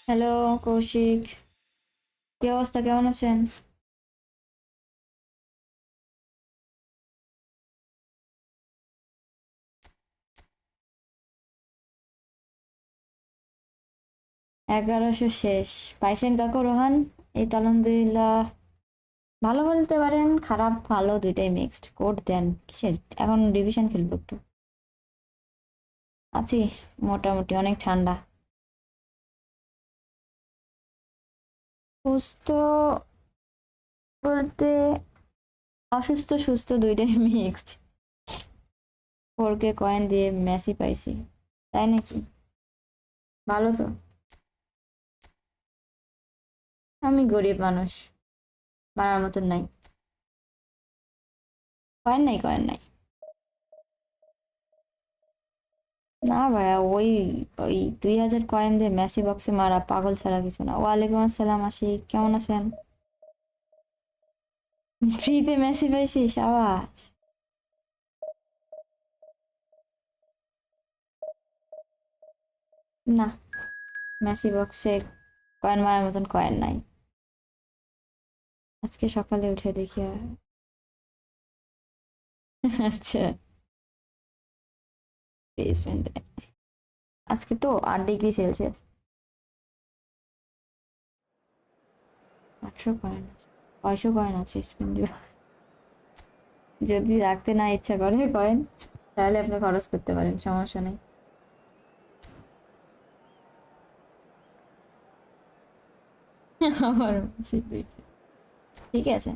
Hello Kaushik, কি অবস্থা? কেমন আছেন? এগারোশো শেষ পাইছেন কাকু রোহান? এই তো আলহামদুলিল্লাহ। ভালো বলতে পারেন, খারাপ ভালো দুইটাই মিক্সড। কোড দেন কিসের? এখন ডিভিশন খেলবো একটু। আছি মোটামুটি, অনেক ঠান্ডা। সুস্থ বলতে অসুস্থ সুস্থ দুইটাই মিক্সড। 4K কয়েন দিয়ে মেসি পাইছি। তাই নাকি? ভালো তো। আমি গরিব মানুষ, বাড়ার মতন নাই। কয়েন নাই, কয়েন নাই। না ভাইয়া, ওই ওই 2000 কয়েন দিয়ে মেসি বক্সে মারা পাগল ছাড়া কিছু না। ওয়ালাইকুম আসসালাম আশিক, কেমন আছেন? ফ্রিতে মেসি পাইছি, সাবাস। না, মেসি বক্সে কয়েন মারার মতন কয়েন নাই। আজকে সকালে উঠে দেখি আচ্ছা, আজকে তো 8 ডিগ্রি সেলসিয়াস। 800 কয়েন আছে, 600 কয়েন আছে স্পেন দিব। যদি রাখতে না ইচ্ছা করে কয়েন, তাহলে আপনি খরচ করতে পারেন, সমস্যা নেই। আমার ঠিক আছে।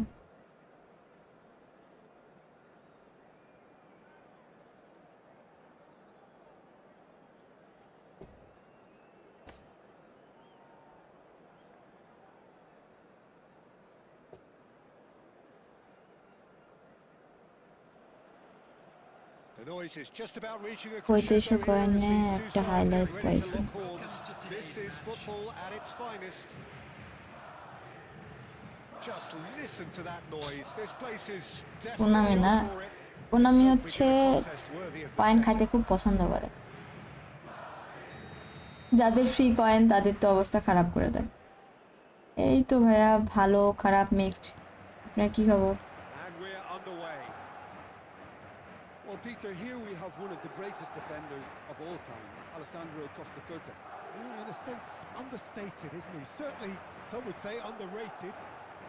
The noise is just about reaching a 3500 crescendo here as কয়েনে these two একটা sides get highlight ready to পাইছি। lock horns. This is football at its finest. Just listen to that noise. This place is definitely পুনামি on না, for it. Let's পুনামি hope we হচ্ছে get a contest worthy of the coin খাইতে setting. খুব পছন্দ করে। যাদের free coin তাদের তো অবস্থা খারাপ করে দেয়। এই তো ভাইয়া, ভালো খারাপ মিক্সড। আপনার কি খবর? And we're underway. Well, Peter, here we have one of the greatest defenders of all time, Alessandro Costa Curta. Yeah, in a sense, understated, isn't he? Certainly, some would say underrated.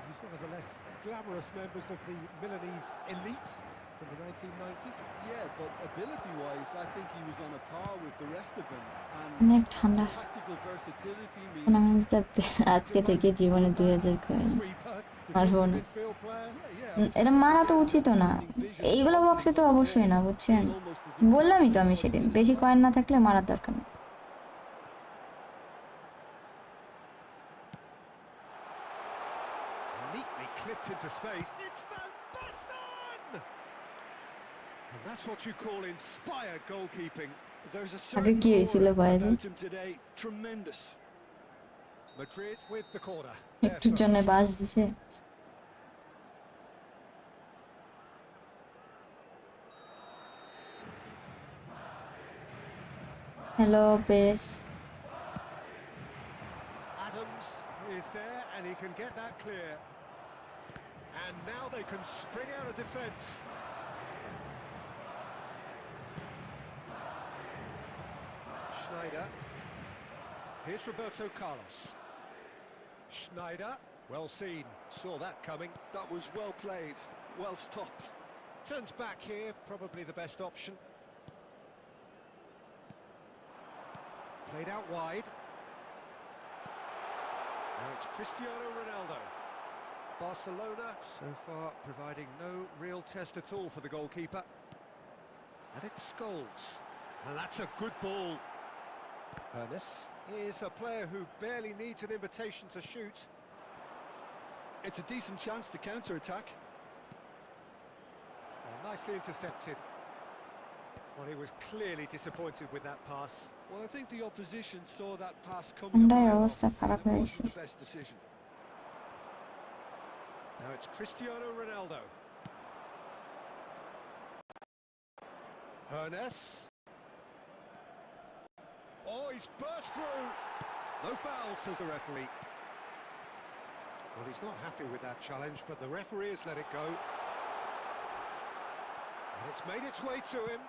He's one of the less glamorous members of the Milanese elite from the 1990s. Yeah, but ability-wise, I think he was on a par with the rest of them. And অনেক his ঠান্ডা। tactical versatility means টুর্নামেন্টসটা he আজকে can run থেকে from জীবনে the back, 2000 coin Sweeper, মারবো defensive না। midfield player. yeah, up এটা top, মারা তো again, উচিত না। commanding vision, এইগুলো বক্সে confidence তো on the অবশ্যই ball, না, বুঝছেন? being almost as বললামই important তো as আমি সেদিন, midfield as বেশি well. কয়েন না থাকলে মারার দরকার নেই। Neatly clipped into space. It's Van Basten! And that's what you call inspired goalkeeping. There's a আগে certain কি হয়েছিল aura বয়েজে? about him today. Tremendous. Madrid with the corner. There একটুর জন্য first. বাস দিছে। Hello pace. Adams is there and he can get that clear. And now they can spring out of defence. Schneider. Here's Roberto Carlos. Schneider, well seen, saw that coming. That was well played, well stopped. Turns back here, probably the best option. Played out wide. Now it's Cristiano Ronaldo. Barcelona, so far, providing no real test at all for the goalkeeper. And it's Scholes. And that's a good ball. Ernest is a player who barely needs an invitation to shoot. It's a decent chance to counter-attack. Nicely intercepted. Well, he was clearly disappointed with that pass. Well, I think the opposition saw that pass coming a ঠান্ডায় mile off, অবস্থা and খারাপ it হয়ে গেছে। wasn't the best decision. Now it's Cristiano Ronaldo. Ernest. Oh, he's burst through. No foul, says the referee. Well, he's not happy with that challenge, but the referee has let it go. And it's made its way to him.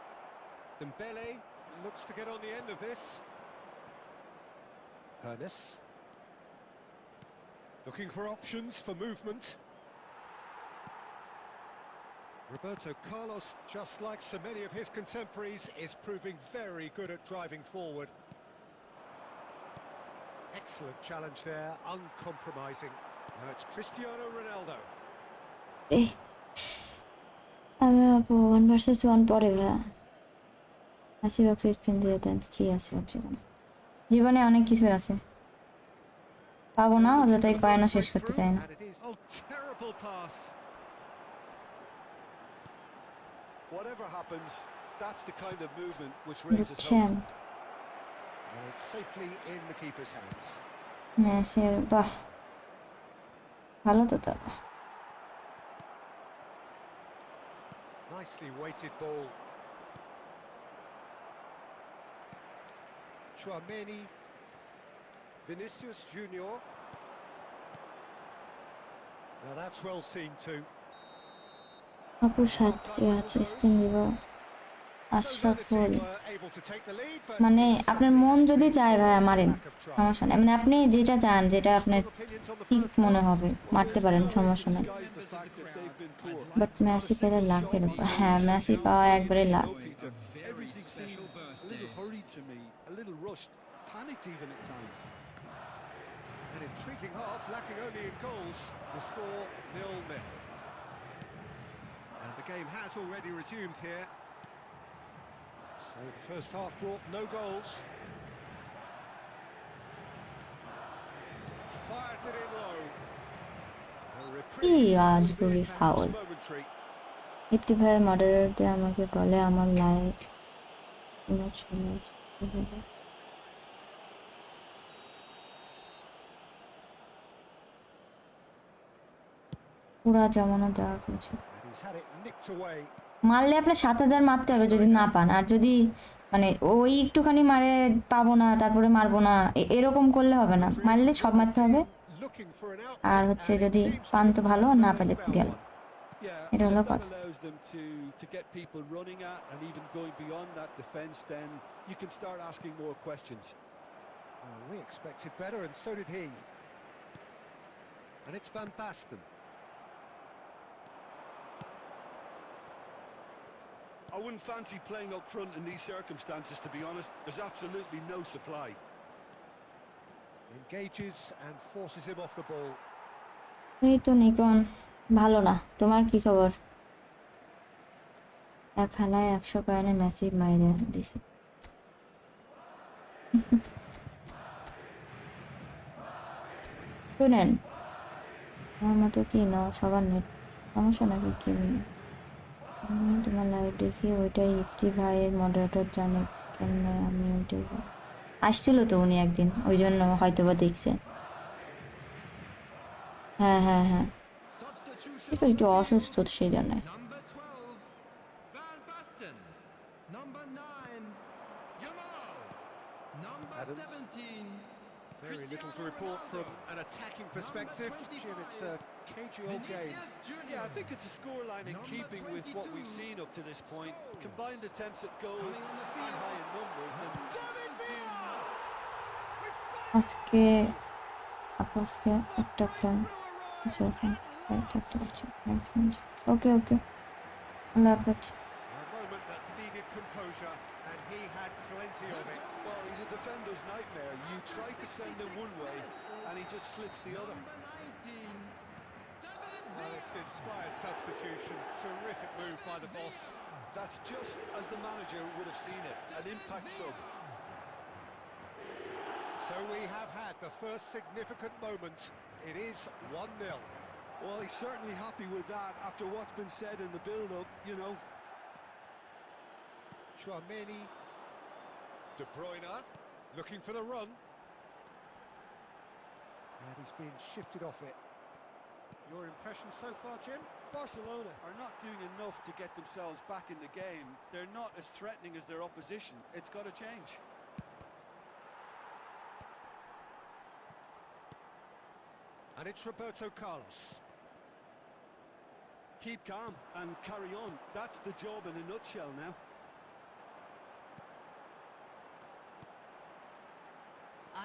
Dembele looks to get on the end of this. Ernest. Looking for options for movement. Roberto Carlos, just like so many of his contemporaries, is proving very good at driving forward. Excellent challenge there, uncompromising. Now it's Cristiano Ronaldo. আমি আপু 1 versus 1 পরে ভাইয়া আসি box spin দিয়ে দেন কি আছে হচ্ছে না জীবনে অনেক কিছু আছে পাবো না অযথাই কয়েনও শেষ করতে চাই না Oh, terrible pass. Whatever happens, that's the kind of movement which raises বুঝছেন hope. And it's safely in the keeper's hands. মেসির বাহ ভালো তো তার Nicely weighted ball. Chouameni. Vinicius Junior. Now that's well seen too. আপুর সাথে আছে spin দিব আশরাফুল মানে আপনার মন যদি চায় ভাই মারেন সমস্যা নেই মানে আপনি যেটা চান যেটা আপনার ঠিক মনে হবে মারতে পারেন সমস্যা নেই বাট মেসি পেলে লাখের উপর হ্যাঁ মেসি পাওয়া একবারে lakh Everything seems a little hurried to me, a little rushed, panicked even at times. An intriguing half, lacking only in goals. The score 0-0. And the game has already resumed here. So the first half brought no goals. Fires it in low. কি আজগুবি foul ইতি ভাই moderator আমাকে বলে আমার live image চলে আসছে পুরা জমানো দেওয়া হয়েছে মারলে আপনার 7,000 মারতে হবে যদি না পান আর যদি মানে ওই একটুখানি মারে পাবো না তারপরে মারবো না এরকম করলে হবে না মারলে সব মারতে হবে আর হচ্ছে যদি পান তো ভালো আর না পেলে গেল এটা হলো কথা allows them to get people running at and even going beyond that defense, then you can start asking more questions. Well, we expected better and so did he. And it's Van Basten. I wouldn't fancy playing up front in these circumstances, to be honest. There's absolutely no supply. Engages and forces him off the ball. এই তো Nikon ভালো না তোমার কি খবর এক খেলায় 100 কয়েনে Messi মাইরে দিছি শুনেন আমার মতো কি না সবার নেট সমস্যা নাকি কি আমি তোমার লাইভ দেখি ওইটাই ইফতি ভাইয়ের মডারেটর জানে কেন আমি ওইটাই আসছিল তো উনি একদিন ওই জন্য হয়তো বা দেখছে হ্যাঁ হ্যাঁ হ্যাঁ এটা একটু অসুস্থ সেই জন্য Very little to report from an attacking perspective. Jim, it's a cagey old game. Yeah, I think it's a scoreline in keeping with what we've seen up to this point. Combined attempts at goal and high in numbers. And আজকে আজকে একটা plan আছে ওকে ওকে আল্লাহ হাফেজ A moment that needed composure, and he had plenty of it. well, he's a defender's nightmare. You try to send him one way, and he just slips the other. Well, it's an inspired substitution. Terrific move by the boss. That's just as the manager would have seen it. An impact sub. So we have had the first significant moment. It is 1-0. Well, he's certainly happy with that after what's been said in the build-up, you know. Chouameni. De Bruyne looking for the run. And he's been shifted off it. Your impression so far, Jim? Barcelona are not doing enough to get themselves back in the game. They're not as threatening as their opposition. It's got to change. And it's Roberto Carlos. Keep calm and carry on. That's the job in a nutshell now.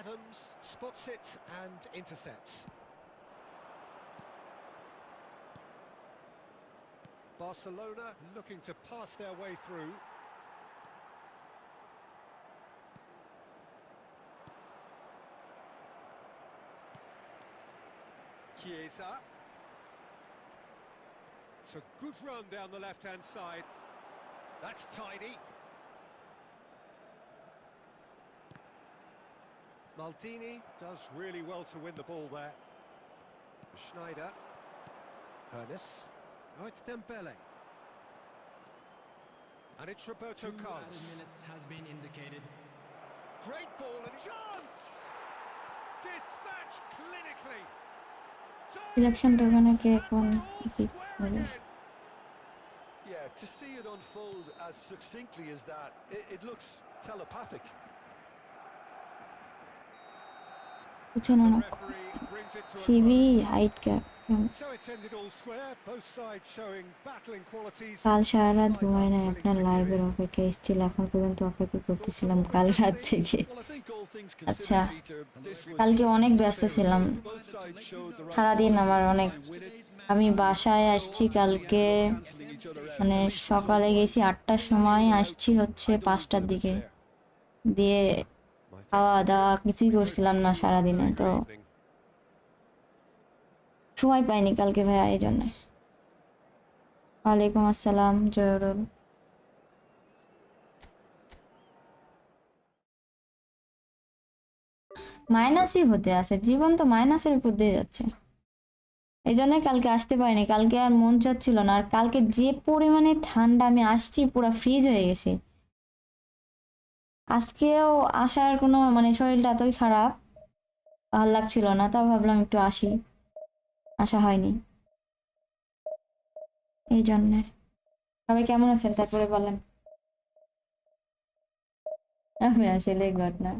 Adams spots it and intercepts. Barcelona looking to pass their way through. Chiesa. It's a good run down the left-hand side. That's tidy. Maldini does really well to win the ball there. Schneider. Hernes. Oh, it's Dembele. And it's Roberto Carlos. Minutes has been indicated. Great ball and chance! Dispatched clinically. সিলেকশনটা ওখানে কে কোন pick Yeah, to see it unfold as succinctly as that, it looks telepathic. পিছনে না Referee brings it to a সিবি close. Height cap So it's ended all square, both sides showing battling qualities. কাল সারা রাত ঘুমাই নাই আপনার লাইভের অপেক্ষায় স্টিল এখন পর্যন্ত অপেক্ষা করতেছিলাম কাল রাত থেকে Well, I think all things আচ্ছা considered, Peter, this was কালকে অনেক ব্যস্ত ছিলাম both sides showed the right সারাদিন আমার অনেক win it. আমি বাসায় আসছি কালকে Cancelling each other out. মানে সকালে গেছি 8টার সময় আসছি হচ্ছে 5টার দিকে দিয়ে খাওয়া দাওয়া কিছুই করছিলাম না সারাদিনে তো সময় পাইনি কালকে ভাইয়া এই জন্য ওয়ালাইকুম আসসালাম জয়রুল মাইনাসই হতে আছে জীবন তো মাইনাসের উপর দিয়ে যাচ্ছে এই জন্য কালকে আসতে পারিনি কালকে আর মন চাচ্ছিল না আর কালকে যে পরিমাণে ঠান্ডা আমি আসছি পুরো ফ্রিজ হয়ে গেছি আজকেও আসার কোনো মানে শরীরটা এতই খারাপ ভালো লাগছিল না তাও ভাবলাম একটু আসি আসা হয়নি এই জন্যে সবাই কেমন আছেন তারপরে বলেন আমি আসলে ঘটনা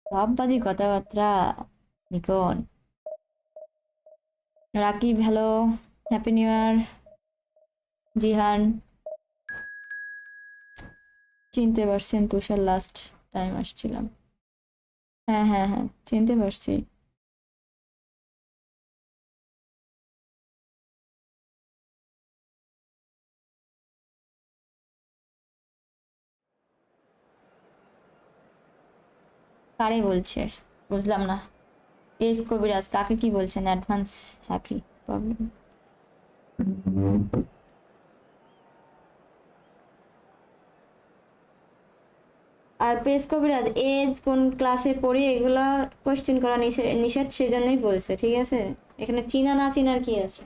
ভাববাজি কথাবার্তা Nikon Rakib hello happy new ইয়ার জিহান চিনতে পারছেন তুষার লাস্ট টাইম আসছিলাম হ্যাঁ হ্যাঁ হ্যাঁ চিনতে পারছি কারে বলছে বুঝলাম না এস কবিরাজ কাকে কি বলছেন অ্যাডভান্স হ্যাপি প্রবলেম আর পেস কবিরাজ এজ কোন ক্লাসে পড়ি এগুলা কোশ্চেন করা নিষেধ সেজন্যই বলছে ঠিক আছে এখানে চিনা না চিনার কি আছে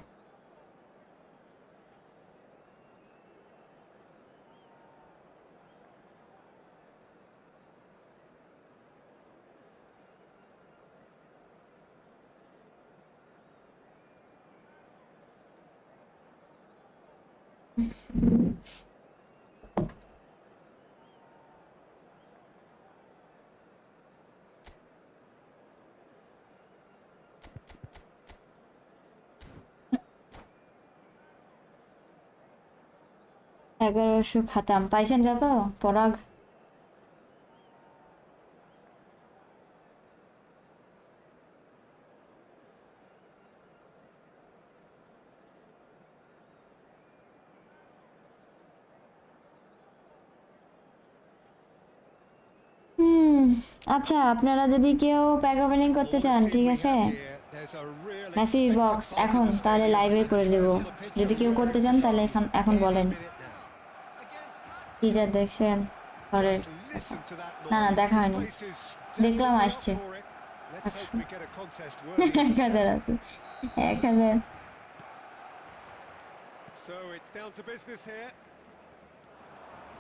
এগারোশো খাতাম পাইছেন কাকা পরাগ আচ্ছা আপনারা যদি কেউ প্যাক ওপেনিং করতে চান ঠিক আছে মেসি বক্স এখন তাহলে লাইভে করে দেব যদি কেউ করতে চান তাহলে এখন বলেন কি যা দেখছেন পরে না না দেখা হয়নি দেখলাম আসছে 1000 আছে 1000 So it's down to business here.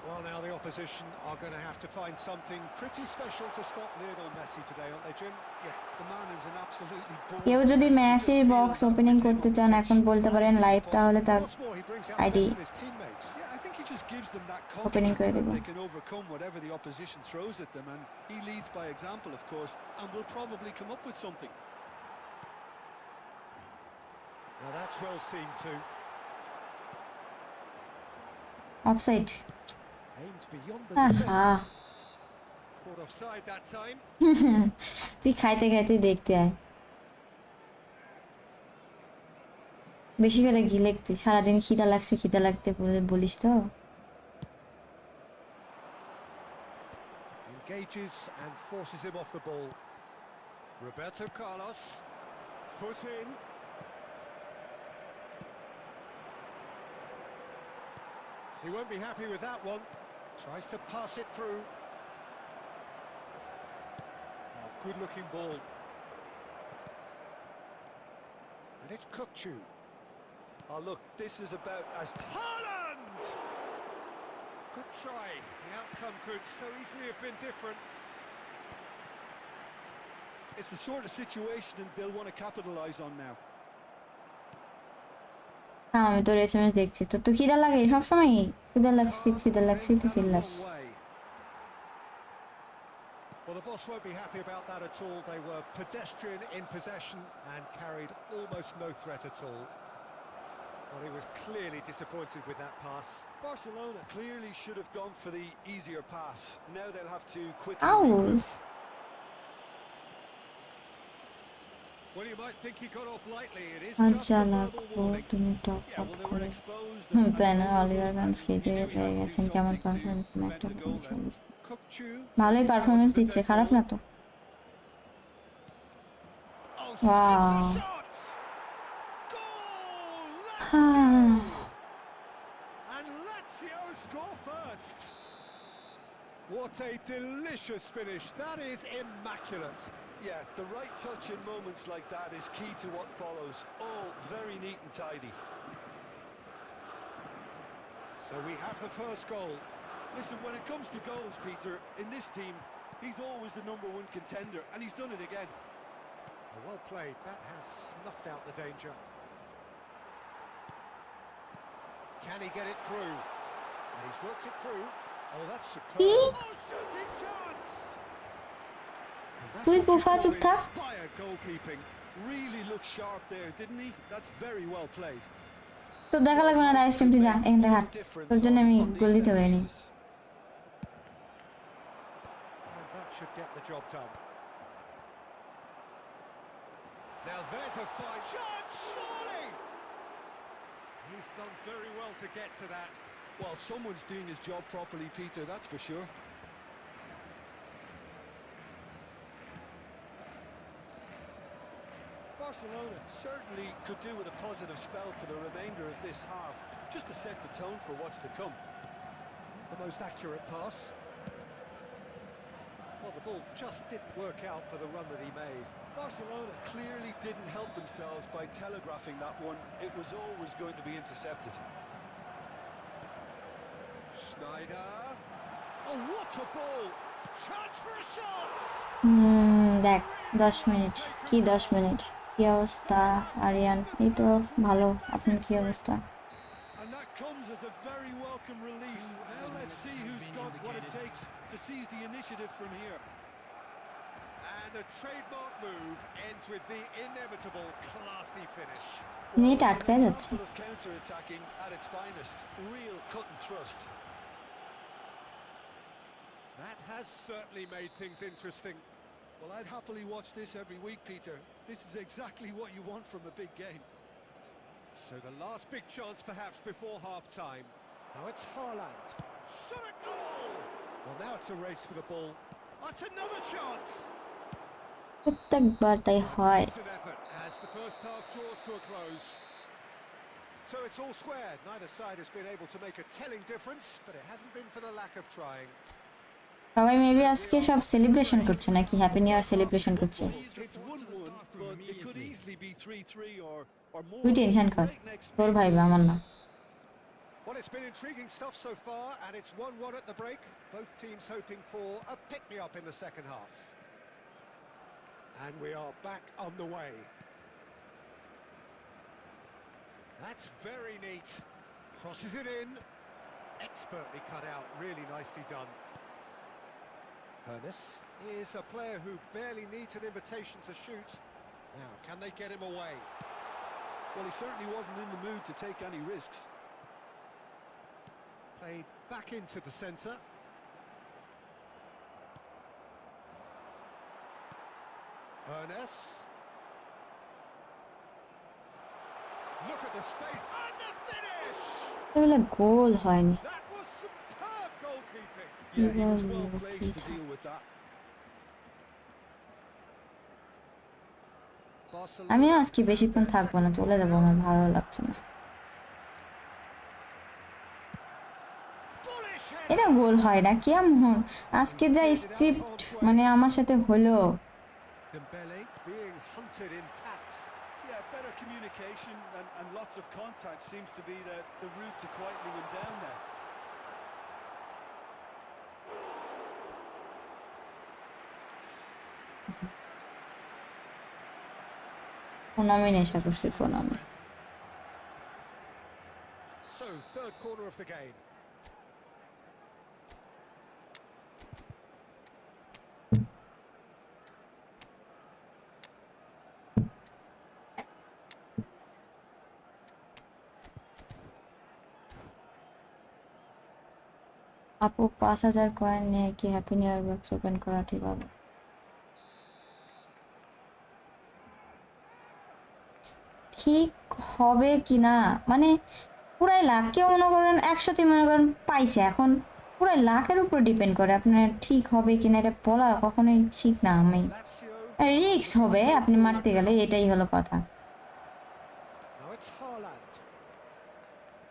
Well, now the opposition are going to have to find something pretty special to stop Lionel Messi today, aren't they, Jim? Yeah, the man is an absolutely born. কেউ যদি মেসির box opening করতে চান এখন বলতে পারেন live তাহলে তার What's more, he brings out ID the best of his teammates. Yeah, I think he just gives them that Opening confidence that করে they can overcome whatever the opposition throws at them, and he leads by example, of course, and will probably come up with something. Now that's well seen too. Offside. Aimed beyond the আহা defence. Caught offside that time. তুই খাইতে খাইতে দেখতে আয়, বেশি করে গিলেক তুই সারাদিন খিদা লাগছে খিদা লাগতে বলিস তো। Engages and forces him off the ball. Roberto Carlos, foot in. He won't be happy with that one. Tries to pass it through. Oh, good-looking ball. And it's Kukchu. Oh, look, this is about as... Haaland! Good try. The outcome could so easily have been different. It's the sort of situation they'll want to capitalise on now. হ্যাঁ আমি তোর SMS দেখছি, তো তুই খিদা লাগে সবসময়, খিদা লাগছে তো চিল্লাস। Well, the boss won't be happy about that at all. They were pedestrian in possession and carried almost no threat at all. Well, he was clearly disappointed with that pass. Barcelona clearly should have gone for the easier pass. Now they'll have to quickly Ow. regroup. Well, you might think he got off lightly. It is just আচ্ছা a verbal লাগবো warning. তুমি top Yeah, up well, they were করে। exposed. তাই না, Oliver গান ফ্রিতে পেয়ে গেছেন, কেমন পারফরমেন্স একটা খেলেছে, ভালোই পারফরমেন্স দিচ্ছে, খারাপ না তো। ওয়াও হ্যাঁ And Lazio score first. What a delicious finish. That is immaculate. Yeah, the right touch in moments like that is key to what follows. All very neat and tidy. So we have the first goal. Listen, when it comes to goals, Peter, in this team, he's always the #1 contender, and he's done it again. Well played. That has snuffed out the danger. Can he get it through? And he's worked it through. Oh, that's superb. Oh, shooting chance! তুই কুফা চুপ থাক। Inspired goalkeeping. Really looked sharp there, didn't he? That's very well played. তো দেখা লাগবে না, live stream তুই যা এখান থেকে হাট, তোর জন্য আমি গোল দিতে পারিনি। And that should get the job done. Now there's a fine shot, surely! He's done very well to get to that. Well, someone's doing his job properly, Peter, that's for sure. Barcelona certainly could do with a positive spell for the remainder of this half, just to set the tone for what's to come. The most accurate pass. Well, the ball just didn't work out for the run that he made. Barcelona clearly didn't help themselves by telegraphing that one. It was always going to be intercepted. Schneider. Oh, what a ball! Chance for a shot! দেখ 10 minute কি 10 minute, কি অবস্থা আরিয়ান? এই তো ভালো, আপনার কি অবস্থা? And that comes as a very welcome relief. Now let's see who's got what it takes to seize the initiative from here. And a trademark move ends with the inevitable classy finish. Net It's an আটকায় যাচ্ছে। example of counter-attacking at its finest. Real cut and thrust. That has certainly made things interesting. Well, I'd happily watch this every week, Peter. This is exactly what you want from a big game. So the last big chance perhaps before half-time. Now it's Haaland. Shot a goal! Well, now it's a race for the ball. That's another chance! প্রত্যেকবার তাই হয়। Decent effort as the first half draws to a close. So it's all squared. Neither side has been able to make a telling difference, but it hasn't been for the lack of trying. সবাই maybe আজকে সব celebration করছে নাকি, happy new ইয়ার celebration করছে। It's 1-1, but it could easily be 3-3 or more. তুই tension কর, তোর ভাই আমার না। Well, it's been intriguing stuff so far, and it's 1-1 at the break. Both teams hoping for a pick-me-up in the second half. And we are back on the way. That's very neat. Crosses it in. Expertly cut out, really nicely done. Hernes is a player who barely needs an invitation to shoot. Now, can they get him away? Well, he certainly wasn't in the mood to take any risks. Played back into the centre. Ernest. Look at the space and the finish! এগুলো গোল হয়নি That was superb goalkeeping. Yeah, he was well placed to deal with that. আমিও আজকে বেশিক্ষণ থাকবো না, চলে যাবো, আমার ভালো লাগছে না। এটা গোল হয় না কেমন? আজকে যা স্ক্রিপ্ট মানে আমার সাথে হলো। Dembele being hunted in packs. Yeah, better communication and lots of contact seems to be the route to quietening him down there. Konami নেশা করছে, Konami. So, third corner of the game. আপু 5000 coin নিয়ে কি happy new ইয়ার box open করা ঠিক হবে? ঠিক হবে কিনা মানে পুরাই লাখ, কেউ মনে করেন 100তে মনে করেন পাইছে, এখন পুরাই লাখের উপর ডিপেন্ড করে আপনার ঠিক হবে কিনা, এটা বলা কখনোই ঠিক না। আমি রিস্ক হবে আপনি মারতে গেলে, এটাই হলো কথা। Now it's Haaland.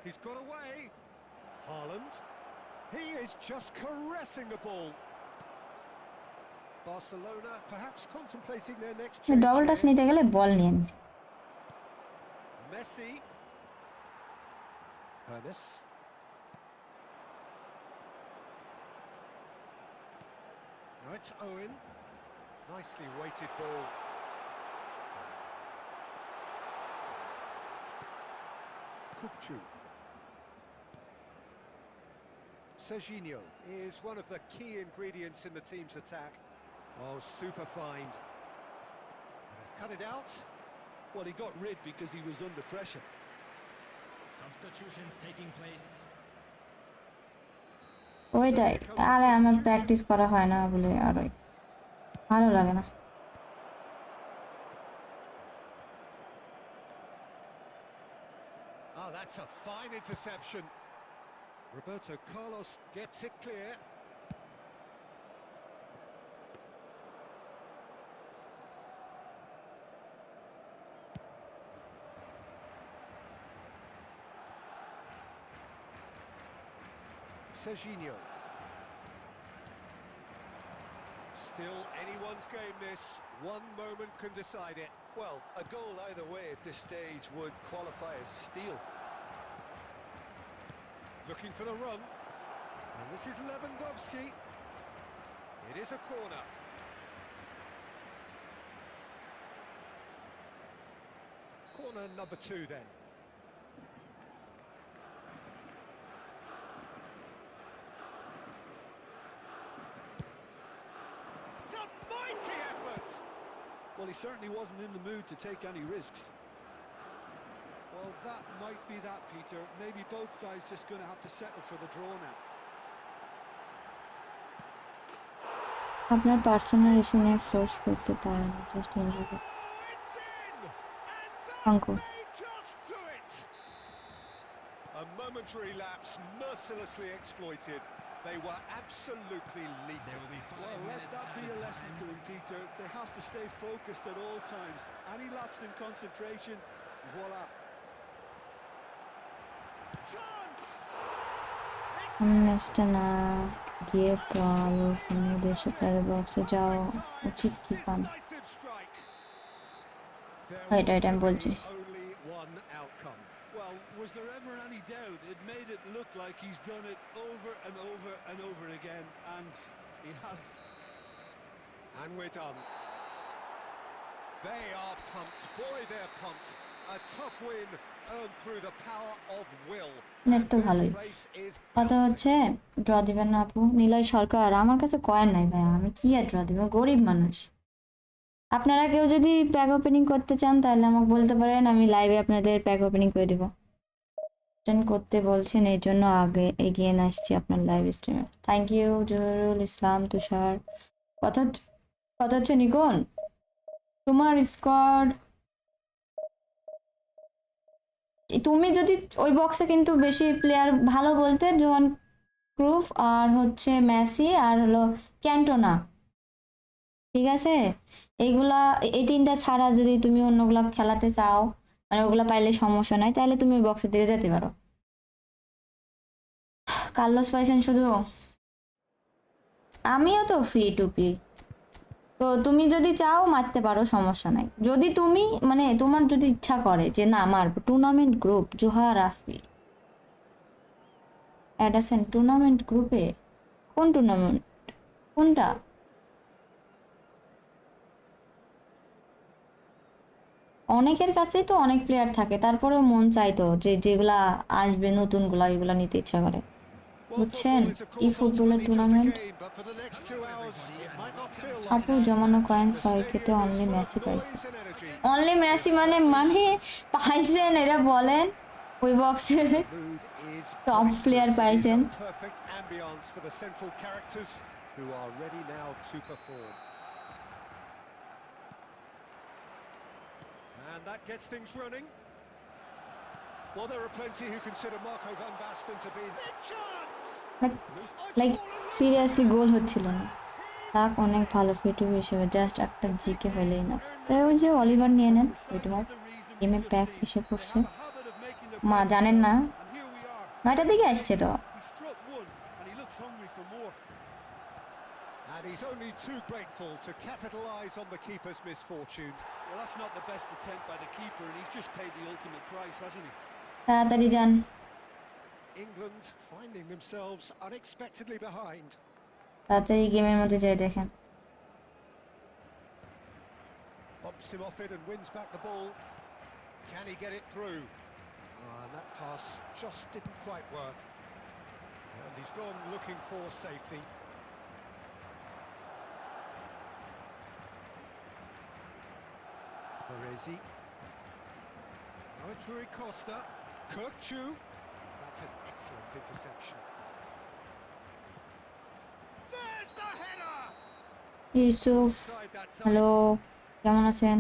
He's got away. Haaland. He is just caressing the ball. Barcelona perhaps contemplating their next change. Double touch নিতে গেলে বল নিয়ে নিছে। Messi. Ernest. Now it's Owen. Nicely weighted ball. Kupchu. Serginho is one of the key ingredients in the team's attack. Oh, super find. He's cut it out. Well, he got rid because he was under pressure. Substitutions taking place. ওইটাই, আরে আমার practice করা হয় না বলে আর ভালো লাগে না। Oh, that's a fine interception. Roberto Carlos gets it clear. Serginho. Still anyone's game this. One moment can decide it. Well, a goal either way at this stage would qualify as a steal. Looking for the run. And this is Lewandowski. It is a corner. Corner number 2 then. It's a mighty effort! Well, he certainly wasn't in the mood to take any risks. Well, that might be that, Peter. Maybe both sides just going to have to settle for the draw now. আপনার personal issue নিয়ে force করতে পারেন, just এইভাবে। It's in! And Uncle. that may just do it! A momentary lapse mercilessly exploited. They were absolutely lethal. There will be 5 Well, let minutes that be a added lesson time. to them, Peter. They have to stay focused at all times. Any lapse in concentration, voila. Chance! আমি ম্যাচটা না গিয়ে পারো, তুমি বেসরকারি বক্সে যাও উচিত কি পান? Decisive strike. There Wait, was I'm bulgy. only one outcome. Well, was there ever any doubt? It made it look like he's done it over and over and over again, and he has. And we're done. They are pumped. Boy, they're pumped. A tough win earned through the power of will. Net তো ভালোই। Place is কথা হচ্ছে draw দিবেন না আপু? নিলয় সরকার, আমার কাছে coin নাই ভাই, আমি কি আর ড্র দিব, গরিব মানুষ। আপনারা কেউ যদি প্যাক ওপেনিং করতে চান তাহলে আমাকে বলতে পারেন, আমি লাইভে আপনাদের প্যাক ওপেনিং করে দেবো। করতে বলছেন এই জন্য আগে এগিয়ে আসছি আপনার live স্ট্রিমে। Thank you Zahurul Islam তুষার। কথা কথা হচ্ছে নিকন, তোমার স্কোয়াড তুমি যদি ওই বক্সে কিন্তু বেশি প্লেয়ার ভালো বলতে জোয়ান ক্রুফ আর হচ্ছে মেসি আর হলো ক্যান্টোনা, ঠিক আছে? এইগুলা এই তিনটা ছাড়া যদি তুমি অন্যগুলা খেলাতে চাও, মানে ওগুলা পাইলে সমস্যা নাই, তাহলে তুমি ওই বক্সের দিকে যেতে পারো। কার্লোস পাইছেন শুধু, আমিও তো ফ্রি টুপি, তো তুমি যদি চাও মারতে পারো, সমস্যা নাই। যদি তুমি মানে তোমার যদি ইচ্ছা করে যে না মারবো, টুর্নামেন্ট গ্রুপ জোহা রাফি অ্যাডাসেন টুর্নামেন্ট গ্রুপে, কোন টুর্নামেন্ট, কোনটা? অনেকের কাছেই তো অনেক প্লেয়ার থাকে, তারপরেও মন চাইতো যে যেগুলা আসবে নতুনগুলা এগুলা নিতে ইচ্ছা করে, বুঝছেন? ই ফুটবলের টুর্নামেন্ট আপু জমানো কয়েন 6 কেটে অনলি মেসি পাইছে। অনলি মেসি মানে মানে পাইছেন এরা বলেন ওই বক্সের টপ প্লেয়ার পাইছেন। And that gets things running. Well, there are plenty who consider Marco van Basten to be the chance. Like seriously goal হচ্ছিল না। তাক অনেক ভালো ফিটু হিসেবে জাস্ট একটা জিকে হইলেই না। তাই ওই যে অলিভার নিয়ে নেন, ওইটা গেমে প্যাক এসে পড়ছে। মা জানেন না 9টার দিকে আসছে তো। And he's only too grateful to capitalise on the keeper's misfortune. Well, that's not the best attempt by the keeper, and he's just paid the ultimate price, hasn't he? তাড়াতাড়ি যান। England finding themselves unexpectedly behind. তাড়াতাড়ি গেমের মধ্যে যাই দেখেন। Bumps him off it and wins back the ball. Can he get it through? And that pass just didn't quite work. And he's gone looking for safety. Baresi. Now it's Rui Costa. Kirkchu. That's an excellent interception. There's the header! Yusuf hello, কেমন আছেন?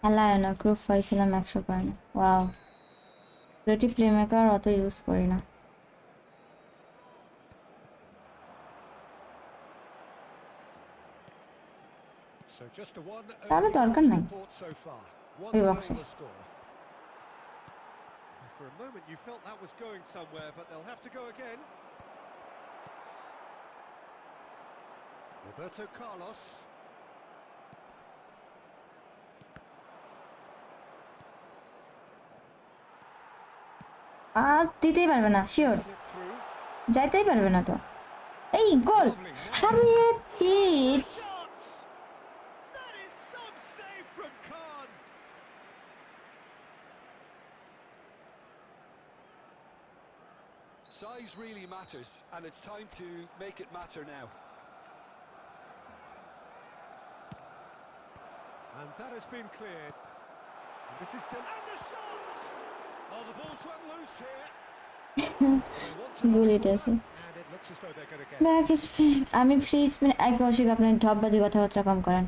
খেলায় না, group পাইছিলাম 100 point. Wow, creative play maker অত use করি না। তাহলে দরকার নাই ওই বক্সে। For a moment you felt that was going somewhere, but they'll have to go again. Roberto Carlos. Pass দিতেই পারবে না, শিওর যাইতেই পারবে না তো। এই গোল হারিয়েছি। Size really matters, and it's time to make it matter now. And that has been cleared. And this is the shots. Oh, the ball's run loose here. গোল এটা আছে। ব্যাক স্পিন, আমি ফ্রি স্পিন এক কৌশিক আপনি ঢপবাজি কথাবার্তা কম করেন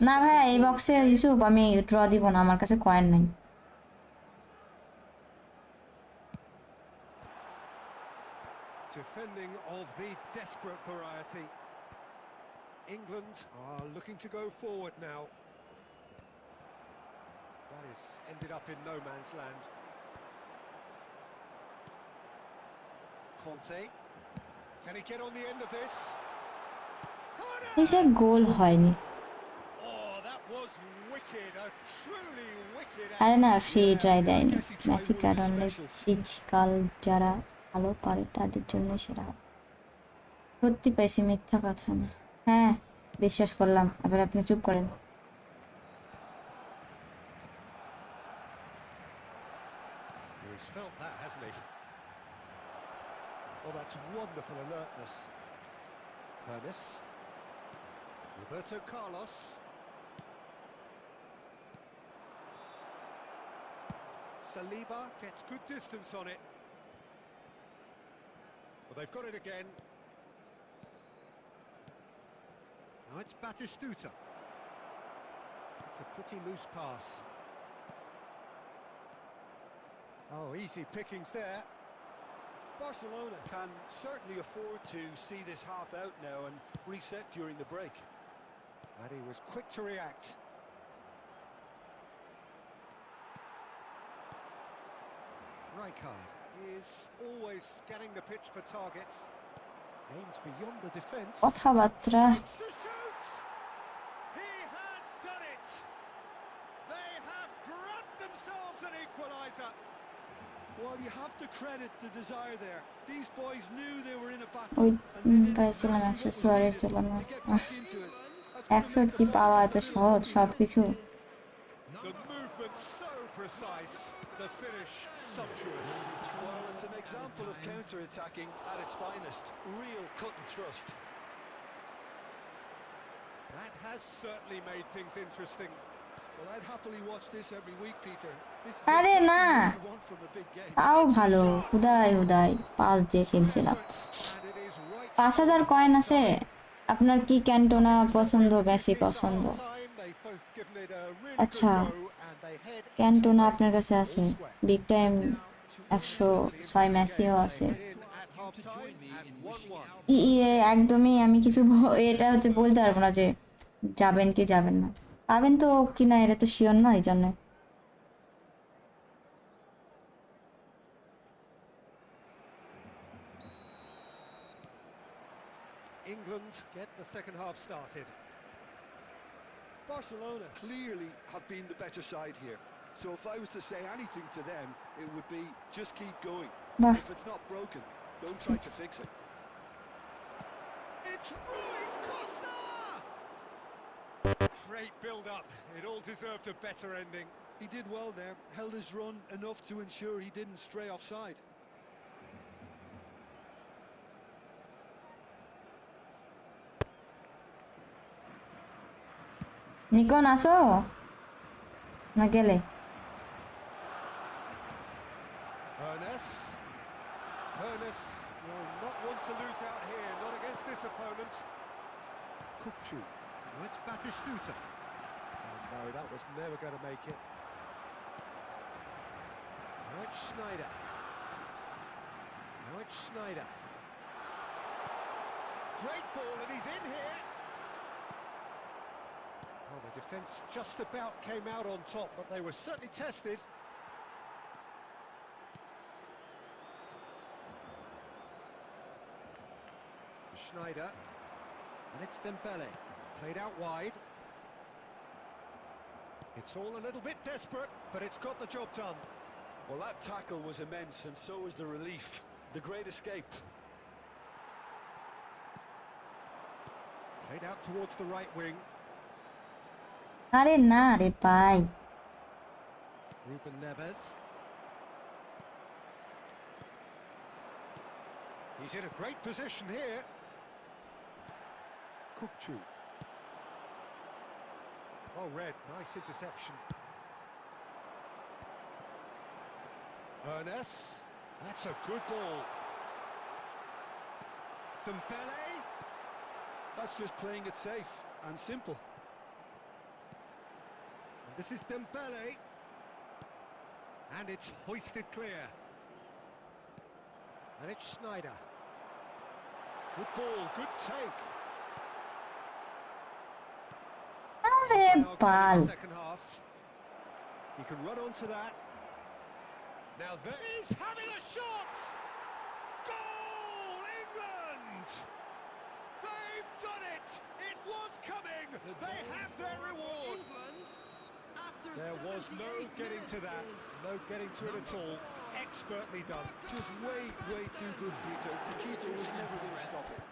না ভাই। এই বক্সে ইউসুফ আমি ড্র দিব না, আমার কাছে কয়েন নাই। Defending of the desperate variety. England are looking to go forward now. That has ended up in no man's land. Conte. Can he get on the end of this? এটা গোল হয়নি। Oh, that was wicked. A truly wicked. আরে না, free try দেয়নি Messi, কারণে পিচকাল যারা ভালো পারে তাদের জন্য সেরা। সত্যি পাইছি, মিথ্যা কথা না। হ্যাঁ বিশ্বাস করলাম, এবার আপনি চুপ করেন। He's felt that, hasn't he? Oh, that's wonderful alertness. Ernest. Roberto Carlos. Saliba gets good distance on it. Well, they've got it again. Now it's Batistuta. It's a pretty loose pass. Oh, easy pickings there. Barcelona can certainly afford to see this half out now and reset during the break. And he was quick to react. Rijkaard is always scanning the pitch for targets. Aims beyond the defence. কথাবার্তা Shoots to shoot! He has done it! They have grabbed themselves an equaliser. Well, you have to credit the desire there. These boys knew they were in a ওই battle and they did পাইছিলাম exactly 100 what was সোয়ারের needed ছিল না to get back into it. That's gonna 100 make the কি boys পাওয়া just এত a little সহজ happy. সবকিছু The movement so precise, the finish sumptuous. Well, it's an example of counter-attacking at its finest. Real cut and thrust. That has certainly made things interesting. Well, I'd happily watch this every week, Peter. This is আরে exactly না what you want from a big game. তাও ভালো হুদাই হুদাই pass দিয়ে খেলছিলাম And it is right 5000 coin আছে আপনার কি ক্যান্টোনা পছন্দ বেশি teams at পছন্দ half-time. They've both given it a really good আচ্ছা go and they head into Cantona break আপনার কাছে আছে all square. বিগ টাইম 106 মেসিও আছে Head in at half-time at 1-1. একদমই আমি কিছু এটা হচ্ছে বলতে পারবো না যে যাবেন কি যাবেন না পাবেন তো কি না এটা তো শিওর না এই জন্য England get the second half started. Barcelona clearly have been the better side here. So if I was to say anything to them, it would be just keep going. বাহ If it's not broken, don't try to fix it. It's Rui Costa! Great build-up. It all deserved a better ending. He did well there, held his run enough to ensure he didn't stray offside. Nikon আসো না গেলে Ernest will not want to lose out here, not against this opponent. Kukcu. Now it's Batistuta. Oh no, that was never going to make it. Now it's Schneider. Now it's Schneider. Great ball, and he's in here. Well, the defence just about came out on top, but they were certainly tested. Schneider, and it's Dembele, played out wide. It's all a little bit desperate, but it's got the job done. Well, that tackle was immense, and so was the relief. The great escape. Played out towards the right wing. আরে না রে ভাই Ruben Neves. He's in a great position here. Kukcu. Oh, Red, nice interception. Ernest. That's a good ball. Dembele. That's just playing it safe and simple. And this is Dembele. And it's hoisted clear. And it's Schneider. Good ball, good take. আরে পাল Second half. He can run onto that. Now there is having a shot. Goal, England! They've done it. It was coming. They have their reward. There was no getting to that. No getting to it at all. Expertly done. Just way, way too good, Peter. The keeper was never going to stop it.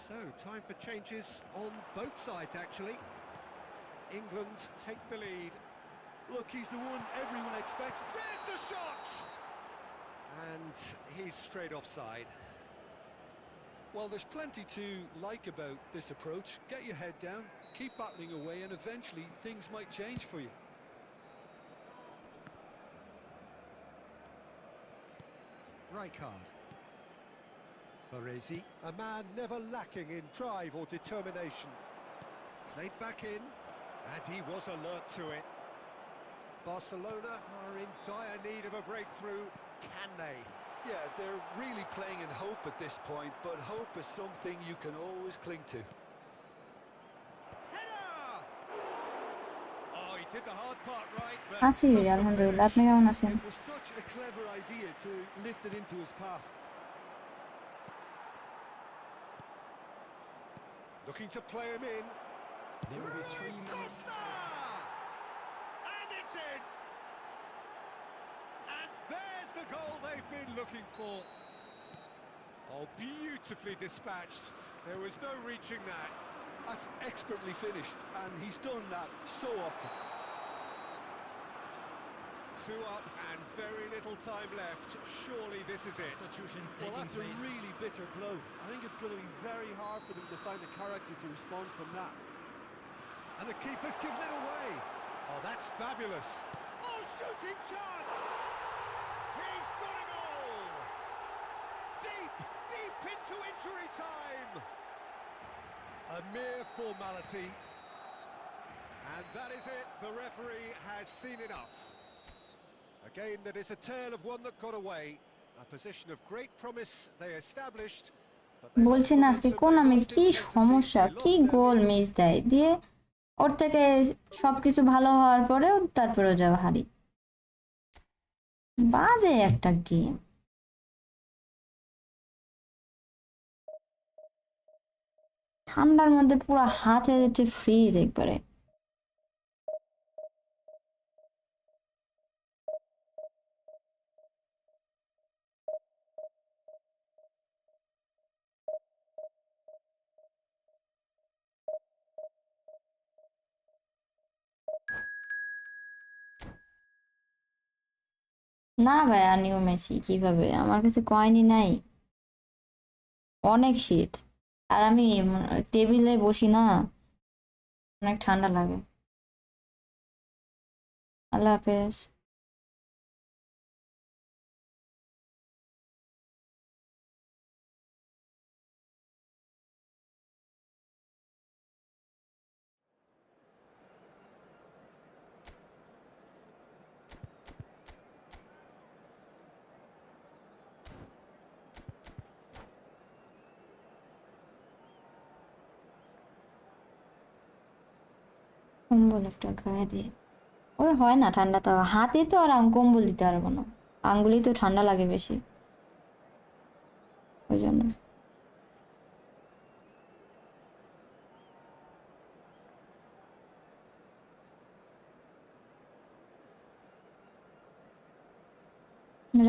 So, time for changes on both sides, actually. England take the lead. Look, he's the one everyone expects. There's the shot! And he's straight offside. Well, there's plenty to like about this approach. Get your head down, keep battling away, and eventually things might change for you. Rijkaard. Baresi, a man never lacking in drive or determination. Played back in, and he was alert to it. Barcelona are in dire need of a breakthrough. Can they? Yeah, they're really playing in hope at this point, but hope is something you can always cling to. Header! Oh, he did the hard part right, but... আছি আলহামদুলিল্লাহ, আপনি কেমন আছেন? It was such a clever idea to lift it into his path. Looking to play him in. Rui Costa! And it's in! And there's the goal they've been looking for. Oh, beautifully dispatched. There was no reaching that. That's expertly finished, and he's done that so often. 2 up and very little time left. Surely this is it. Well, that's a really bitter blow. I think it's going to be very hard for them to find the character to respond from that. And the keeper's given it away. Oh, that's fabulous. Oh, shooting chance! He's got a goal! Deep, deep into injury time! A mere formality. And that is it. The referee has seen enough. A game that is a tale of one that got away. A position of great promise they established. বলছেন আজকে কোন আমি কি সমস্যা, কি goal miss দেয় দিয়ে ওর থেকে সবকিছু ভালো হওয়ার পরেও তারপরেও যাওয়া হারি। বাজে একটা গেম। ঠান্ডার মধ্যে পুরো হাত হয়ে যাচ্ছে ফ্রিজ একবারে। না ভাইয়া, নিউ মেসি কিভাবে? আমার কাছে কয়েনই নাই, অনেক শীত। আর আমি টেবিলে বসি না, অনেক ঠান্ডা লাগে। আল্লাহ হাফেজ। কম্বল একটা গায়ে দিয়ে ওই হয় না ঠান্ডা, তো হাতে তো আর কম্বল দিতে পারবো না, আঙ্গুলি তো ঠান্ডা লাগে বেশি, ওই জন্য।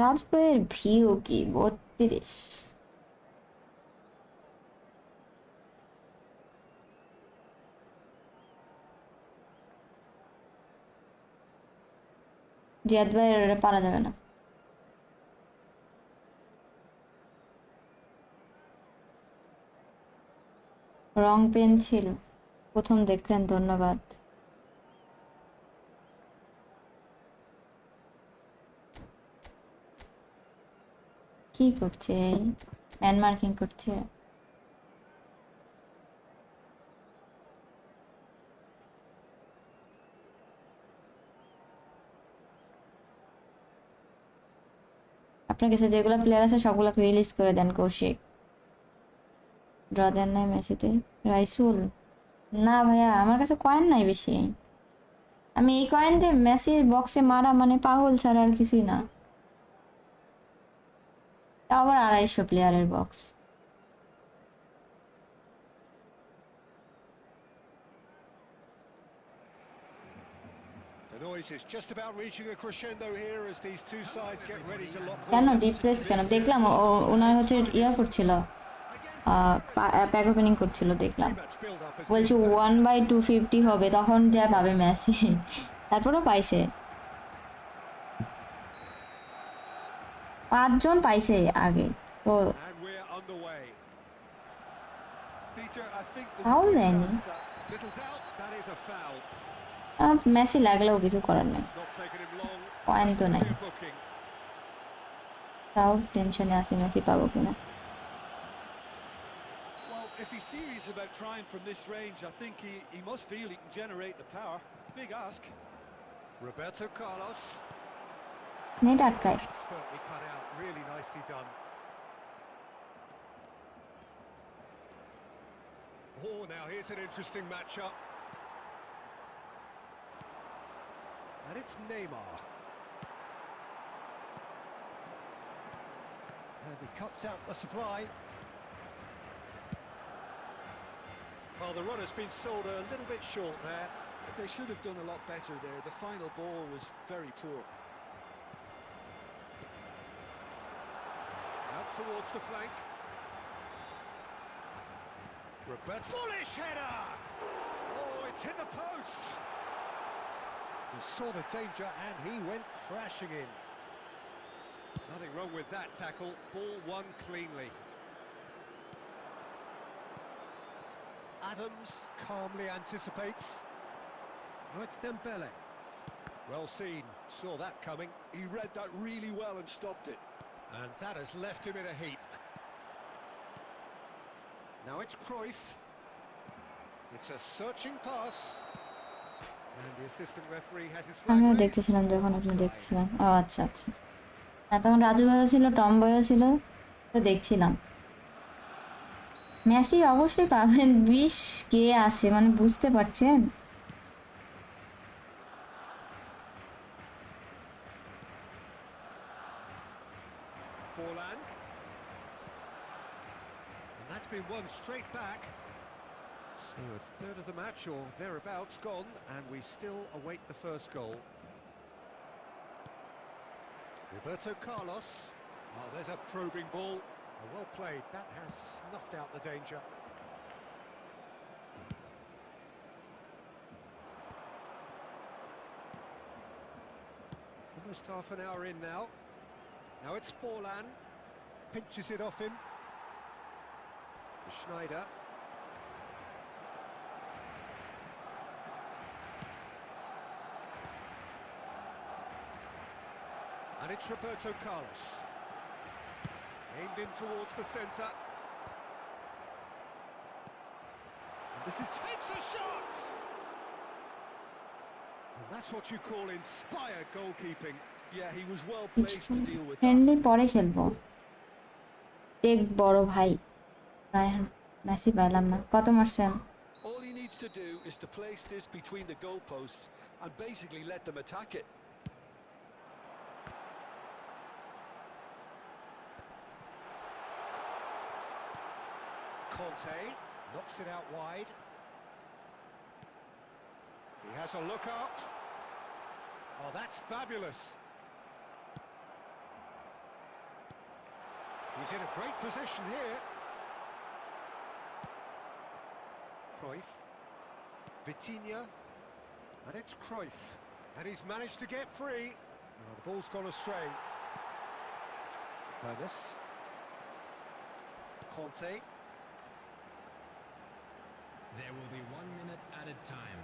রাজবইয়ের ভিউ কি 32? জিয়াদ ভাইয়ের ওটা পারা যাবে না। রং পেন্সিল প্রথম দেখলেন, ধন্যবাদ। কি করছে? ম্যান মার্কিং করছে। আপনার কাছে যেগুলো প্লেয়ার আছে সবগুলোকে রিলিজ করে দেন কৌশিক। ড্র দেন নাই মেসিতে? রাইসুল না ভাইয়া, আমার কাছে কয়েন নাই বেশি। আমি এই কয়েন দিয়ে মেসির বক্সে মারা মানে পাগল ছাড়া আর কিছুই না। তাও আবার 250 প্লেয়ারের box. The noise is just about reaching a crescendo here as these two sides get ready to lock কেন horns. ডিপ্রেসড কেন? দেখলাম ওনার হচ্ছে ইয়া করছিল, প্যাক ওপেনিং করছিল দেখলাম, Too much build-up has বলছি been 1/250 হবে, তখন যা পাবে মেসি, তারপরেও পাইছে, 5 জন পাইছে আগে তো। And we're underway. Peter, I think there's a foul good দেয়নি, chance that Little doubt, that is a foul. Messi লাগলেও কিছু করার নেই, It's not taken him long. Point তো That's a নাই, clear booking. তাও টেনশনে আছে মেসি পাবো কিনা। well, if he's serious about trying from this range, I think he must feel he can generate the power. Big ask. Roberto Carlos. Net আটকায়, Expertly cut out, really nicely done. Oh, now here's an interesting matchup. And it's Neymar. And he cuts out the supply. Well, the run has been sold a little bit short there. They should have done a lot better there. The final ball was very poor. Out towards the flank. Roberto. Bullish header! Oh, it's hit the post! He saw the danger and he went crashing in. Nothing wrong with that tackle. Ball won cleanly. Adams calmly anticipates. Oh, it's Dembele. Well seen. Saw that coming. He read that really well and stopped it. And that has left him in a heap. Now it's Cruyff. It's a searching pass. And the assistant referee has his flag আমিও raised. দেখতেছিলাম যখন আপনি Offside. দেখছিলেন, ও আচ্ছা আচ্ছা, হ্যাঁ তখন রাজু ভাইও ছিল, টম ভাইও ছিল, তো দেখছিলাম। মেসি অবশ্যই পাবেন, 20 কে আছে মানে বুঝতে পারছেন। Forlan. And that's been won straight back. So a third of the match or thereabouts gone, and we still await the first goal. Roberto Carlos. Oh, there's a probing ball. Oh, well played. That has snuffed out the danger. Almost half an hour in now. Now it's Forlan. Pinches it off him. Schneider. And it's Roberto Carlos. Aimed in towards the centre. And this is takes a shot! And that's what you call inspired goalkeeping. Yeah, he was well placed to deal with that. Friendly পরে খেলবো, take বড় ভাই। Raihan, Messi পাইলাম না, কত মারছেন? All he needs to do is to place this between the goalposts and basically let them attack it. Conte knocks it out wide. He has a look up. Oh, that's fabulous. He's in a great position here. Cruyff. Vitinha. And it's Cruyff. And he's managed to get free. Oh, the ball's gone astray. Hermes. Conte. There will be 1 minute added time.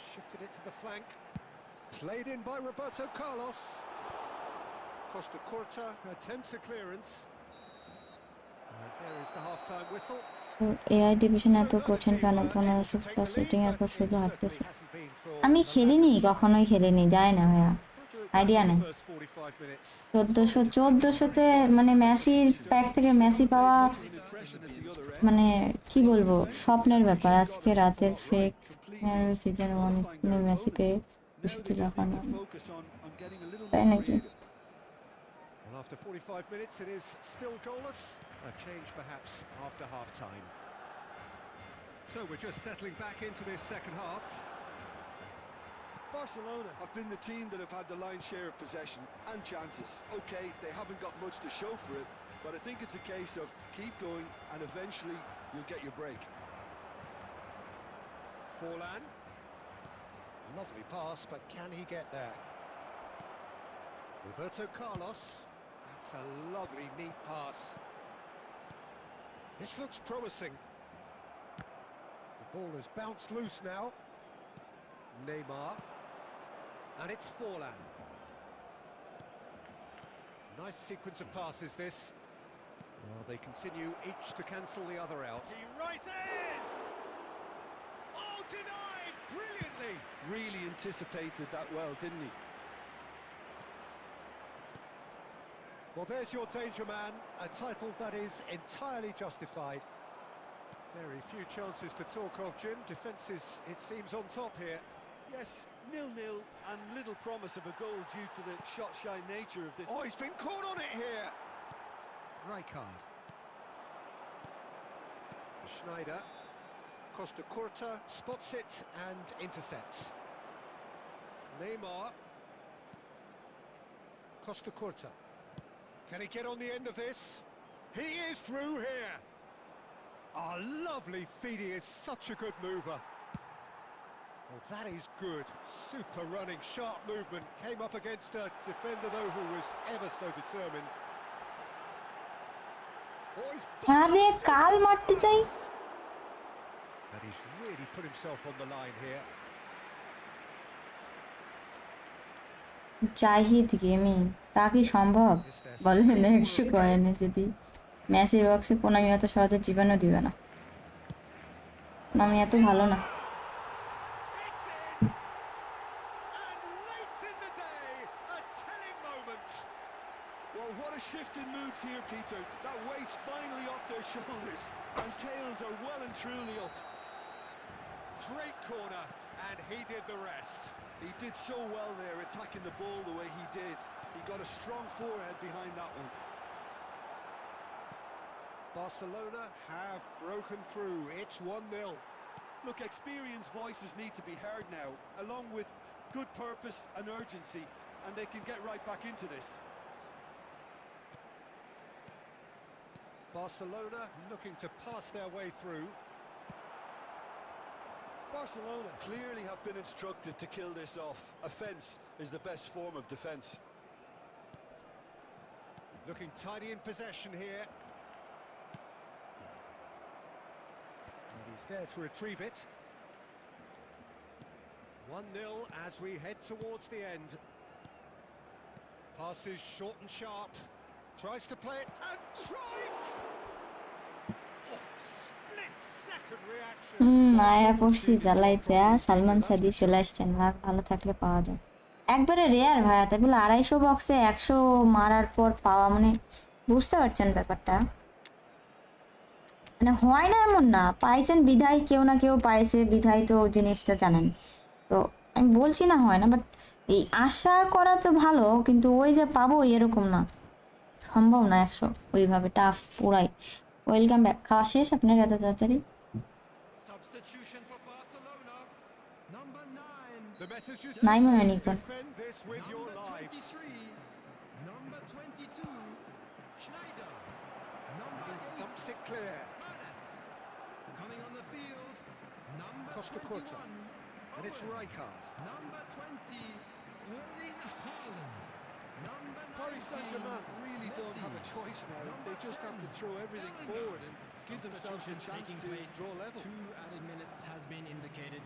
Shifted it to the flank. Played in by Roberto Carlos. Costa Curta attempts a clearance. And there is the half-time whistle. AI division এত কঠিন কেন? 1500+ setting এর পর শুধু হাঁটতেছে। আমি খেলিনি, কখনোই খেলিনি, যায় না ভাইয়া, আইডিয়া নেই। 1400-1400-তে মানে মেসির প্যাক থেকে মেসি পাওয়া মানে কি বলবো, স্বপ্নের ব্যাপার। আজকে রাতের ফেক সিজন 1 মেসি পেয়ে খুশিতে লাফানো, তাই নাকি? Well, after 45 minutes, it is still goalless. A change, perhaps, after half-time. So we're just settling back into this second half. Barcelona have been the team that have had the lion's share of possession and chances. Okay, they haven't got much to show for it, but I think it's a case of keep going and eventually you'll get your break. Forlan. Lovely pass, but can he get there? Roberto Carlos. That's a lovely, neat pass. This looks promising. The ball has bounced loose now. Neymar. And it's Forlan. Nice sequence of passes, this. Well, they continue each to cancel the other out. He rises! Oh, denied! Brilliantly! Really anticipated that well, didn't he? Well, there's your danger man, a title that is entirely justified. Very few chances to talk of, Jim. Defences, it seems, on top here. Yes, 0-0 and little promise of a goal due to the shot-shy nature of this. Oh, he's been caught on it here! Rijkaard. Schneider. Costa Curta spots it and intercepts. Neymar. Costa Curta. Can he get on the end of this? He is through here! Oh, lovely feed, he is such a good mover. Well, that is good. Super running, sharp movement. Came up against a defender, though, who was ever so determined. Oh, he's আরে কাল মারতে চাই and he's really put himself on the line here. Zahid gaming তা কি সম্ভব বলেন 100 কয়েনে যদি মেসির বক্সে কোনামি এত সহজে জীবনও দিবে না কোনামি এত ভালো না And late in the day, a telling moment. Well, what a shift in moods here, Peter. That weight's finally off their shoulders, and tails are well and truly up. Great corner, and he did the rest. He did so well there, attacking the ball the way he did. He got a strong forehead behind that one. Barcelona have broken through. It's 1-0. Look, experienced voices need to be heard now, along with good purpose and urgency, and they can get right back into this. Barcelona looking to pass their way through. Barcelona clearly have been instructed to kill this off. Offence is the best form of defence. Looking tidy in possession here. And he's there to retrieve it. 1-0 as we head towards the end. Passes short and sharp. Tries to play it and drives! Oh, split-second reaction. আয়া পড়ছি জ্বালাইতে সালমান সাদি চলে আসছেন লাখ ভালো থাকলে পাওয়া যায় একবারে রেয়ার ভাইয়া তাই বলে 250 বক্সে 100 মারার পর পাওয়া মানে বুঝতে পারছেন ব্যাপারটা মানে হয় না এমন না পাইছেন বিধায় কেউ না কেউ পাইছে বিধায় তো জিনিসটা জানেন তো আমি বলছি না হয় না বাট এই আশা করা তো ভালো কিন্তু ওই যে পাবো এরকম না সম্ভব না 100 ওইভাবে টাফ পুরাই ওয়েলকাম ব্যাক খাওয়া শেষ আপনার এত তাড়াতাড়ি Substitution for Barcelona. Number 9. The message is নাই মনে হয় simple. Nikon Defend this with your Number lives. 23. Number 22. Schneider. Number He 8. thumps it clear. Manes. Coming on the field. Number Costa Curta. 21. And it's Owen. Rijkaard. Number 20. Erling Haaland. Number 19. Paris Saint-Germain really don't have a choice now. They just have to throw everything forward and give themselves a chance to draw level. 2 added minutes has been indicated.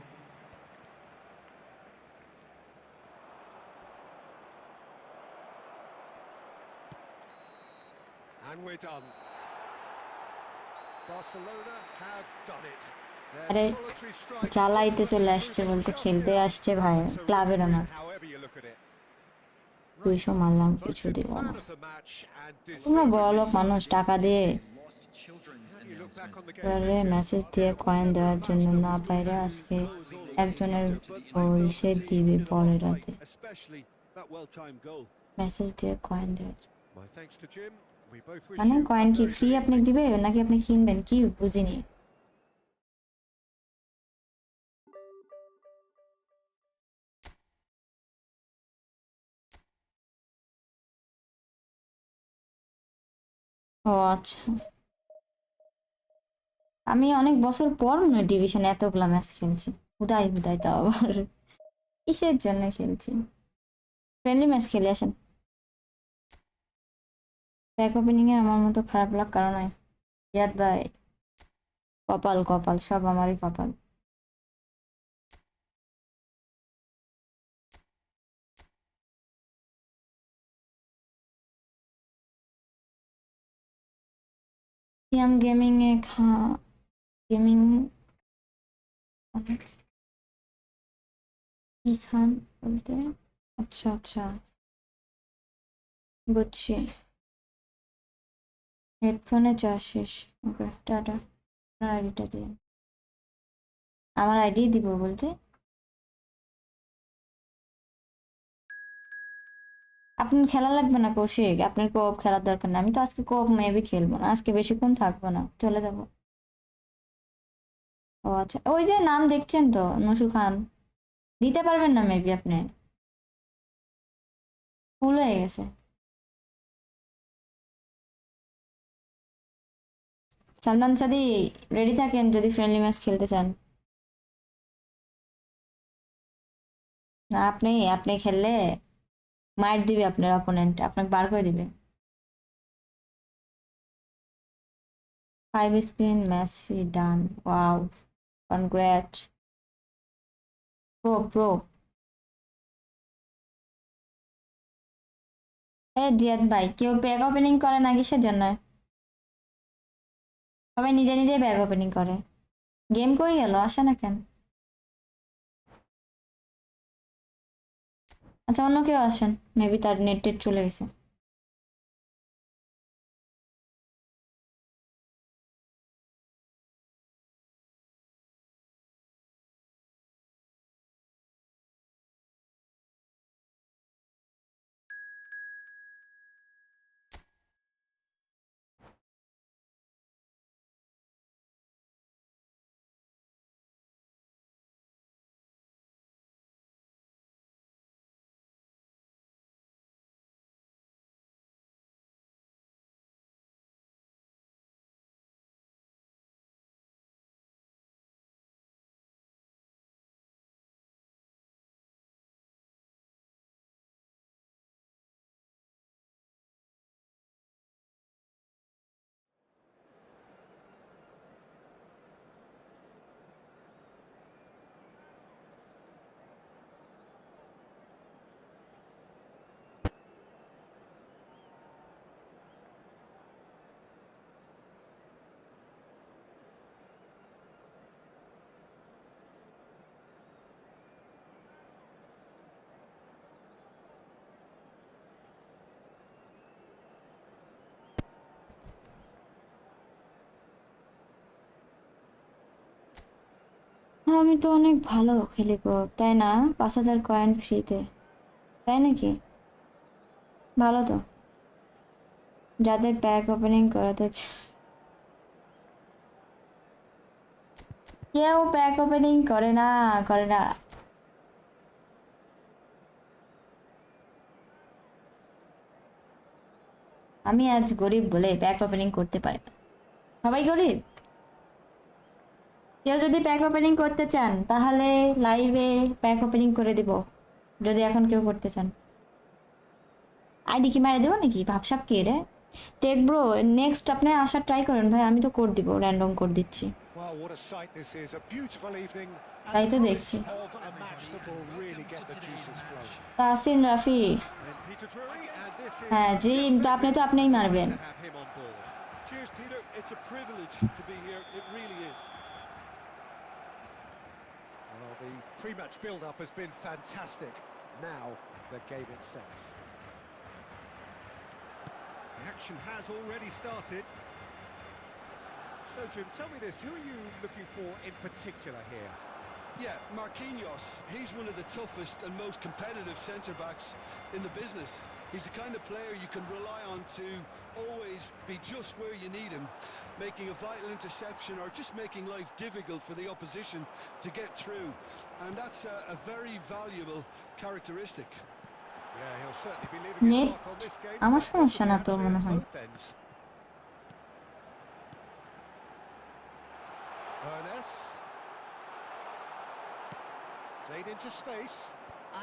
And we're done. Barcelona have done it. আরে Their solitary strike. জ্বালাইতে চলে আসছে বলতে খেলতে আসছে ভাই ক্লাবের না However you look at it. 200 মারলাম কিছু Voted দিল man না of the match and তোমরা বড় deservedly লোক so. মানুষ টাকা দিয়ে Lost children's How do you look back on the game? এবারে মেসেজ দিয়ে কয়েন দেওয়ার জন্য না পাইরে আজকে একজনের বলছে দিবে পরের রাতে Especially that well-timed goal. Message দিয়ে কয়েন দেওয়ার জন্য। My thanks to Jim. We both wish মানে you কয়েন a কি very ফ্রি good আপনি দিবে নাকি আপনি কিনবেন কি বুঝিনি ও আচ্ছা, আমি অনেক বছর পর নয় ডিভিশনে এতগুলা ম্যাচ খেলছি, হুদাই হুদাই, তাও আবার কিসের জন্য খেলছি। ফ্রেন্ডলি ম্যাচ খেলে আসেন। ব্যাক ওপেনিং এ আমার মতো খারাপ লাগ কারণ নাই। ইয়াদ ভাই, কপাল কপাল সব আমারই কপাল। সিয়াম গেমিং এ গেমিং কি খান বলতে? আচ্ছা আচ্ছা, বুঝছি। হেডফোনে চার্জ শেষ। ওকে টাটা। আপনার আইডিটা দিয়ে, আমার আইডি দিব বলতে আপনার খেলা লাগবে না কৌশিক, আপনার কোঅপ খেলার দরকার না। আমি তো আজকে কোঅপ মেবি খেলবো না, আজকে বেশিক্ষণ থাকবো না, চলে যাব। ও আচ্ছা, ওই যে নাম দেখছেন তো, নসু খান, দিতে পারবেন না মেবি আপনি, ফুল হয়ে গেছে। সালমান শাদি, রেডি থাকেন যদি ফ্রেন্ডলি ম্যাচ খেলতে চান। না, আপনি আপনি খেললে মার দিবে আপনার অপোনেন্ট, আপনাকে বার করে দিবে। 5 স্পিন মেসি ডান, ওয়াও, কনগ্রেট, প্রো প্রো। জিয়াদ ভাই, কেউ ব্যাগ ওপেনিং করে না কিসের জন্য? সবাই নিজে নিজে ব্যাগ ওপেনিং করে। গেম কই গেল, আসে না কেন? আচ্ছা, অন্য কেউ আসেন, মেবি তার নেট টেট চলে গেছে। হ্যাঁ, আমি তো অনেক ভালো খেলি গো, তাই না? 5,000 কয়েন ফ্রিতে, তাই নাকি? ভালো তো, যাদের প্যাক ওপেনিং করাতে কেউ প্যাক ওপেনিং করে না, করে না। আমি আজ গরিব বলে প্যাক ওপেনিং করতে পারি না। সবাই গরিব। কেউ যদি প্যাক ওপেনিং করতে চান তাহলে লাইভে প্যাক ওপেনিং করে দিব, যদি এখন কেউ করতে চান। আইডি কি মেরে দেবো নাকি, ভাবসাব কি রে? টেক ব্রো, নেক্সট আপনি আসার ট্রাই করেন ভাই, আমি তো কোড দিব, র্যান্ডম কোড দিচ্ছি। Well, what a sight this is. A beautiful evening and তাই the তো promise দেখছি। of a match that will really get the juices flowing. Tasin Rafi, And Peter Drury, and this is হ্যাঁ dream, just তো আপনি তো আপনিই মারবেন। to have him on board. Cheers, Peter. It's a privilege to be here. It really is. Well, the pre-match build-up has been fantastic. Now, the game itself. The action has already started. So, Jim, tell me this, who are you looking for in particular here? Yeah, Marquinhos, he's one of the toughest and most competitive centre-backs in the business. He's the kind of player you can rely on to always be just where you need him, making a vital interception or just making life difficult for the opposition to get through. And that's a very valuable characteristic. Yeah, he'll certainly be leaving his net mark on this game. আমার Quite সমস্যা possibly না তো actually মনে at হয়। both ends. Played into space.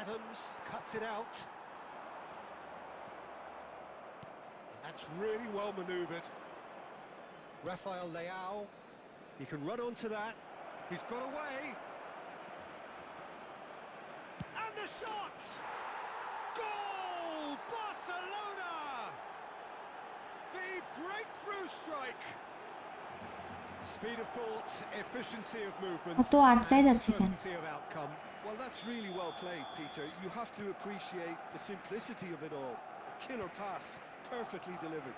Adams cuts it out. And that's really well manoeuvred. Rafael Leao. He can run onto that. He's got away. And the shot! Goal! Barcelona! The breakthrough strike. Speed of thought, efficiency of movement, তো আটকাই and যাচ্ছে কেন? certainty of outcome. Well, that's really well played, Peter. You have to appreciate the simplicity of it all. A killer pass, perfectly delivered.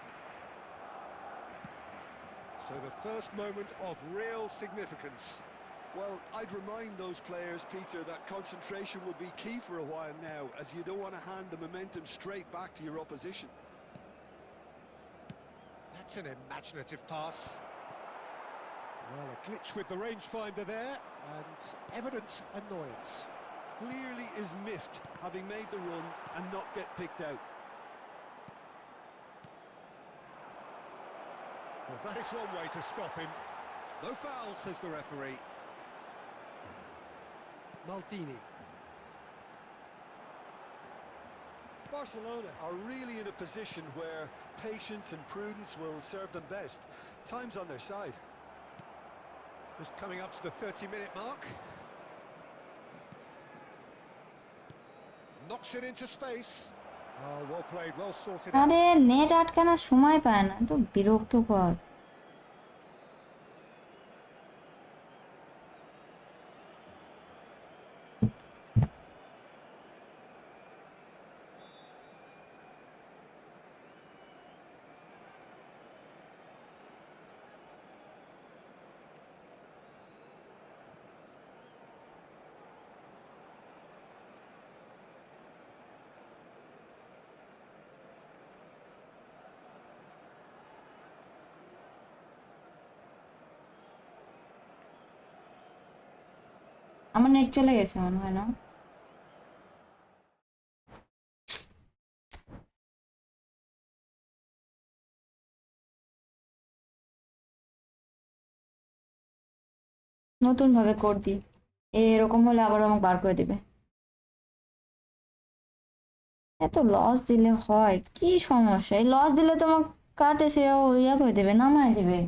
So the first moment of real significance. Well, I'd remind those players, Peter, that concentration will be key for a while now, as you don't want to hand the momentum straight back to your opposition. That's an imaginative pass. Well, a glitch with the rangefinder there, and evident annoyance. Clearly is miffed, having made the run and not get picked out. Well, that is one way to stop him. No foul, says the referee. Maldini. Barcelona are really in a position where patience and prudence will serve them best. Time's on their side. Just coming up to the 30-minute mark. Knocks it into space. Oh, well played, well sorted out. আরে net আটকানোর সময় পায় না, তো বিরক্তকর। আমার net চলে গেছে মনে হয় না। নতুন ভাবে কোড দিই, এরকম হলে আবার আমাকে বার করে দিবে। এত লস দিলে হয় কি সমস্যা? এই লস দিলে তোমাকে কাটে সে ইয়া করে দেবে, নামায় দেবে।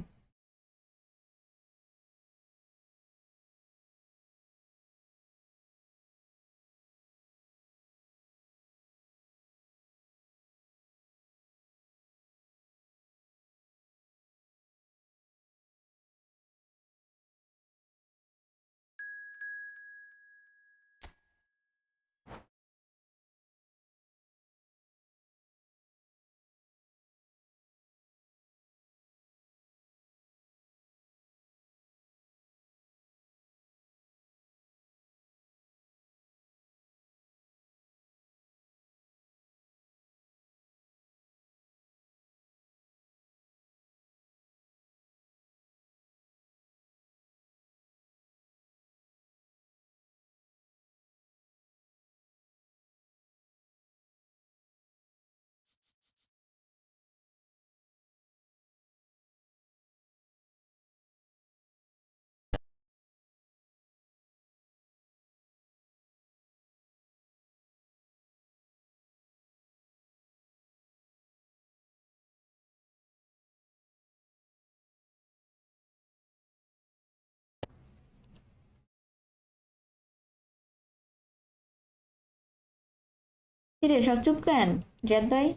কিরে সব চুপ কেন জেদ ভাই?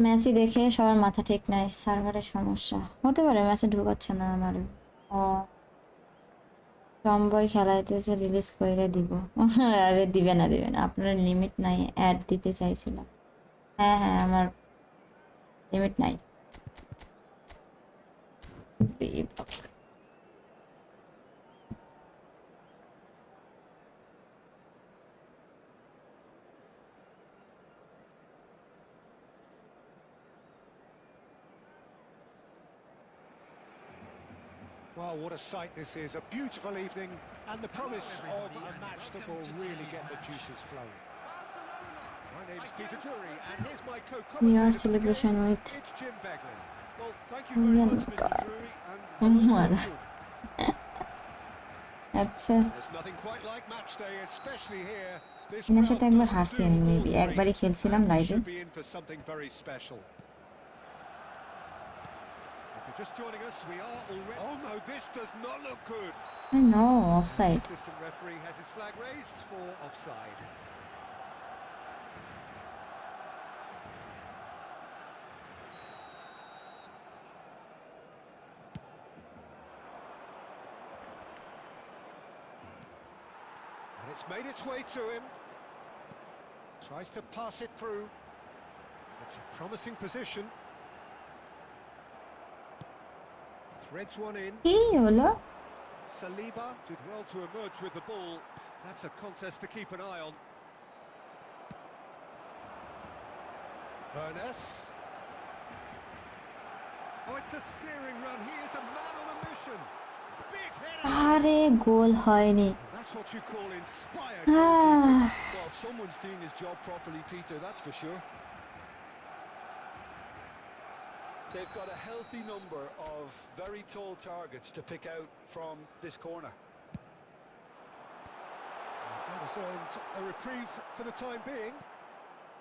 মেসি দেখে সবার মাথা ঠিক নাই, সার্ভারের সমস্যা হতে পারে, ম্যাচে ঢুকাচ্ছে না আমার। ও টমবয় খেলাইতেছে, রিলিজ করে দিব। আরে দিবে না, দিবে না, আপনার লিমিট নাই। অ্যাড দিতে চাইছিলাম। হ্যাঁ হ্যাঁ, আমার লিমিট নাই। বিপাক। Well, what a sight this is. A beautiful evening and the promise of a match that will really get the juices flowing. My name's Peter Drury and here's my We are co-commentator for the celebration game. with It's Jim Beglin. Well, thank you very Indian much, Mr. God. Drury, and hello to মারা। you. আচ্ছা, There's nothing quite like match day, especially here. This এনার crowd সাথে একবার doesn't হারছি do আমি, maybe ordinary, একবারই খেলছিলাম and we লাইভে। should be in for something very special. If you're just joining us, we are already... Oh no, this does not look good. No, And offside. the assistant referee has his flag raised for offside. And it's made its way to him. Tries to pass it through. It's a promising position. Threads one in. কি হলো? Saliba did well to emerge with the ball. That's a contest to keep an eye on. Ernest. Oh, it's a searing run. He is a man on a mission. Big header. আরে গোল হয়নি। That's what you call inspired Ah. goalkeeping. Well, someone's doing his job properly, Peter, that's for sure. They've got a healthy number of very tall targets to pick out from this corner. That has earned a reprieve for the time being.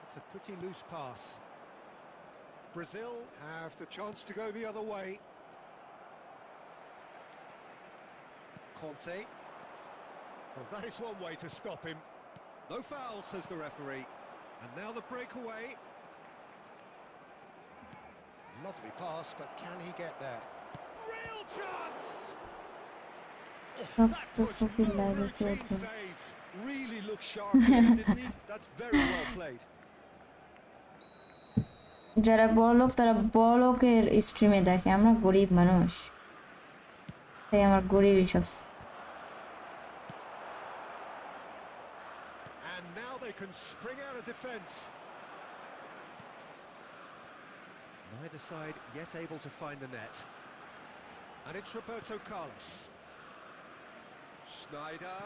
It's a pretty loose pass. Brazil have the chance to go the other way. Conte. Well, that is one way to stop him. No foul, says the referee. And now the breakaway. Lovely pass, but can he get there? Real chance! Oh, that was no routine save. Really looked sharp there, didn't he? That's very well played. যারা বড়লোক তারা বড়লোকের স্ট্রিমে দেখে, আমরা গরিব মানুষ, তাই আমার গরিবই সব। And now they can spring out of defence. Neither side yet able to find the net. And it's Roberto Carlos. Snyder.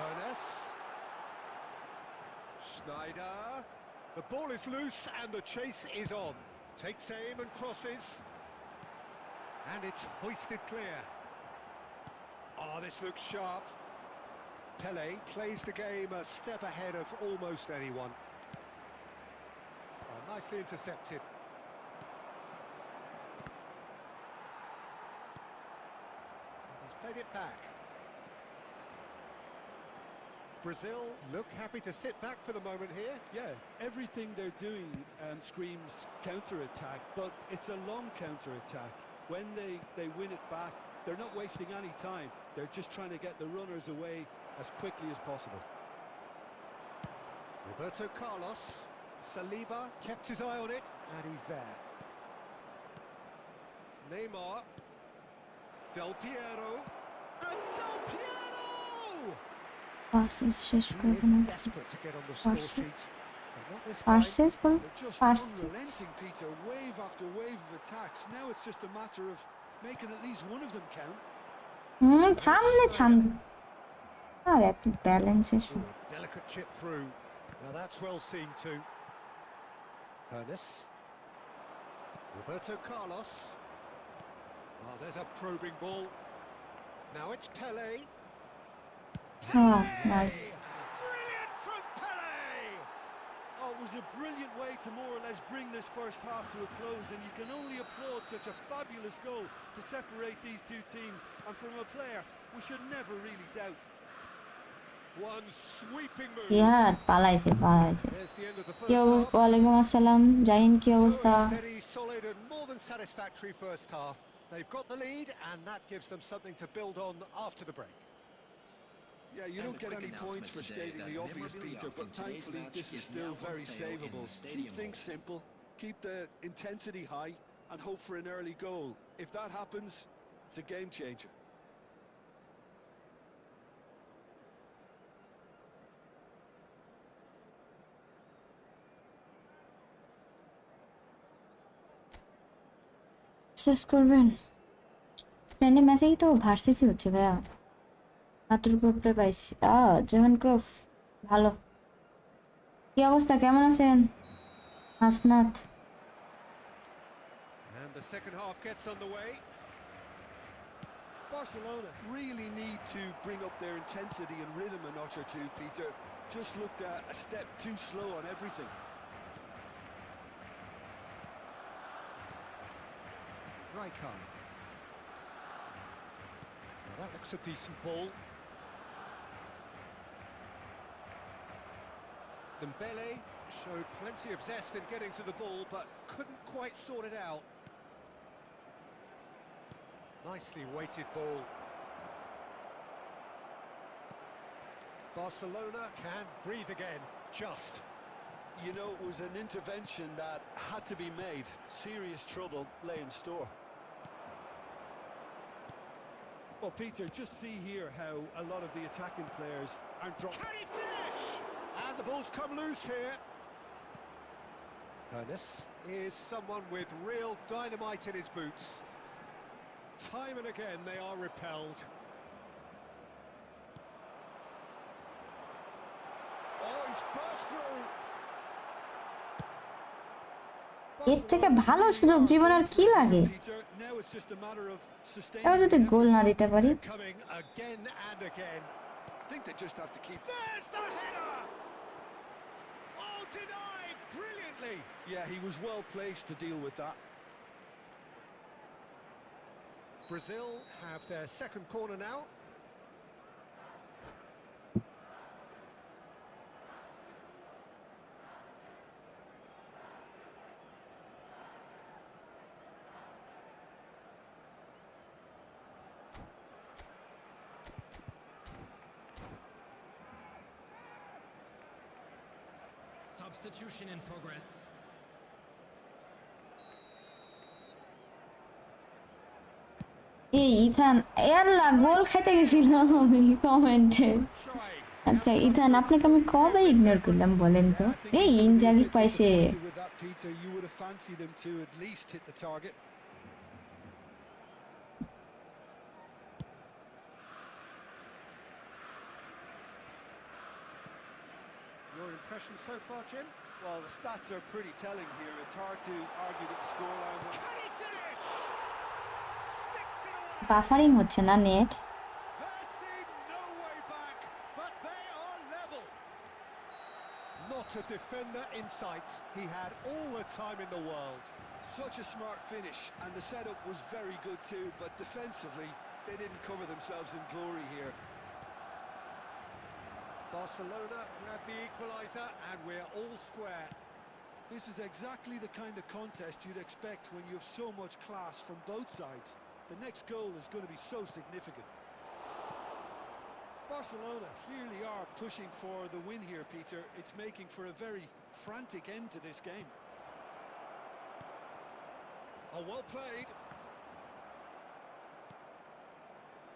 Ernest. Snyder. The ball is loose and the chase is on. Takes aim and crosses. And it's hoisted clear. Oh, this looks sharp. Pele plays the game a step ahead of almost anyone. Oh, nicely intercepted. He's played it back. Brazil look happy to sit back for the moment here. Yeah, everything they're doing screams counter-attack, but it's a long counter-attack. When they win it back, they're not wasting any time. They're just trying to get the runners away as quickly as possible. Roberto Carlos. Saliba kept his eye on it, and he's there. Neymar. Del Piero. And Del Piero! Passes শেষ He করবো is না। desperate to get on the score Passes. sheet. But not this time. Purchase ball, They're just purchase. unrelenting, Peter. Wave after wave of attacks. Now it's just a matter of making at least one of them count. থামলে থাম। আর একটু balance এসো। Ooh, delicate chip through. Now that's well seen too. Ernest. Roberto Carlos. Oh, there's a probing ball. Now it's Pele. Oh, nice. Brilliant from Pele! Oh, it was a brilliant way to more or less bring this first half to a close, and you can only applaud such a fabulous goal to separate these two teams. And from a player we should never really doubt. One sweeping move. ইয়ার পালাইছে There's the end of the কি first অবস্থা? half. ওয়ালাইকুম আসসালাম জাহিন, কি So অবস্থা? a steady, solid, and more than satisfactory first half. They've got the lead, and that gives them something to build on after the break. Yeah, you don't get any points for stating the obvious, Peter, but thankfully this is still very savable. Keep things simple, keep the intensity high, and hope for an early goal. If that happens, it's a game changer. শেষ করবেন? ট্রেনে ম্যাচেই তো ভার্সেসই হচ্ছে ভাইয়া। হাতের উপরে পাইছি। জোহান ক্রফ ভালো। কি অবস্থা, কেমন আছেন Hasnat? And the second half gets underway. Barcelona really need to bring up their intensity and rhythm a notch or two, Peter. Just looked a step too slow on everything. Rijkaard. Now that looks a decent ball. Dembele showed plenty of zest in getting to the ball, but couldn't quite sort it out. Nicely weighted ball. Barcelona can breathe again, just. You know, it was an intervention that had to be made. Serious trouble lay in store. Well, Peter, just see here how a lot of the attacking players aren't dropping. Can he finish? And the ball's come loose here. Hernes is someone with real dynamite in his boots. Time and again they are repelled. Oh, he's burst through. এর থেকে ভালো সুযোগ জীবন আর কি লাগে? এবার যদি গোল না দিতে পারি। Coming again and again. I think they just have to keep. There's the header. Oh, denied brilliantly. Yeah, he was well placed to deal with that. Brazil have their second corner now. Substitution in progress. এই Ethan এল্লা গোল খেতে গেছিলাম আমি কমেন্টে। আচ্ছা Ethan, আপনাকে আমি কবে ignore করলাম বলেন তো? এই ইনজাগি পাইছে। You would have fancied him to at least hit the target. Your impressions so far, Jim? Well, the stats are pretty telling here. It's hard to argue that the scoreline will... Can he finish? Sticks it away. Buffering হচ্ছে না net? There seemed no way back, but they are level. Not a defender in sight. He had all the time in the world. Such a smart finish, and the setup was very good too, but defensively, they didn't cover themselves in glory here. Barcelona grab the equaliser, and we're all square. This is exactly the kind of contest you'd expect when you have so much class from both sides. The next goal is going to be so significant. Barcelona clearly are pushing for the win here, Peter. It's making for a very frantic end to this game. Oh, well played.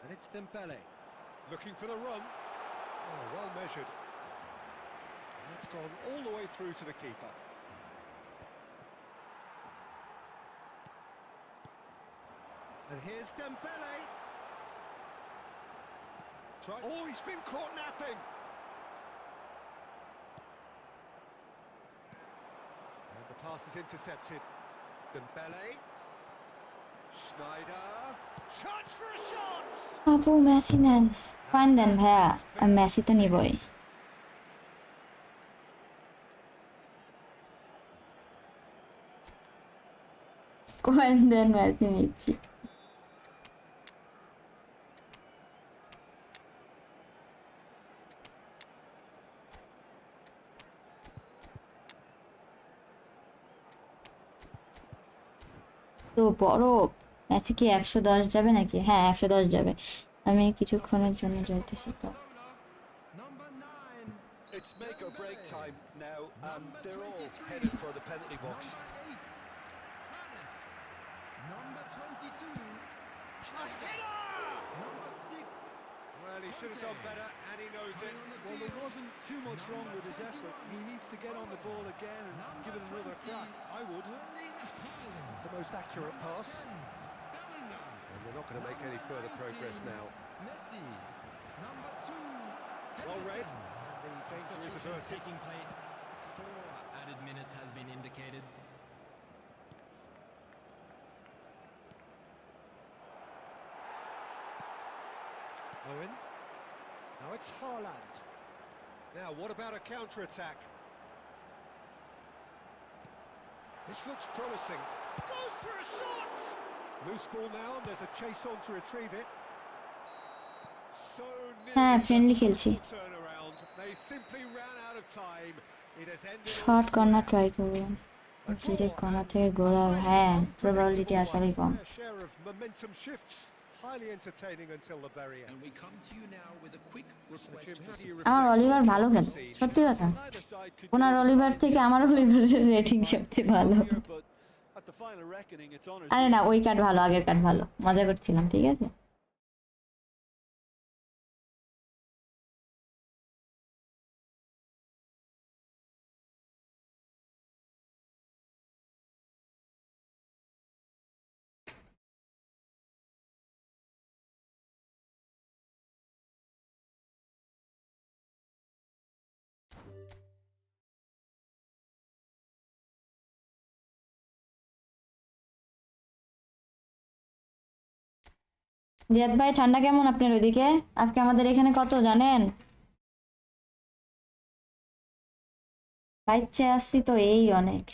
And it's Dembele, looking for the run. Oh, well measured. That's gone all the way through to the keeper. And here's Dembele. Oh, he's been caught napping. And the pass is intercepted. Dembele. Schneider. Chance for a shot. আপু Messi নেন, fine দেন ভাইয়া, আমি Messi তো নিবই। Coin দেন, Messi নিচ্ছি। বরফ। Messi কি 110 যাবে নাকি? হ্যাঁ 110 যাবে। আমি কিছুক্ষণের জন্য যাইতেছি তো। Number 9. It's make or break time now, and they're all headed for the penalty box. Number 8. Hannes. Number 22. A header! Number 6. Well, he should have done better, and he knows it. Well, there wasn't too much wrong with his effort. He needs to get on the ball again and give it another crack. I would. The most accurate pass. And they're not going to make any further progress now. Messi. Number 2. Well read. Henderson. And the danger is Substitutions averted. taking place. 4 added minutes has been indicated. Owen. Now it's Haaland. Now, what about a counter-attack? This looks promising. Goes for a shot! Loose ball now, and there's a chase on to retrieve it. So হ্যাঁ nearly friendly that খেলছি। turnaround. They simply ran out of time. It has ended in a short corner scrap. Try করবেন। Direct corner থেকে গোল আর হ্যাঁ probability আসলেই কম। Fair share of momentum shifts. Highly entertaining until the very end. And we come to you now with a quick So, request Jim, for how do you আমার reflect Oliver on ভালো what খেলে, you've seen? সত্যি কথা। Neither side could owner do it. Oliver থেকে আমার অলিভারের rating সবচেয়ে ভালো। But at the final reckoning, it's honours. আরে না ওই কার্ড ভালো, আগের কার্ড ভালো, মজা করছিলাম, ঠিক আছে। জিয়াদ ভাই ঠান্ডা কেমন আপনার ওইদিকে? আজকে আমাদের এখানে কত জানেন? বাইচে আসছি তো এই অনেক।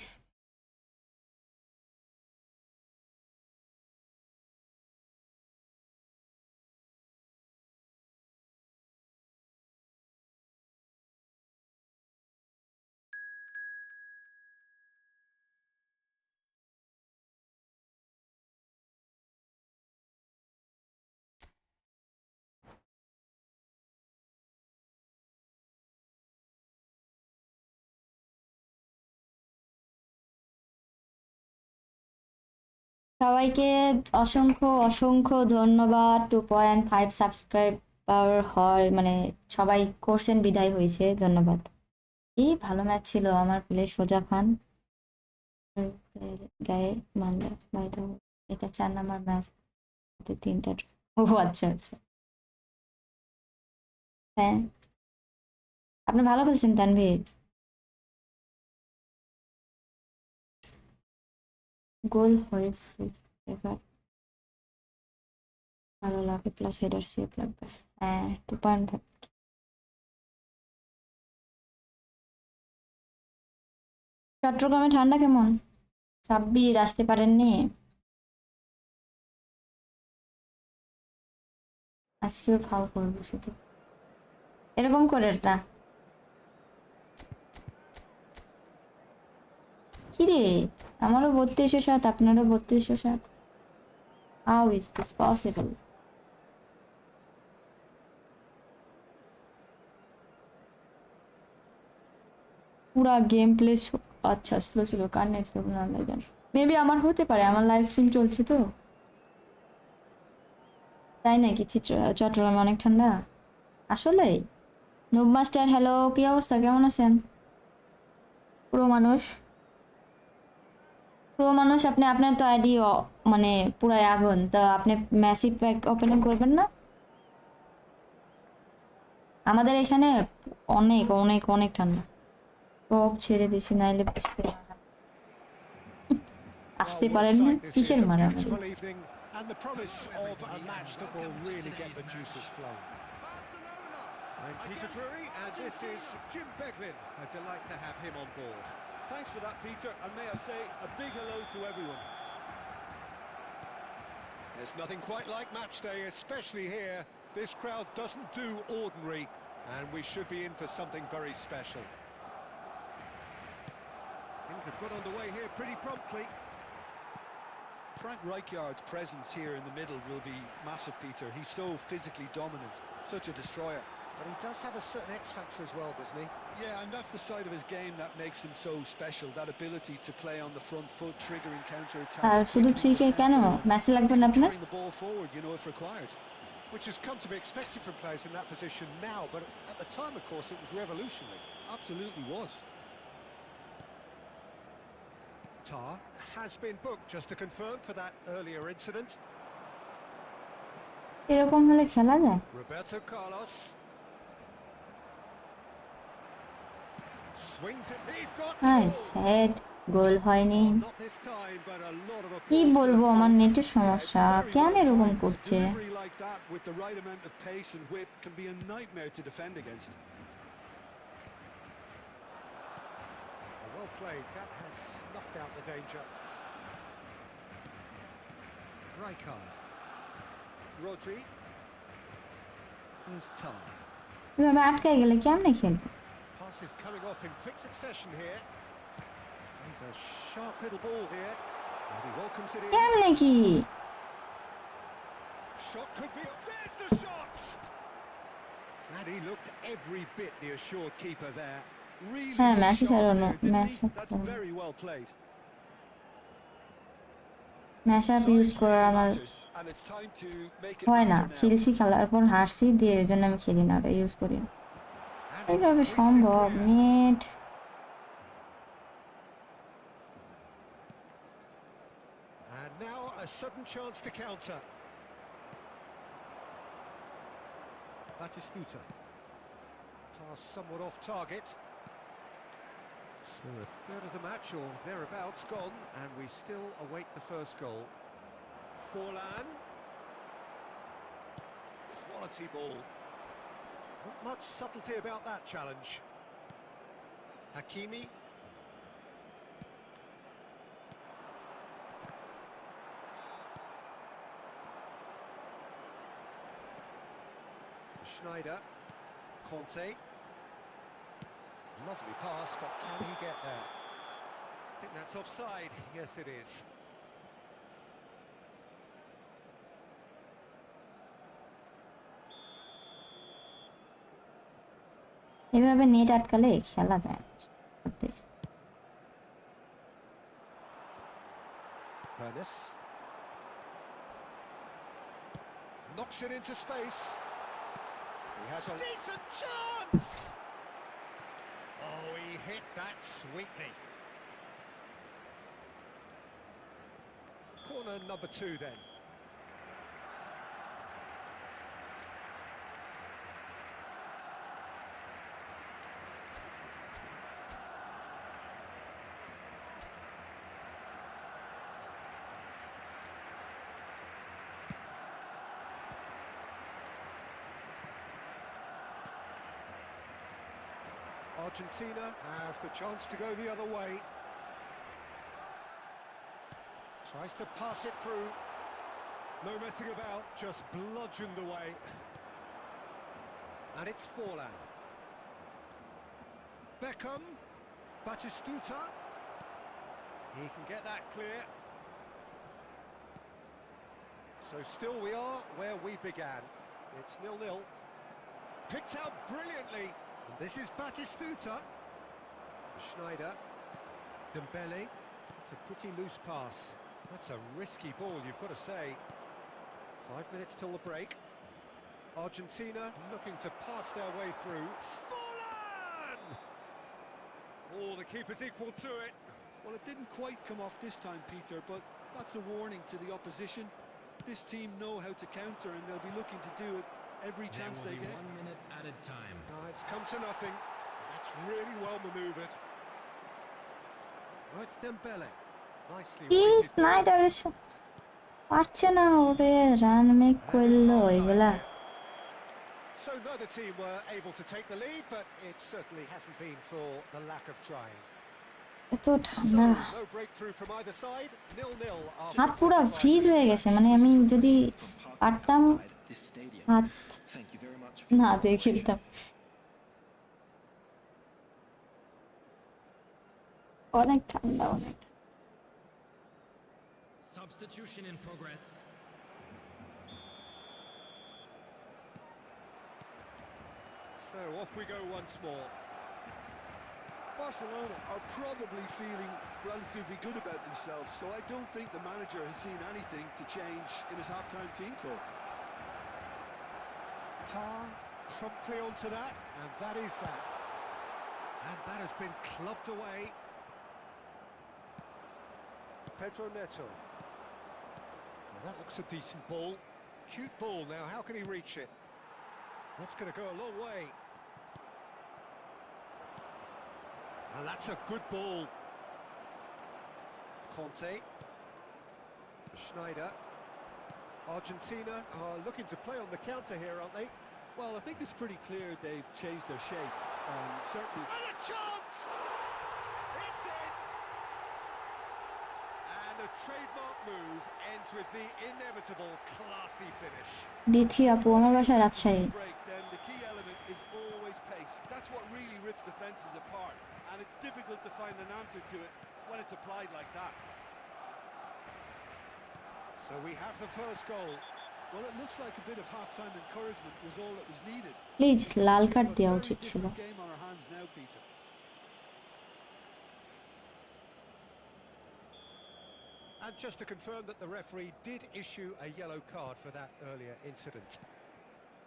সবাইকে অসংখ্য অসংখ্য ধন্যবাদ। 2.5 সাবস্ক্রাইবার হয় মানে সবাই করছেন বিদায় হয়েছে, ধন্যবাদ। এই ভালো ম্যাচ ছিল, আমার প্লে সোজা খান গায়ে মানলে বাইরে। এটা 4 নাম্বার ম্যাচ, 3টা। ও আচ্ছা আচ্ছা, হ্যাঁ আপনি ভালো খেলছেন তানভীর। গোল হয়ে এবার ভালো লাগে, প্লাস হেডার সেভ লাগবে। হ্যাঁ 2.5। চট্টগ্রামে ঠান্ডা কেমন? সাব্বির আসতে পারেননি আজকেও, ফাউল করবো শুধু এরকম করে না। কি রে, আমারও 3207, আপনারও 3207। How is this possible? পুরা গেম প্লে আচ্ছা স্লো ছিল, কার নেট প্রবলেম লাগেন মেবি আমার হতে পারে, আমার লাইভ স্ট্রিম চলছে তো। তাই নাকি? চট্টগ্রামে অনেক ঠান্ডা আসলেই। নুব মাস্টার হ্যালো, কি অবস্থা, কেমন আছেন? পুরো মানুষ, পুরো মানুষ আপনি, আপনার তো আইডি মানে পুরাই আগুন, তো আপনি ম্যাসিভ প্যাক ওপেনিং করবেন না? আমাদের এখানে অনেক অনেক অনেক ঠান্ডা। সব ছেড়ে দিছি, নাইলে বুঝতে আসতে Well, what a পারেন না, sight this is. কিসের A মারামারি? beautiful evening and the promise of a match that will really get the juices flowing. Barcelona. I'm Peter Drury, and this is Jim Beglin. A delight to have him on board. Thanks for that, Peter, and may I say a big hello to everyone. There's nothing quite like match day, especially here. This crowd doesn't do ordinary, and we should be in for something very special. Things have got underway here pretty promptly. Frank Rijkaard's presence here in the middle will be massive, Peter. He's so physically dominant, such a destroyer. But he does have a certain X factor as well, doesn't he? Yeah, and that's the side of his game that makes him so special. That ability to play on the front foot, triggering counter attacks. আর শুধু ট্রিকে কেন Messi লাগবে না আপনার? Carrying the ball forward, you know, if required. Which has come to be expected from players in that position now, but at the time, of course, it was revolutionary. Absolutely was. Tar has been booked, just to confirm, for that earlier incident. এরকম হলে খেলা যায়? Roberto Carlos swings it. He's got nice head, goal হয়নি। not this time, but a lot of কি applause. বলবো, আমার নেটের সমস্যা, কেন এরকম করছে? Delivery like that with the right amount of pace and whip can be a nightmare to defend against. Well played. That has snuffed out the danger. Rijkaard. Rodri. Here's Tar. এভাবে আটকে গেলে কেমনে খেলবো? Passes coming off in quick succession here. He's a sharp little ball here. And he welcomes it in. কেমনে কি? Shot could be. There's the shot! And he looked every bit the assured keeper there. Really হ্যাঁ good Messi shot ছাড়ানো there, didn't match he? That's very well played. Mashup use করার আমার And it's time to make it হয় না, matter now. খেলছি খেলার পর হারছি দিয়ে এই জন্য আমি খেলি না, ওটা ইউজ করি না। And it's এইভাবে hoisted সম্ভব? clear. Net And now a sudden chance to counter. Batistuta. Pass somewhat off target. So a third of the match or thereabouts gone, and we still await the first goal. Forlan. Quality ball. Not much subtlety about that challenge. Hakimi. Schneider. Conte. Lovely pass, but can he get there? I think that's offside. Yes, it is. এভাবে net আটকালে খেলা যায় না সত্যি। Ernest. Knocks it into space. He has a decent chance! Oh, he hit that sweetly. Corner number 2 then. Argentina have the chance to go the other way. Tries to pass it through. No messing about, just bludgeoned away. And it's Forlan. Beckham. Batistuta. He can get that clear. So still we are where we began. It's 0-0. Picked out brilliantly. And this is Batistuta. Schneider. Dembele. It's a pretty loose pass. That's a risky ball, you've got to say. 5 minutes till the break. Argentina looking to pass their way through. Forlan! Oh, the keeper's equal to it. Well, it didn't quite come off this time, Peter, but that's a warning to the opposition. This team know how to counter, and they'll be looking to do it every chance There they will be get. 1 minute added time. It's come to nothing. That's really well manoeuvred. Oh, it's Dembele. Nicely কি weighted ball. স্নাইডারের পারছে না ওরে run make And it's করলো half-time এগুলা। here. So neither team were able to take the lead, but it certainly hasn't been for the lack of trying. এত So, ঠান্ডা, no breakthrough from either side. 0-0 after হাত পুরো 45 fridge হয়ে গেছে, মানে আমি যদি পারতাম This stadium. হাত Thank you very much. না দিয়ে খেলতাম। অনেক ঠান্ডা, অনেক। Substitute. Substitution in progress. So off we go once more. Barcelona are probably feeling relatively good about themselves, so I don't think the manager has seen anything to change in his half-time team talk. Tar promptly onto that, and that is that. And that has been clubbed away. Pedro Neto. Well, that looks a decent ball. Cute ball now, how can he reach it? That's going to go a long way. And that's a good ball. Conte. Schneider. Argentina are looking to play on the counter here, aren't they? Well, I think it's pretty clear they've changed their shape, and certainly... And a chance! It's in! And a trademark move ends with the inevitable classy finish. Bithi আপু আমার বাসা Rajshahi. break, then the key element is always pace. That's what really rips defenses apart, and it's difficult to find an answer to it when it's applied like that. So we have the first goal. Well, it looks like a bit of half-time encouragement was all that was needed. Please Lal We card have a দেওয়া very উচিত ছিল। different game on our hands now, Peter. And just to confirm that the referee did issue a yellow card for that earlier incident.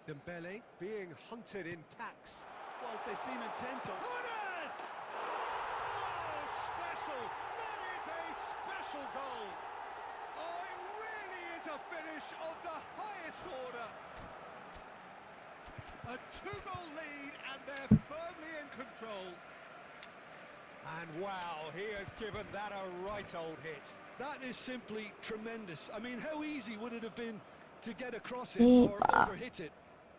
Dembele being hunted in packs. Well, they seem intent on... Jonas! Oh, special! That is a special goal! Oh, it really is a finish of the highest order! A two-goal lead, and they're firmly in control. And wow, he has given that a right old hit. That is simply tremendous. I mean, how easy would it have been to get across it or Epa. overhit it?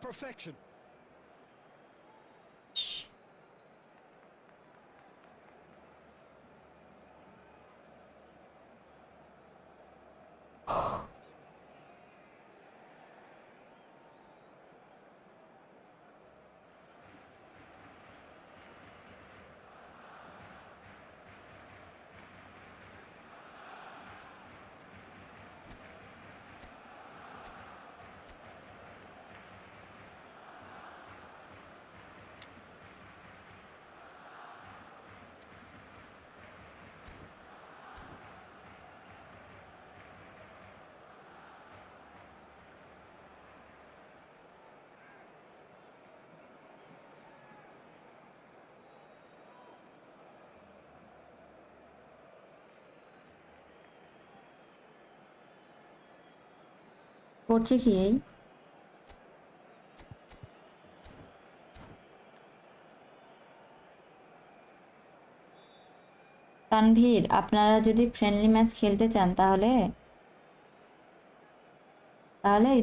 Perfection. করছে কি এই? তানভীর, আপনারা যদি friendly match খেলতে চান তাহলে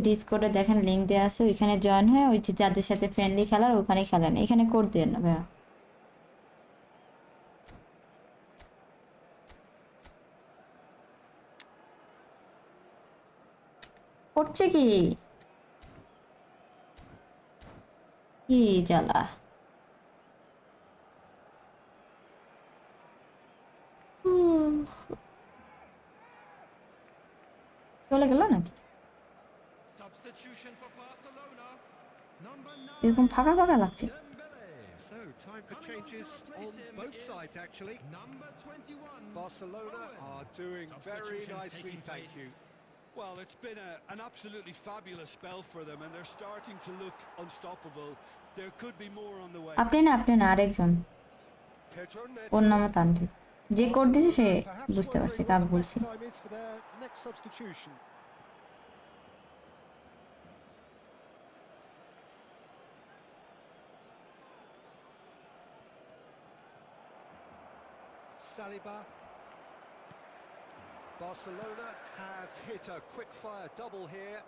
ডিসকর্ডে দেখেন link দেওয়া আছে, ওইখানে জয়েন হয়ে ওই যে যাদের সাথে ফ্রেন্ডলি খেলার ওখানে খেলেন, এখানে কোড দেন না ভাইয়া। করছে কি? কি জ্বালা! চলে গেল নাকি? Substitution for Barcelona. Number 9. এরকম ফাঁকা ফাঁকা লাগছে। Dembele. So, time for Coming on to changes replace on him both is sides, actually. Number 21. Barcelona are doing very Substitutions nicely, taking thank place. you. Well, it's been an absolutely fabulous spell for them, and they're starting to look unstoppable. There could be more on the way. আপনি না আরেকজন, Pedro ওর Neto. নামও তানভীর। যে code দিছে সে Perhaps বুঝতে পারছে wondering কাকে what the বলছি। best time is for their next substitution. Saliba. Barcelona have hit a quick-fire double here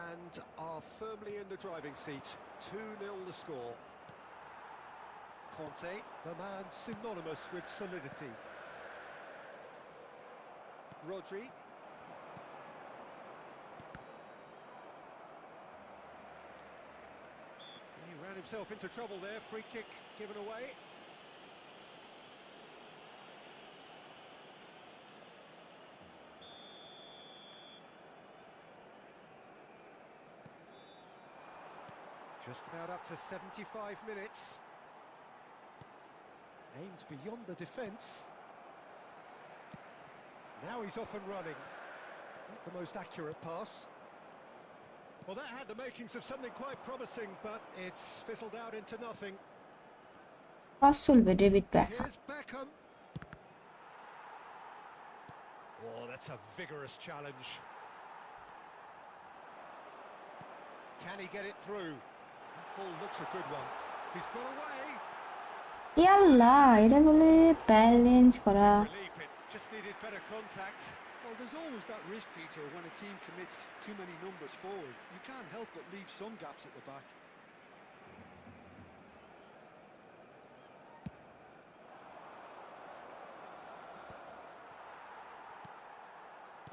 and are firmly in the driving seat. 2-0 the score. Conte, the man synonymous with solidity. Rodri. He ran himself into trouble there. Free kick given away. Just about up to 75 minutes. Aimed beyond the defence. Now he's off and running. Not the most accurate pass. Well, that had the makings of something quite promising, but it's fizzled out into nothing. David Beckham. Here's Beckham. Oh, that's a vigorous challenge. Can he get it through? That ball looks a good one. He's got away. Yalla, এটা বলে balance করা। Relief, it just needed better contact. Well, there's always that risk, Peter, when a team commits too many numbers forward. You can't help but leave some gaps at the back.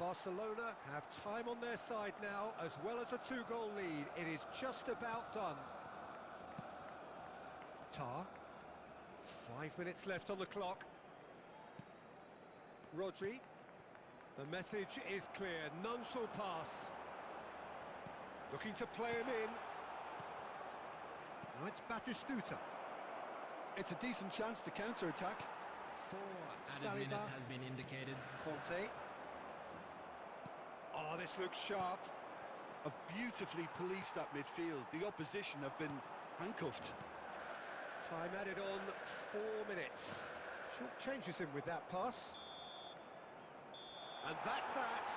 Barcelona have time on their side now, as well as a 2-goal lead. It is just about done. Tar. 5 minutes left on the clock. Rodri. The message is clear. None shall pass. Looking to play him in. Now it's Batistuta. It's a decent chance to counter-attack. 4 added Saliba. minutes has been indicated. Conte. Oh, this looks sharp. Have beautifully policed that midfield. The opposition have been handcuffed. Time added on, 4 minutes. Short changes him with that pass. And that's that.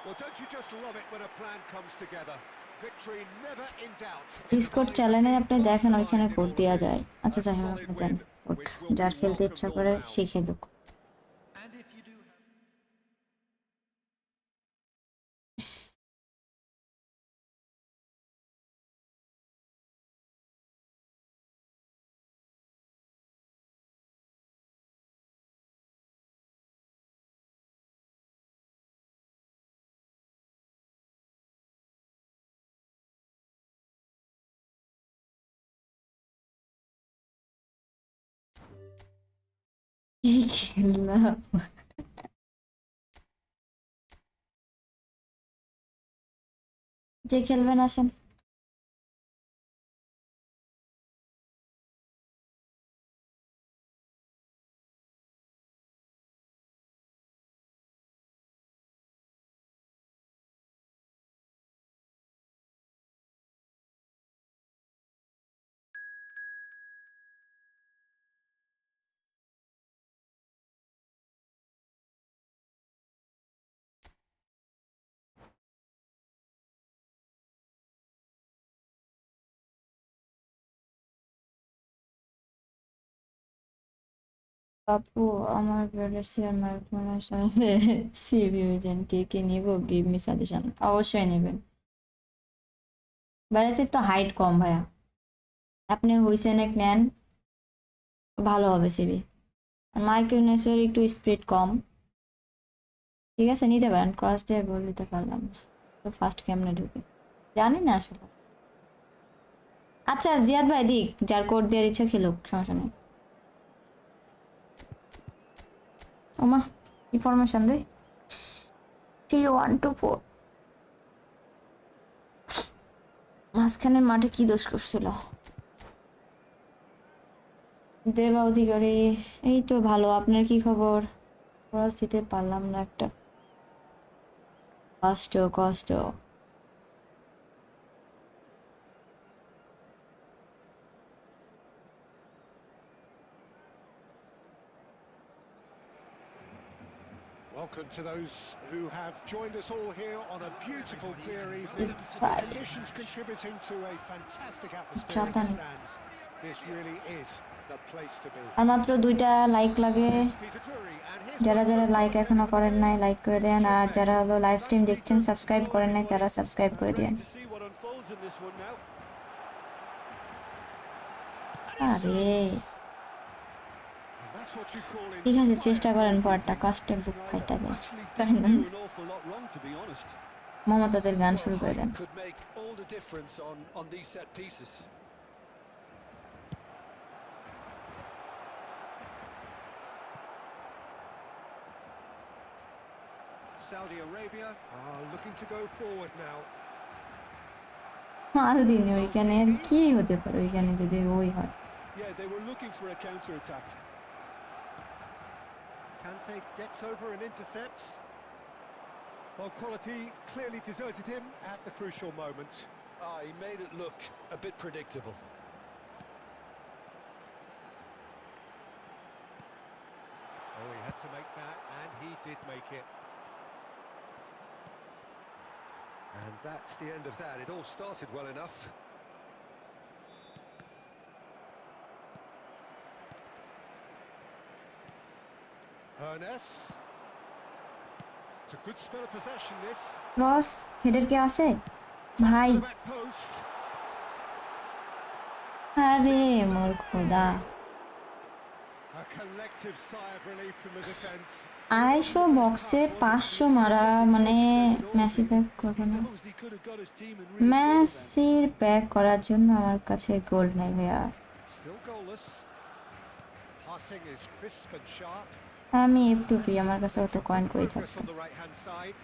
Well, don't you just love it when a plan comes together? Victory never in doubt. Discord চ্যানেলে আপনি দেখেন ওইখানে code দেওয়া যায়। আচ্ছা যাই হোক, আপনি দেন কোড, যার খেলতে ইচ্ছা করে সে খেলুক। And if you do have কি খেললাম? যে খেলবেন আসেন। আপু আমার ব্যালেন্সিয়ার মার্কমানের সাথে সিবি মিজেন কে নিব, গিভ মি সাজেশন। অবশ্যই নেবেন। ব্যালেন্সের তো হাইট কম ভাইয়া, আপনি হুইসেন এক নেন, ভালো হবে সিবি। মাইক্রোনেসের একটু স্পিড কম, ঠিক আছে নিতে পারেন। ক্রস দিয়ে গোল দিতে পারলাম তো ফার্স্ট কেমনে ঢুকে জানি না আসলে। আচ্ছা জিয়াদ ভাই দিক, যার কোড দেওয়ার ইচ্ছা খেলুক, সমস্যা নেই। ওমা ইনফরমেশন রে, 3-1-2-4 মাঝখানের মাঠে কি দোষ করছিল দেবা অধিকারী? এই তো ভালো, আপনার কি খবর? ক্রস দিতে পারলাম না, একটা কষ্ট কষ্ট। Welcome to those who have joined us all here on a beautiful clear evening. Right. Conditions contributing to a fantastic atmosphere in Chata the nahi. stands. This really is the place to be. আর মাত্র 2টা like লাগে। Peter Drury, and here's যারা one যারা from like Conte এখনো with the করেন নাই ball. Like করে দেন, আর যারা হলো লাইভ স্ট্রিম দেখছেন সাবস্ক্রাইব করেন নাই তারা সাবস্ক্রাইব করে Ready then. to see what unfolds in this one now. আরে That's what you call ঠিক আছে, চেষ্টা inspired করেন, goalkeeping. পরটা কষ্টের বুক ফাইটা দেন, Actually তাই didn't না? do an awful lot wrong, to be honest. মমতাজের গান শুরু করে দেন। Could make all the difference on these set pieces. Saudi Arabia are looking to go forward now. মালদিনি ওইখানে আর কি হতে পারে ওইখানে যদি ওই হয়। Yeah, they were looking for a counter attack. Kante gets over and intercepts. Well, quality clearly deserted him at the crucial moment. He made it look a bit predictable. Oh, he had to make that, and he did make it. And that's the end of that. It all started well enough. Ernest. It's a good spell of possession, this. Cross হেডের কে আছে ভাই? To the back post. আরে মোর খোদা, A collective sigh of relief from the defence. 250 বক্সে 500 মারা মানে Messi pack করবে না। Knows he could have got his team in real trouble then. মেসির প্যাক করার জন্য আমার কাছে গোল নাই ভাইয়া। Still goalless. Passing is crisp and sharp. আমি F2P, আমার কাছে অত কয়েন কই Progress থাকতো। on the right-hand side.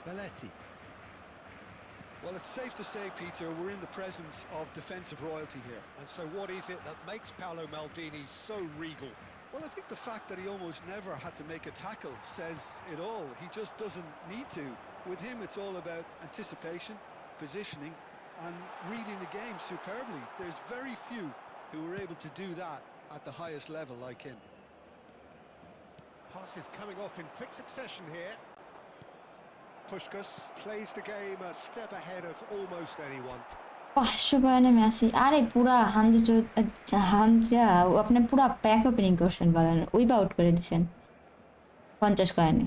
Belletti. Well, it's safe to say, Peter, we're in the presence of defensive royalty here. And so what is it that makes Paolo Maldini so regal? Well, I think the fact that he almost never had to make a tackle says it all. He just doesn't need to. With him, it's all about anticipation, positioning, and reading the game superbly. There's very few who are able to do that at the highest level like him. Passes coming off in quick succession here. Puskás plays the game a step ahead of almost anyone. 500 কয়েনে Messi, আরে পুরা হামজা আপনি পুরা pack opening করছেন বলেন, weep out করে দিছেন 50 কয়েনে।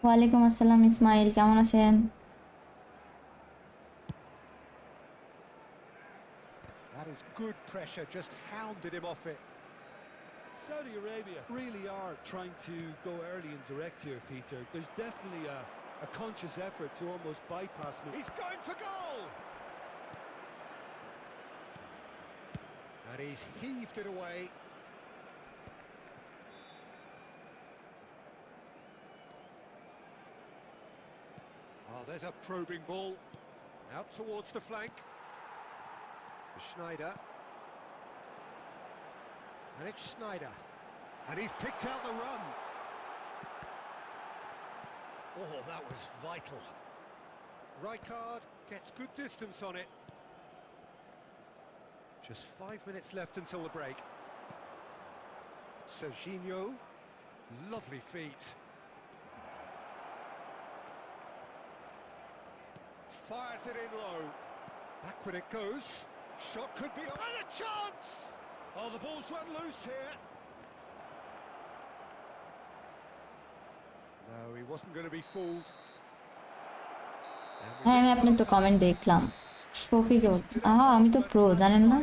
ওয়ালাইকুম আসসালাম ইসমাইল, কেমন আছেন? That is good pressure, just hounded him off it. Saudi Arabia really are trying to go early and direct here, Peter. There's definitely a conscious effort to almost bypass me. He's going for goal! And he's heaved it away. Oh, there's a probing ball. Out towards the flank. Schneider. And it's Schneider. And he's picked out the run. Oh, that was vital. Rijkaard gets good distance on it. Just 5 minutes left until the break. Serginho, lovely feet. Fires it in low. Backward it goes. Shot could be on. And a chance! Oh, the ball's run loose here. No, he wasn't going to be fooled. হ্যাঁ আমি আপনার তো comment দেখলাম। শফিকে আমি তো pro জানেন না,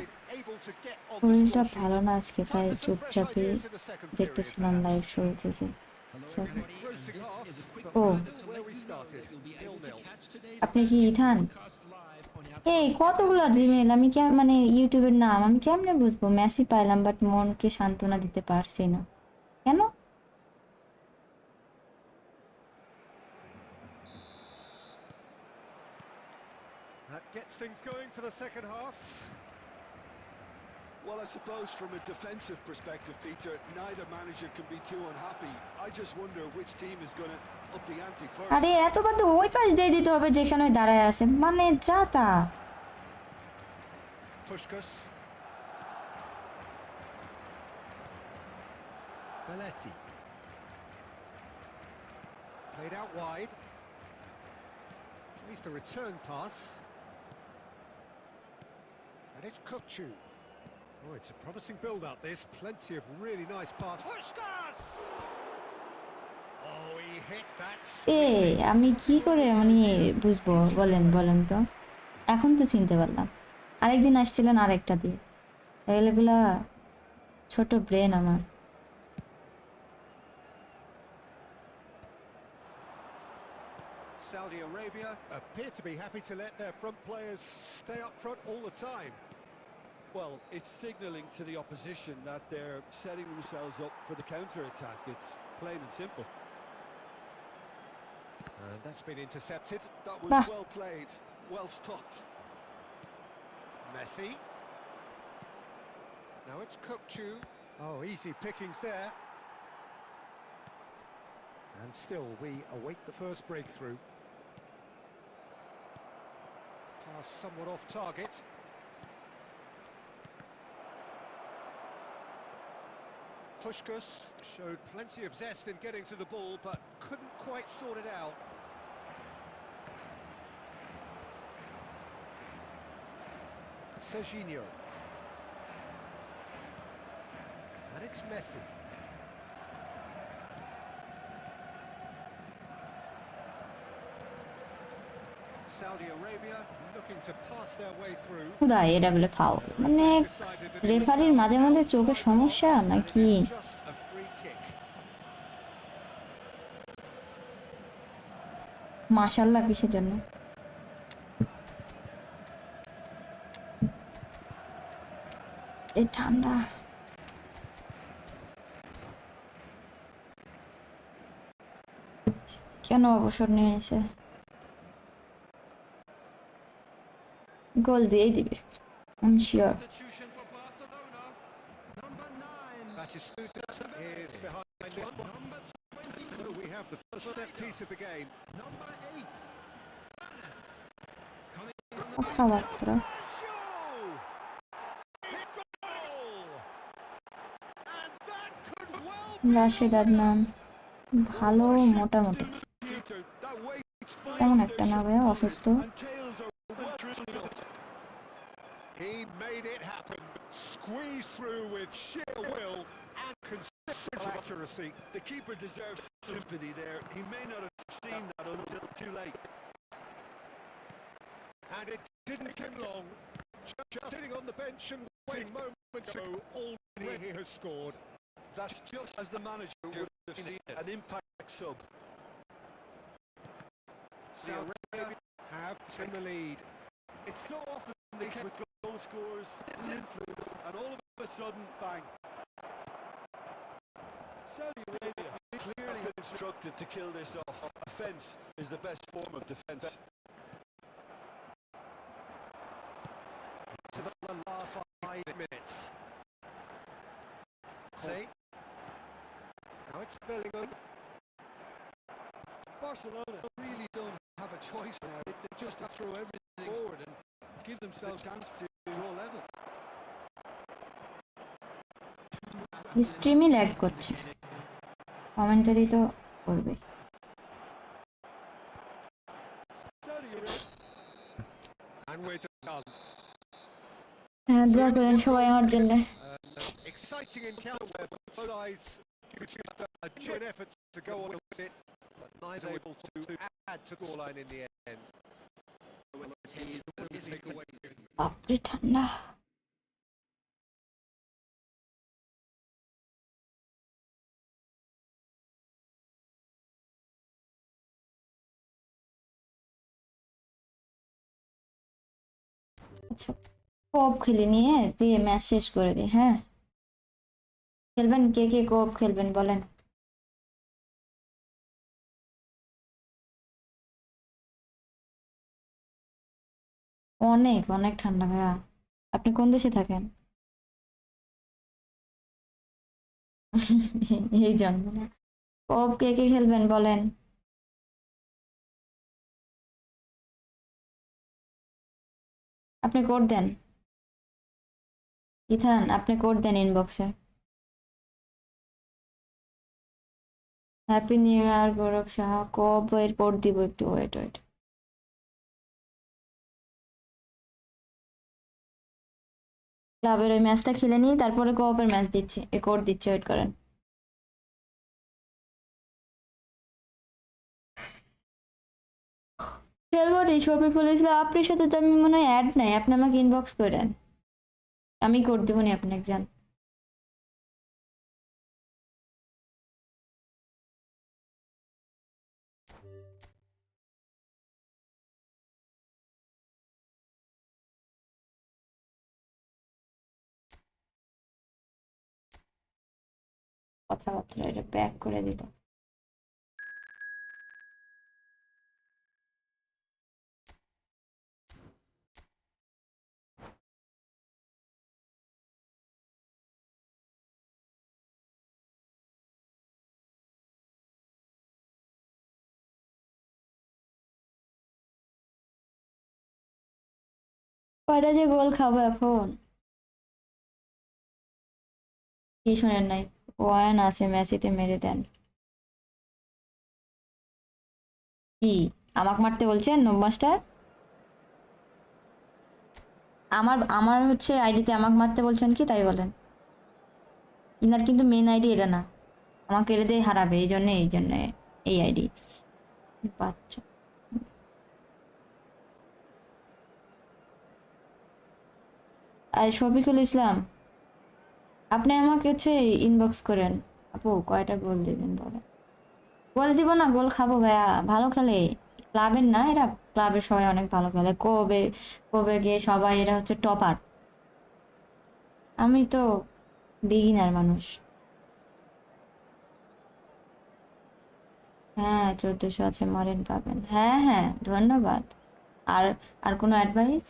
শরীরটা ভালো না আজকে, তাই চুপচাপই দেখতেছিলাম লাইভ শুরু থেকে। ও আপনি কি ইথান? এই কতগুলো জিমেল আমি মানে ইউটিউবের নাম আমি কেমনে বুঝবো? মেসি পাইলাম বাট মনকে সান্ত্বনা দিতে পারছি না কেন? That gets things going for the second half. Well, I suppose from a defensive perspective, Peter, neither manager can be too unhappy. I just wonder which team is going to up the ante first. আরে এতবার তো ওই পাশ দিয়ে দিতে হবে যেখানে দাঁড়ায় আছে, মানে যা তা। Puskás. Belletti. Played out wide. At least a return pass. And it's Kukçu. Oh, it's a promising build-up. There's plenty of really nice pass. Puskás! Oh, he hit that. আমি কি করে মানে বুঝবো বলেন তো? এখন তো চিনতে পারলাম, আরেকদিন আসছিলেন আরেকটা দিয়ে, এগুলা ছোট ব্রেন আমার। Saudi Arabia appear to be happy to let their front players stay up front all the time. Well, it's signalling to the opposition that they're setting themselves up for the counter-attack. It's plain and simple. And that's been intercepted. That was well played. well stopped. Messi. Now it's Kukçu. Oh, easy pickings there. And still, we await the first breakthrough. Pass somewhat off target. Puskás showed plenty of zest in getting to the ball, but couldn't quite sort it out. Serginho. And it's Messi. Saudi Arabia looking to pass their way through. খুদা এটা বলে foul, মানে রেফারির মাঝে মাঝে চোখে সমস্যা নাকি? Just a free kick. মাশাআল্লাহ কিসের জন্য? এই ঠান্ডা কেন অবসর নিয়ে নিছে? গোল দিয়েই দিবে, I'm sure. Substitution for Barcelona. Number 9. Batistuta is behind this one. Number 20. So we have the first set piece of the game. Number 8. Coming on the কথাবার্তা Show! Hit goal! And that could well be Rashed Adnan ভালো মোটামুটি, That waits তেমন একটা না ভাইয়া, অসুস্থ। and tails are well driven up. He made it happen. Squeezed through with sheer will and considerable accuracy. The keeper deserves sympathy there. He may not have seen that until too late. And it didn't take long. Just sitting on the bench and waiting moments ago, already he has scored. That's just as the manager would have seen it. An impact sub. Saudi Arabia have taken the lead. It's so often the case with goal scorers, little influence, and all of a sudden, bang. Saudi Arabia clearly been instructed to kill this off. Offence is the best form of defence. To the last 5 minutes. See? Now it's Bellingham. Barcelona really don't have a choice now. They just have to throw everything forward and give themselves a chance to draw level. স্ট্রিমই lag করছে, commentary তো করবে। Saudi Arabia. And we're done. হ্যাঁ, দোয়া করেন সবাই আমার জন্য। Exciting encounter where both sides could use a joint effort to go on with it, but neither able to add to the scoreline in the end. বাপরে ঠান্ডা। আচ্ছা, কোপ খেলে নিয়ে দিয়ে ম্যাচ শেষ করে দিই। হ্যাঁ, খেলবেন? কে কে কোপ খেলবেন বলেন? অনেক অনেক ঠান্ডা ভাইয়া। আপনি কোন দেশে থাকেন? এই জন্ম না। কোপ কে কে খেলবেন বলেন? আপনি কোড দেন, ইথান, আপনি কোড দেন ইনবক্সে। হ্যাপি নিউ ইয়ার গৌরব সাহা। কোপ এর কোড দিব, একটু ওয়েট ওয়েট। ক্লাবের ওই ম্যাচটা খেলে নিই, তারপরে কোঅপের ম্যাচ দিচ্ছি, এ কোড দিচ্ছি, ওয়েট করেন। খেলবো নি, ছবি খুলেছিল আপনার সাথে, তো আমি মনে হয় অ্যাড নাই, আপনি আমাকে ইনবক্স করেন, আমি কোড দেবো নি, আপনি একজন। কথাবার্তা এটা ব্যাক করে দিব। কয়টা যে গোল খাবো এখন কি শোনেন নাই ওয়ান আছে মেসিতে মেরে দেন কি আমাকে মারতে বলছেন নোব মাস্টার আমার আমার হচ্ছে আইডিতে আমাকে মারতে বলছেন কি তাই বলেন ইনার কিন্তু মেন আইডি এটা না আমাকে এটা দিয়ে হারাবে এই জন্য এই আইডি বাচ্চা আর শফিকুল ইসলাম আপনি আমাকে হচ্ছে ইনবক্স করেন আপু কয়টা গোল দিবেন বলে গোল দিব না গোল খাবো ভাইয়া ভালো খেলে ক্লাবের না এরা ক্লাবের সবাই অনেক ভালো খেলে কবে কবে গিয়ে সবাই এরা হচ্ছে টপার আমি তো বিগিনার মানুষ হ্যাঁ 1400 আছে মরেন পাবেন হ্যাঁ হ্যাঁ ধন্যবাদ আর আর কোনো অ্যাডভাইস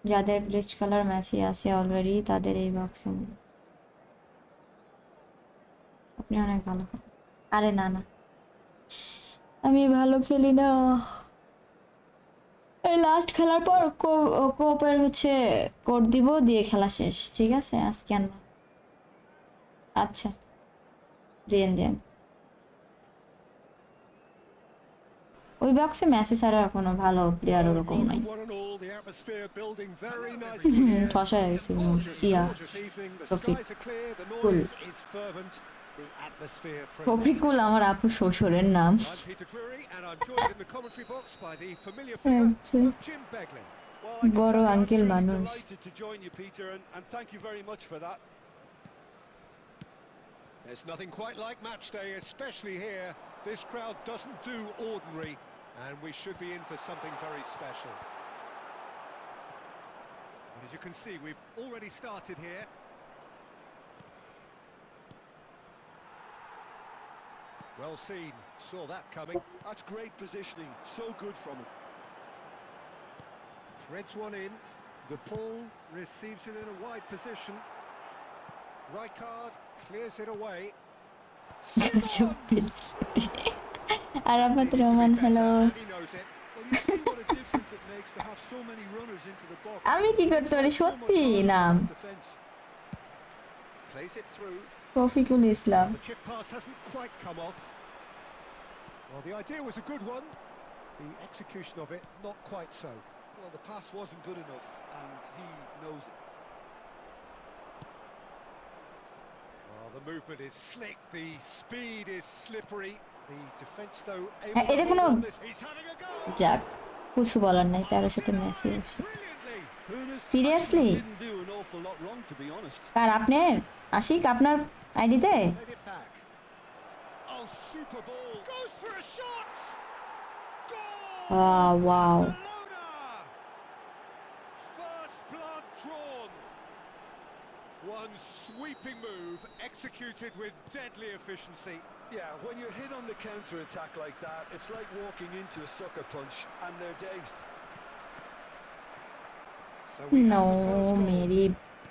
যাদের ব্লিচ কালার ম্যাচই আছে অলরেডি তাদের এই বক্সে আপনি অনেক ভালো খেলেন আরে না না আমি ভালো খেলি না এই লাস্ট খেলার পর কোপের হচ্ছে কোড দিব দিয়ে খেলা শেষ ঠিক আছে আজকে আর না আচ্ছা দেন দেন ওই বক্সে মেসি ছাড়া কোনো ভালো প্লেয়ার ওরকম নাই ঠসা হয়ে গেছে ইয়া রফিকুল রফিকুল আমার আপু শ্বশুরের নাম বড় আঙ্কেল মানুষ There's nothing quite like match day, especially here. This crowd doesn't do ordinary, and we should be in for something very special. As you can see, we've already started here. Well seen, saw that coming. That's great positioning, so good from him. Threads one in. The ball receives it in a wide position. Rijkaard clears it away. Arafat Roman, hello. He knows it. Well, you see what a difference it makes to have so many runners into the box. আমি কি করতে পারি সত্যি নাম Plays it through. Rafiqul Islam The chip pass hasn't quite come off. Well, the idea was a good one. The execution of it, not quite so. Well, the pass wasn't good enough, and he knows it. Well, the movement is slick, the speed is slippery. The defence, though, এটা কোনো able to this. He's having a go. যাক কিছু বলার নাই তার সাথে Messi Brilliantly. Seriously Didn't do an awful lot wrong, to be honest. কার আপনার আশিক আপনার আইডিতে Played it back. Oh, super ball. Goes for a shot. Goal. Wow Barcelona. First blood drawn. One sweeping move executed with deadly efficiency. Yeah, when you're hit on the counter-attack like that, it's like walking into a sucker punch, and they're dazed. So we no have the first goal. Mary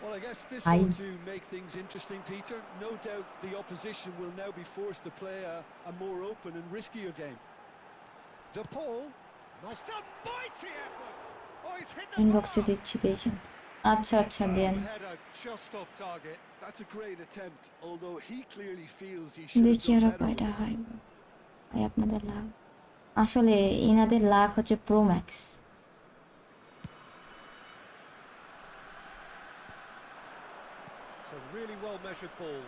Well, I guess this Aye. ought to make things interesting, Peter. No doubt the opposition will now be forced to play a more open and riskier game. De Paul. Nice. It's a mighty effort. Oh, he's hit the ইনবক্সে bar. দিচ্ছি দেখেন আচ্ছা আচ্ছা দেন Header just off target. That's a great attempt, although he clearly feels he should have দেখি done ওরা better. কয়টা হয় ভাই আপনাদের লাভ আসলে ইনাদের লাখ হচ্ছে pro max It's a really well measured ball.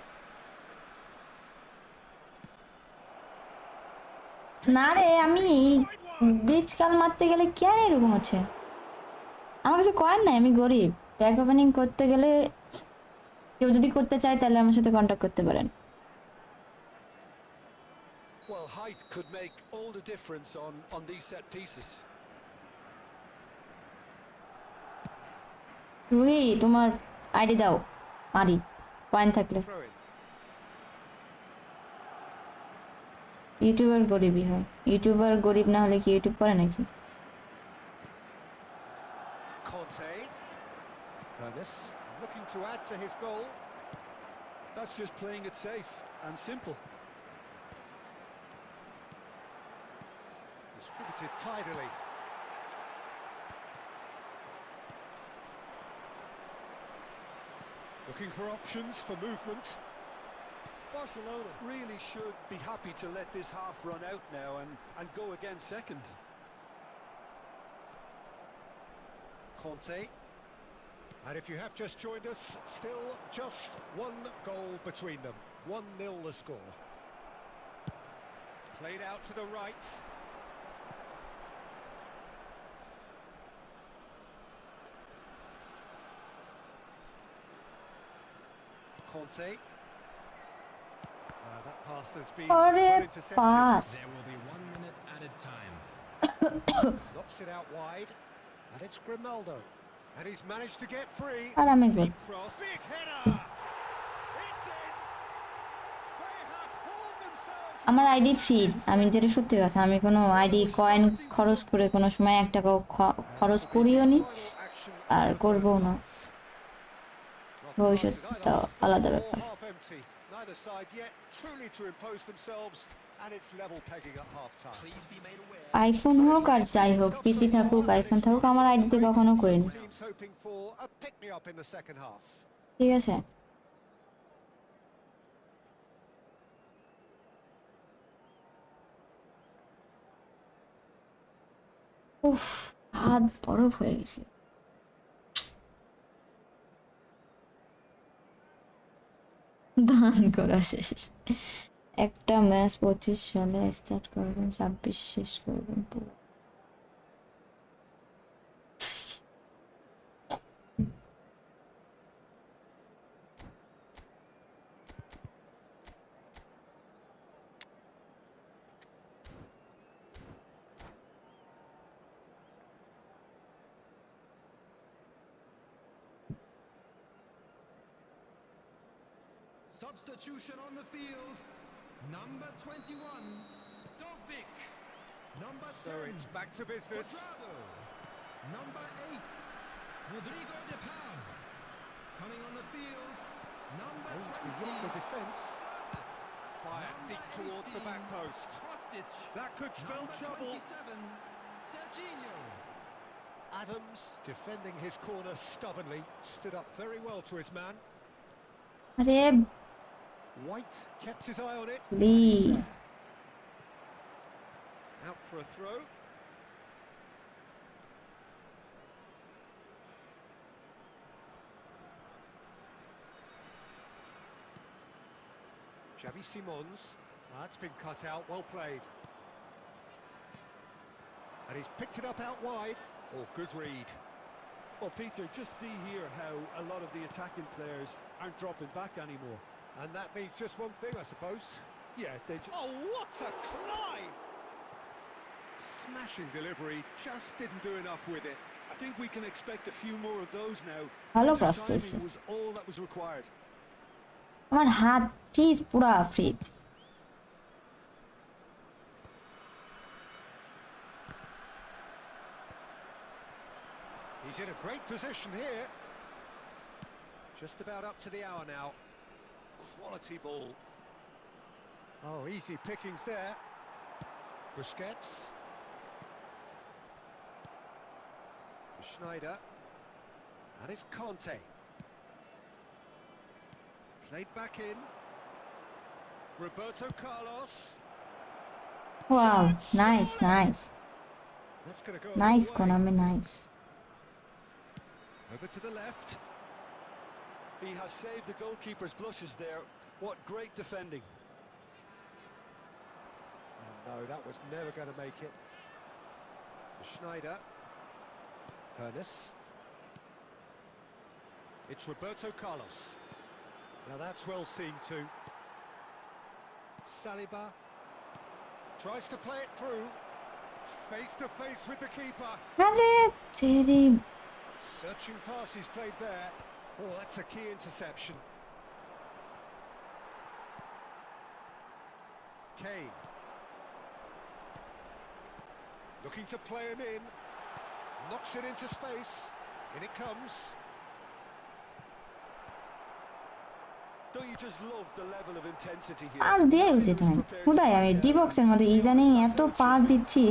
না রে আমি বীজ কাল মারতে গেলে কেন এরকম হচ্ছে আমার কাছে কয়েন নাই আমি গরিব প্যাক ওপেনিং করতে গেলে কেউ যদি করতে চায় তাহলে আমার সাথে কন্ট্যাক্ট করতে পারেন Well, height could make all the difference on these set pieces. Ruhi তোমার আইডি দাও মারি কয়েন থাকলে Throw in. ইউটিউবার গরিবই হয় ইউটিউবার গরিব না হলে কি ইউটিউব করে নাকি Conte. Ernest looking to add to his goal. That's just playing it safe and simple. Distributed tidily. Looking for options for movement. Barcelona really should be happy to let this half run out now and go again second. Conte. And if you have just joined us, still just one goal between them. 1-0 the score. Played out to the right. Conte. That pass has been well intercepted. Pass. There will be 1 minute added time. Knocks it out wide. And it's Grimaldo. And he's managed to get free. আর আমি গোল Deep cross. Big header. It's in. They have hauled themselves. আমার ID free আমি যেটা সত্যি কথা আমি কোনো ID coin খরচ করে কোনো সময় 1 টাকাও খরচ করিও নি আর করবো না ভবিষ্যৎটা আলাদা ব্যাপার Half empty. Neither side yet truly to impose themselves, and it's level pegging at half time. Please be made aware. IPhone হোক আর যাই হোক পিসি থাকুক আইফোন থাকুক আমার আইডিতে কখনো করিনি Teams hoping for a pick me up in the second half. ঠিক আছে উফ হাত বরফ হয়ে গেছে দান করা শেষ একটা ম্যাচ 25 সালে স্টার্ট করবেন 26 শেষ করবেন পুরো Substitution on the field. Number 21, Dovic. Number 10, So it's back to business. Quadrado. Number 8, Rodrigo de Paul. Coming on the field, number Aimed 20, beyond the defence. Fired Number deep towards the 18, back post. Kostic. That could spell Number trouble. 27, Serginho. Adams defending his corner stubbornly. Stood up very well to his man. আরে White kept his eye on it. Lee. Out for a throw. Xavi Simons. That's been cut out, well played. And he's picked it up out wide. Oh, good read. Well, Peter, just see here how a lot of the attacking players aren't dropping back anymore. And that means just one thing, I suppose. Yeah, they just... Oh, what a climb! Smashing delivery, just didn't do enough with it. I think we can expect a few more of those now. ভালো Better cross timing চলছে was all that was required. আমার হাত fridge পুরা fridge He's in a great position here. Just about up to the hour now. Quality ball. Oh, easy pickings there. Busquets. Schneider. And it's Conte. Played back in. Roberto Carlos. Wow nice nice That's going to go nice away. Konami nice Over to the left. He has saved the goalkeeper's blushes there. What great defending. Oh, no, that was never going to make it. Schneider. Hernes. It's Roberto Carlos. Now that's well seen too. Saliba tries to play it through. Face to face with the keeper. আরে তেরি Searching pass he's played there. Oh, that's a key interception. Kane. Looking to play him in. Knocks it into space. In it comes. Don't you just love the level of intensity here? Pass দিয়ে উচিত হয় কোথায় আমি D বক্সের মধ্যে ইদানিং এত pass দিচ্ছি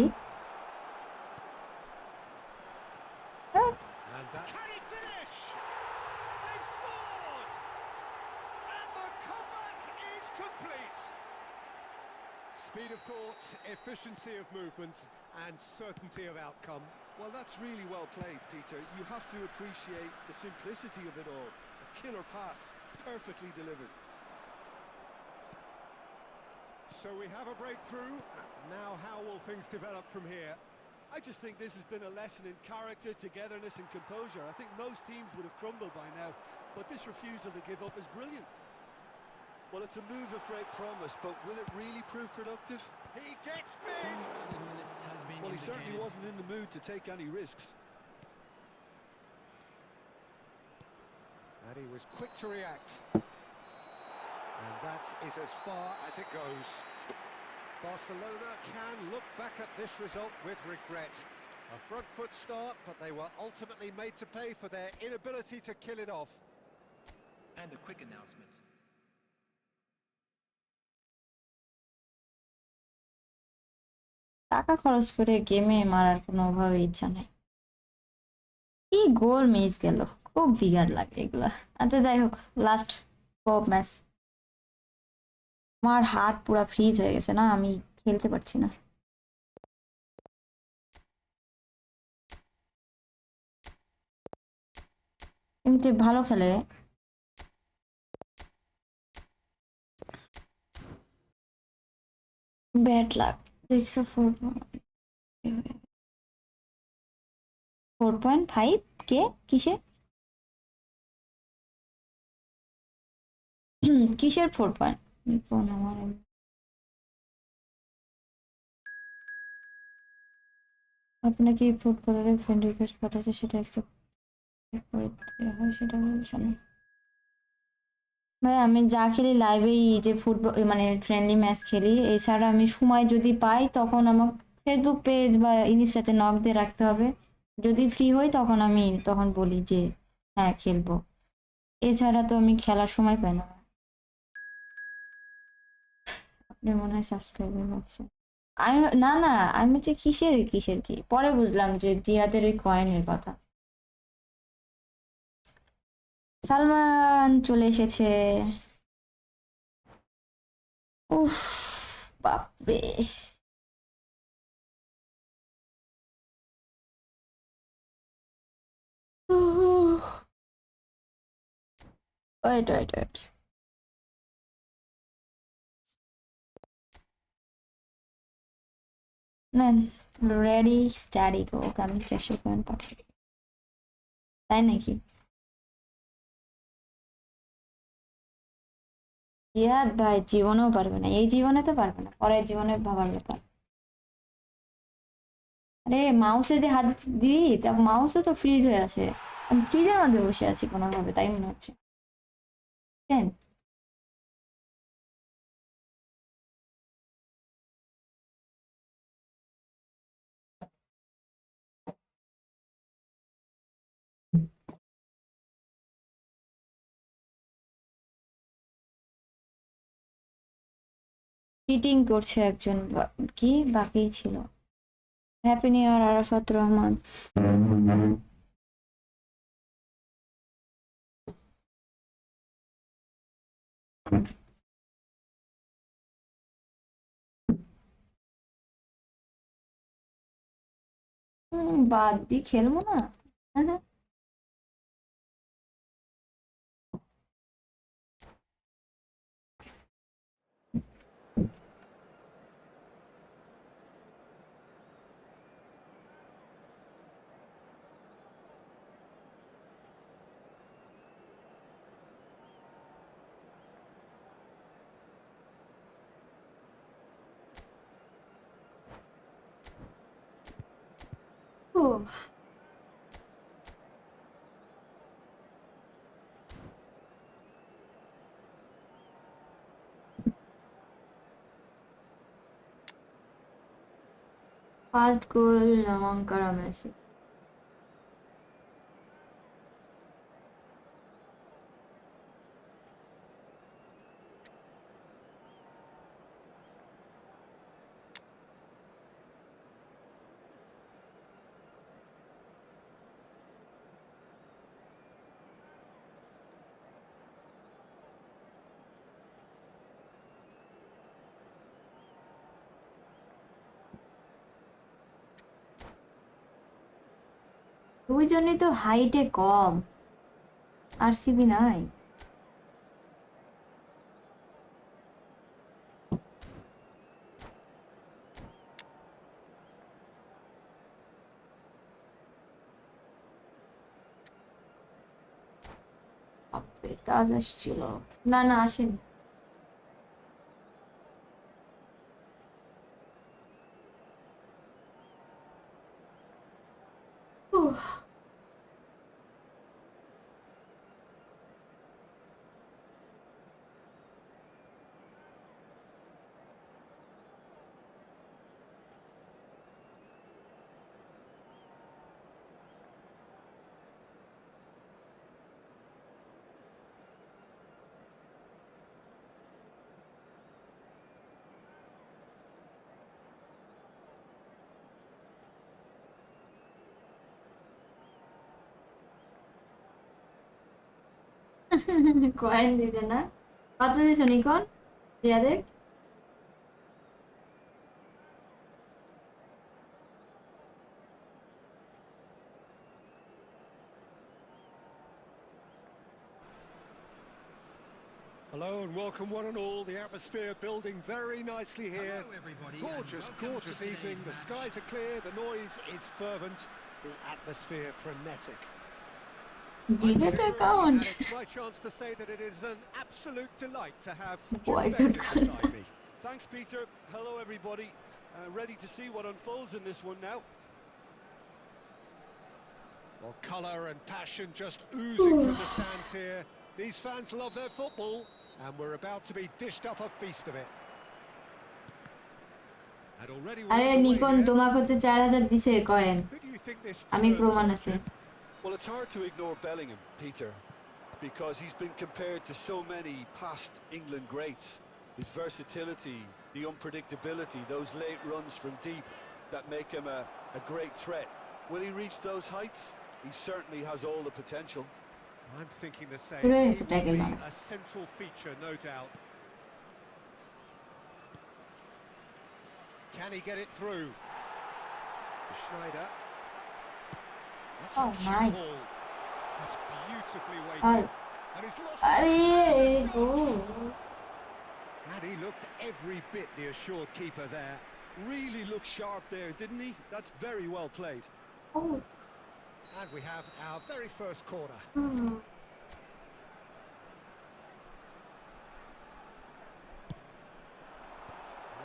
Speed of thought, efficiency of movement, and certainty of outcome. Well, that's really well played, Peter. You have to appreciate the simplicity of it all. A killer pass, perfectly delivered. So we have a breakthrough. Now how will things develop from here? I just think this has been a lesson in character, togetherness and composure. I think most teams would have crumbled by now, but this refusal to give up is brilliant. Well, it's a move of great promise, but will it really prove productive? He gets big! Added minutes has been Well, he certainly indicated. wasn't in the mood to take any risks. And he was quick to react. And that is as far as it goes. Barcelona can look back at this result with regret. A front foot start, but they were ultimately made to pay for their inability to kill it off. And a quick announcement. টাকা খরচ করে গেমে মারার কোনো ভাবে ইচ্ছা নেই। কি গোল মিস গেল, খুব বিগার লাগে এগুলা। আচ্ছা যাই হোক, লাস্ট কোপ ম্যাচ। আমার হাত পুরো ফ্রিজ হয়ে গেছে না, আমি খেলতে পারছি না। এমনিতে ভালো খেলে। ব্যাড লাক দেখছো। 4.5 কে কিসে কিসের 4 আমার আপনাকে ফুটবলারের ফ্রেন্ড রিকোয়েস্ট পাঠাচ্ছে, সেটা অ্যাকসেপ্ট করে দেওয়া হয়, সেটা বলছে না। ভাই আমি যা খেলি লাইভেই, যে ফুটবল মানে ফ্রেন্ডলি ম্যাচ খেলি, এছাড়া আমি সময় যদি পাই তখন আমার ফেসবুক পেজ বা ইনস্টাতে নক দিয়ে রাখতে হবে। যদি ফ্রি হই তখন আমি তখন বলি যে হ্যাঁ খেলবো, এছাড়া তো আমি খেলার সময় পাই না। আপনি মনে হয় সাবস্ক্রাইবার ভাবছেন। আমি না না, আমি হচ্ছে কিসের কিসের কি, পরে বুঝলাম যে জিহাদের ওই কয়েনের কথা। সালমান চলে এসেছে। উফ বাপরে, ওয়েট ওয়েট ওয়েট, নেন রেডি স্টাডি গো, আমি 400 পয়েন্ট পাঠাই, তাই নাকি? জিহাদ ভাই জীবনেও পারবে না, এই জীবনে তো পারবে না, পরের জীবনে ভাবার ব্যাপার। আরে মাউসে যে হাত দিই, তা মাউসও তো ফ্রিজ হয়ে আছে, আমি ফ্রিজের মধ্যে বসে আছি কোনোভাবে, তাই মনে হচ্ছে। কেন চিটিং করছে একজন, কি বাকি ছিল। হ্যাপি নিউ ইয়ার আরাফাত রহমান। বাদ দি খেলবো না। হ্যাঁ হ্যাঁ, ফার্স্ট গোল নামাঙ্কারা মেসি। দুইজনই তো হাইটে কম, আরসিবি নাই। বাপরে, কাজ আসছিল। না না, আসেনি। উহ, কয়েন দিছে না? কত দিছো Nikon জিয়াদের? Hello and welcome one and all. The atmosphere building very nicely here. Hello, everybody, and Gorgeous, welcome gorgeous to today's evening. The match. skies are clear, the noise is fervent, the atmosphere frenetic. I'm delete Peter, account, and it's my chance to say that it is an absolute delight to have Jim boycott Begley করে। beside me. Thanks, Peter. Hello, everybody. Ready to see what unfolds in this one now. Well, colour and passion just oozing from the stands here. These fans love their football, and we're about to be dished up a feast of it. And already we're আরে underway Nikon, here. তোমাকে হচ্ছে 4000 দিছে coin, Who do you think this আমি turns প্রমাণ on, আছে। Jim? Well, it's hard to ignore Bellingham, Peter, because he's been compared to so many past England greats. His versatility, the unpredictability, those late runs from deep that make him a great threat. Will he reach those heights? He certainly has all the potential. I'm thinking the same. Hooray He for will tackle be man. a central feature, no doubt. Can he get it through? Schneider. That's Oh, a cute nice. ball. That's beautifully আর weighted. And he's lost আরে it. Goal. And he looked every bit the assured keeper there. Really looked sharp there, didn't he? That's very well played. ও, And we have our very first corner. Hmm,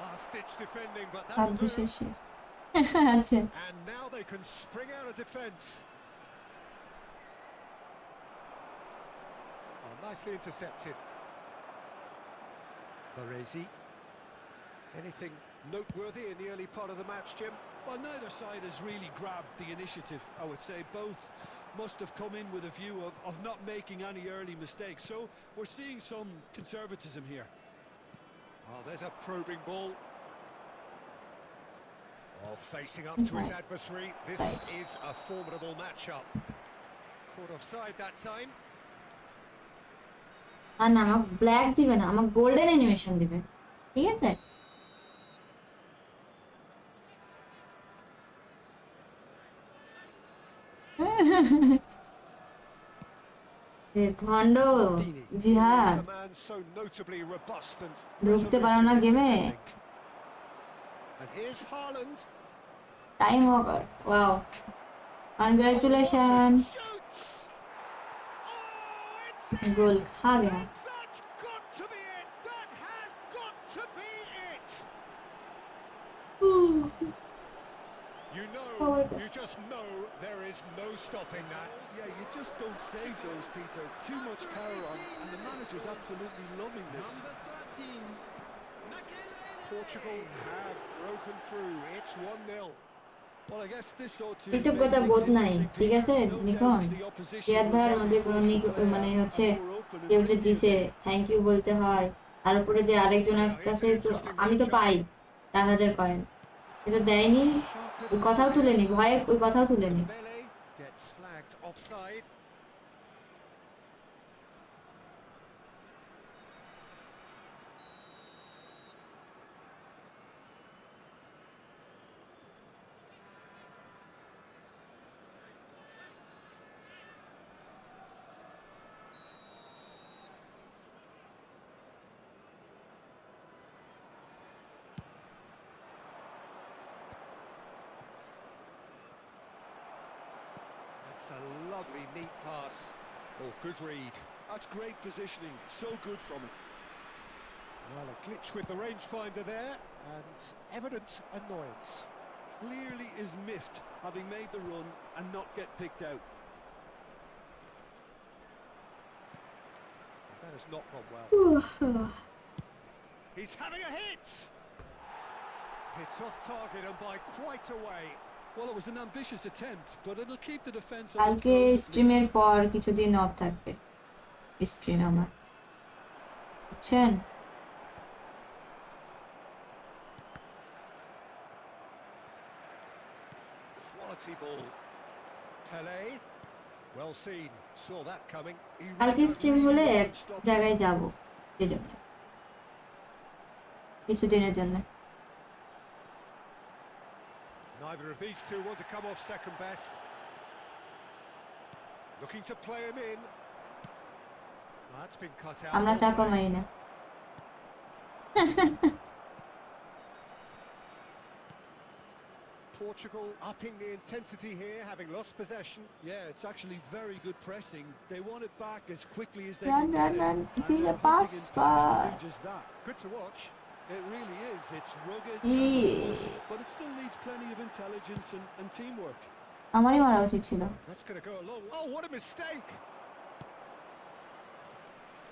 Last-ditch defending, but ভাগ্য that'll do. শেষে। আচ্ছা, And now they can spring out of defence. Oh, nicely intercepted. Baresi. Anything noteworthy in the early part of the match, Jim? Well, neither side has really grabbed the initiative, I would say. Both must have come in with a view of not making any early mistakes. So we're seeing some conservatism here. Oh, there's a probing ball. Oh, facing up to his adversary. This is a formidable matchup. Caught offside that time. আর না, আমাকে black দিবে না, আমাকে golden animation দিবে, ঠিক আছে? ভণ্ড জিহাদ, He's a man so notably robust and ঢুকতে resolute পারো in না his গেমে? defending. And here's Haaland. Time over, wow, congratulation, Oh, shoots! Oh, it's in! গোল খাবে। That's got to be it! That has got to be it! You know, Oh, it you is. just know there is no stopping that. Yeah, you just don't save those, Peter. Too much power on, and the manager's absolutely loving this. Number 13, Makelele. Portugal have broken through. It's 1-0. Well, I guess this ought to কৃতজ্ঞতা make বোধ things নাই, interesting, ঠিক Peter. আছে No নিকন? doubt the opposition Ziad will ভাইয়ের now মধ্যে be কোনো forced to play মানে a হচ্ছে more open and কেউ যে risky দিছে game. থ্যাংক ইউ বলতে হয়, তার উপরে যে আরেকজনের কাছে তো আমি তো পাই 4000 কয়েন, এটা দেয়নি, Sharp ওই little কথাও ball তুলে here. নি, ভয়ে ওই কথাও তুলে নি। Dembele gets flagged offside. That's a lovely, neat pass. Oh, good read. That's great positioning, so good from him. Well, a glitch with the rangefinder there, and evident annoyance. Clearly is miffed, having made the run and not get picked out. That has not gone well. He's having a hit! It's off target and by quite a way. Well, it was an ambitious attempt, but it'll keep the defence on its কালকে toes at স্ট্রিমের least. পর কিছুদিন of থাকবে stream আমার, বুঝছেন? Quality ball. Pele. Well seen. Saw that coming. He কালকে really stream হলে এক won't stop. জায়গায় যাব সেজন্য, কিছুদিনের জন্য। Neither of these two want to come off second best. Looking to play him in. That's been cut out. আমরা চাপা মারি না। Portugal upping the intensity here, having lost possession. Yeah, it's actually very good pressing. They want it back as quickly as they Run, can run, get run. it. And Give they're the pass, hunting in packs to do but- just that. Good to watch. It really is. It's rugged, Yeah. and ruthless, but it still needs plenty of intelligence and teamwork. আমারই মারা উচিত ছিল। That's going to go a long way. Oh, what a mistake!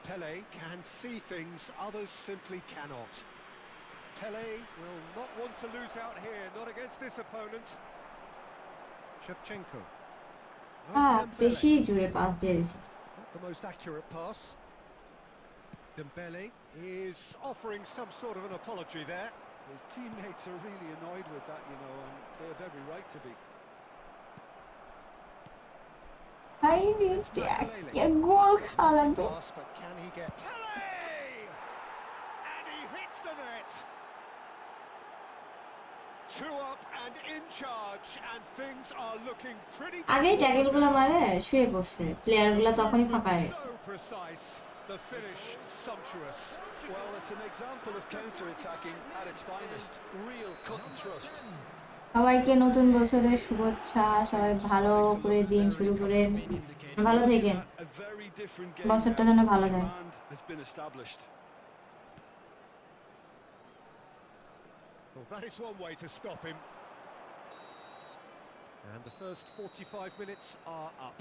Pele can see things others simply cannot. Pele will not want to lose out here, not against this opponent. Shevchenko. হ্যাঁ, Dembele. বেশি জোরে pass দিয়ে দিয়েছে। Not the most accurate pass. Dembele is offering some sort of an apology there. His teammates are really annoyed with that, you know, and they have every right to be. হাইরে, কে গোল খাওয়া লাগবে। Pass, but can he get Pele? And he hits the net. 2 up and in charge, and things are looking pretty good. আগে ট্যাকেলগুলো মারে শুয়ে পড়ছে, প্লেয়ারগুলো তখনই ফাঁকা হয়ে গেছে। So precise, the finish sumptuous. Well, it's an example of counter-attacking at its finest. Real cut and thrust. সবাইকে নতুন বছরের শুভেচ্ছা, সবাই ভালো করে দিন শুরু করেন, ভালো থেকেন, A very different game বছরটা now. যেন ভালো যায়। Command has been established. Well, that is one way to stop him. And the first 45 minutes are up.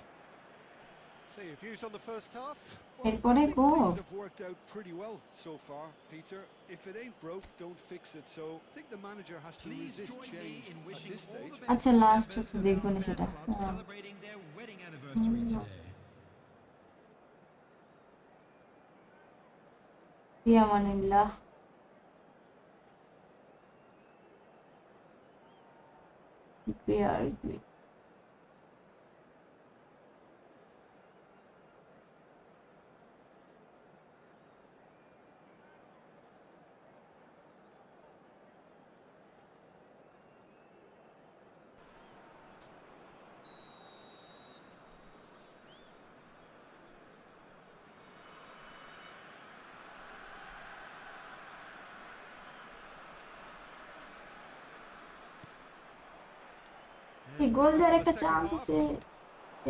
So your views on the first half? Well, এরপরে I think go. things have worked out pretty well so far, Peter. If it ain't broke, don't fix it. So I think the manager has to Please resist join me change in at wishing this all stage. the best আচ্ছা, to the last members হচ্ছে of দেখবো our না fan সেটা। club celebrating their wedding anniversary today. ইয়ামানিল্লাহ। BRB এই goal দেওয়ার একটা chance আছে।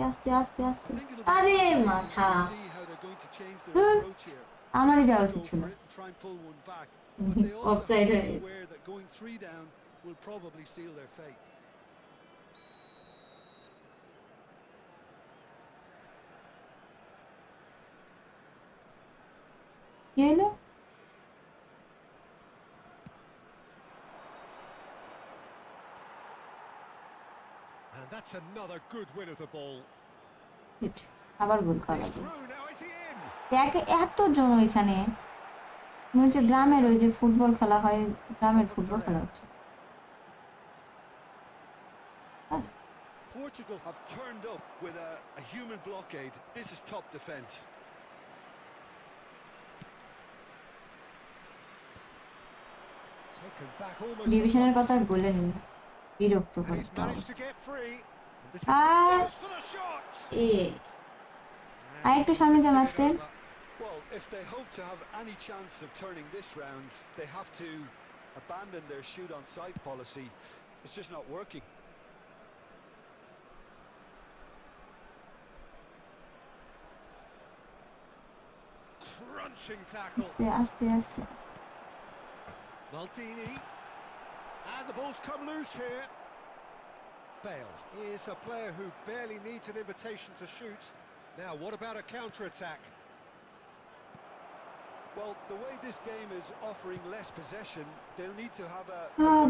আস্তে আস্তে আস্তে, I think it'll be আরে fascinating মাথা, to see how they're going to change their ধুর, approach here. আমারই যাওয়া Go উচিত ছিল। for it and try and pull one back. But they also have Offside to হয়ে be গেছে। aware that going 3 down will probably seal their fate. কি হলো? And that's another good win of the ball. Hit, আবার goal খাওয়া It's লাগবে। through, now is he in? দেখে এতজন ওইখানে, মনে হচ্ছে গ্রামের ওই যে ফুটবল খেলা হয়, গ্রামের ফুটবল খেলা হচ্ছে। Portugal have turned up with a human blockade. This is top defence. Taken back almost ডিভিশনের at কথা once. আর বলেন, বিরক্ত And করে he's একটা managed অবস্থা। to get free. And this is Ah. goes for the shot. এ আর একটু সামনে যা মারতেন। Well, if they hope to have any chance of turning this round, they have to abandon their shoot on sight policy. It's just not working. punching tackle. আস্তে Maldini. And the ball's come loose here. Bale is a player who barely needs an invitation to shoot. Now, what about a counter-attack? Well, the way this game is offering less possession, they'll need to have a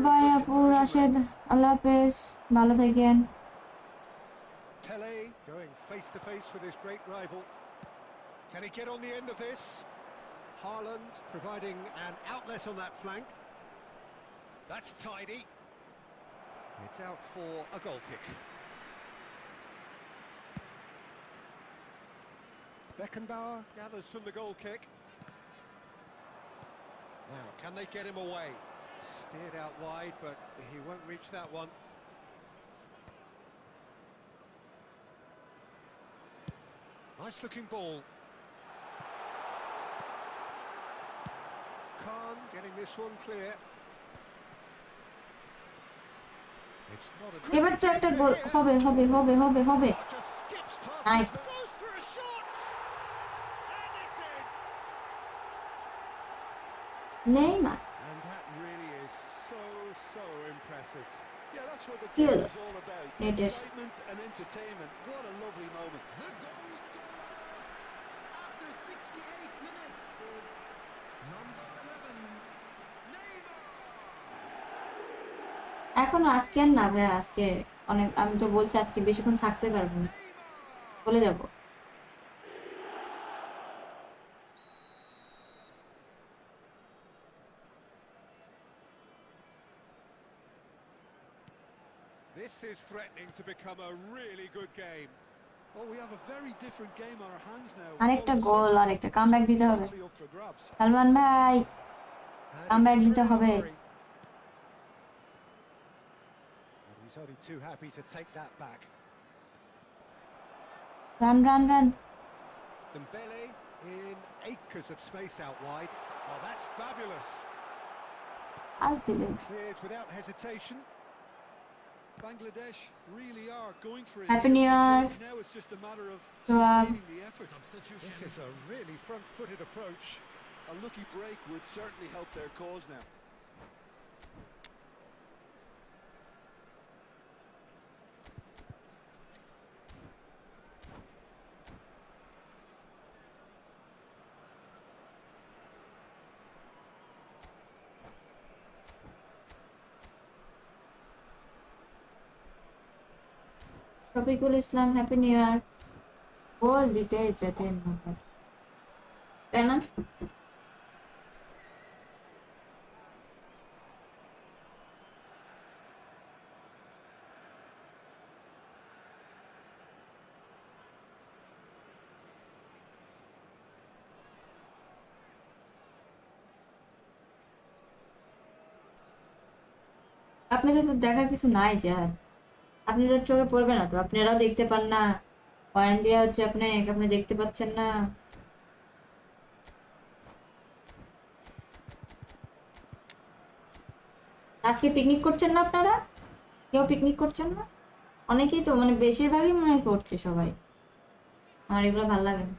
বাই very good আপু conversion Rashed rate. আল্লাহ হাফেজ ভালো থাকেন Pele going face-to-face with his great rival. Can he get on the end of this? Haaland providing an outlet on that flank. That's tidy. It's out for a goal kick. Beckenbauer gathers from the goal kick. Now, can they get him away? Steered out wide, but he won't reach that one. Nice looking ball. Khan getting this one clear. It's not a এবার তো একটা গোল হবে Oh, just skips past Nice. it, goes for a shot. And it's in. Neymar And that really is so impressive. Yeah, that's what the Good. game is all about. It is. Excitement and entertainment. What a lovely moment. The goal scorer after 68 minutes is number 11, Neymar. এখন আজকে আর না ভাই আজকে অনেক আমি তো বলছি আজকে বেশিক্ষণ থাকতে পারবো না বলে যাব This is threatening to become a really good game. Oh, we have a very different game on our hands now. আরেকটা All of a goal sudden, আরেকটা কামব্যাক দিতে হবে totally up for grabs. Salman ভাই And Comeback he's দিতে in a হবে। hurry. And he's only too happy to take that back. Run Dembele in acres of space out wide. Oh, that's fabulous. আজ দিলেন Cleared without hesitation. Bangladesh really are going for it. Happy here. New Year. Now it's just a matter of Joab. sustaining the effort. This is a really front-footed approach. A lucky break would certainly help their cause now. Shafiqul Islam happy new year goal দিতে যেতেন না তাই না আপনাদের তো দেখার কিছু নাই যে আর আপনাদের চোখে পড়বে না তো আপনারাও দেখতে পান না পয়েন্ট দেওয়া হচ্ছে আপনি দেখতে পাচ্ছেন না আজকে পিকনিক করছেন না আপনারা কেউ পিকনিক করছেন না অনেকেই তো মানে বেশিরভাগই মনে হয় করছে সবাই আমার এগুলো ভালো লাগে না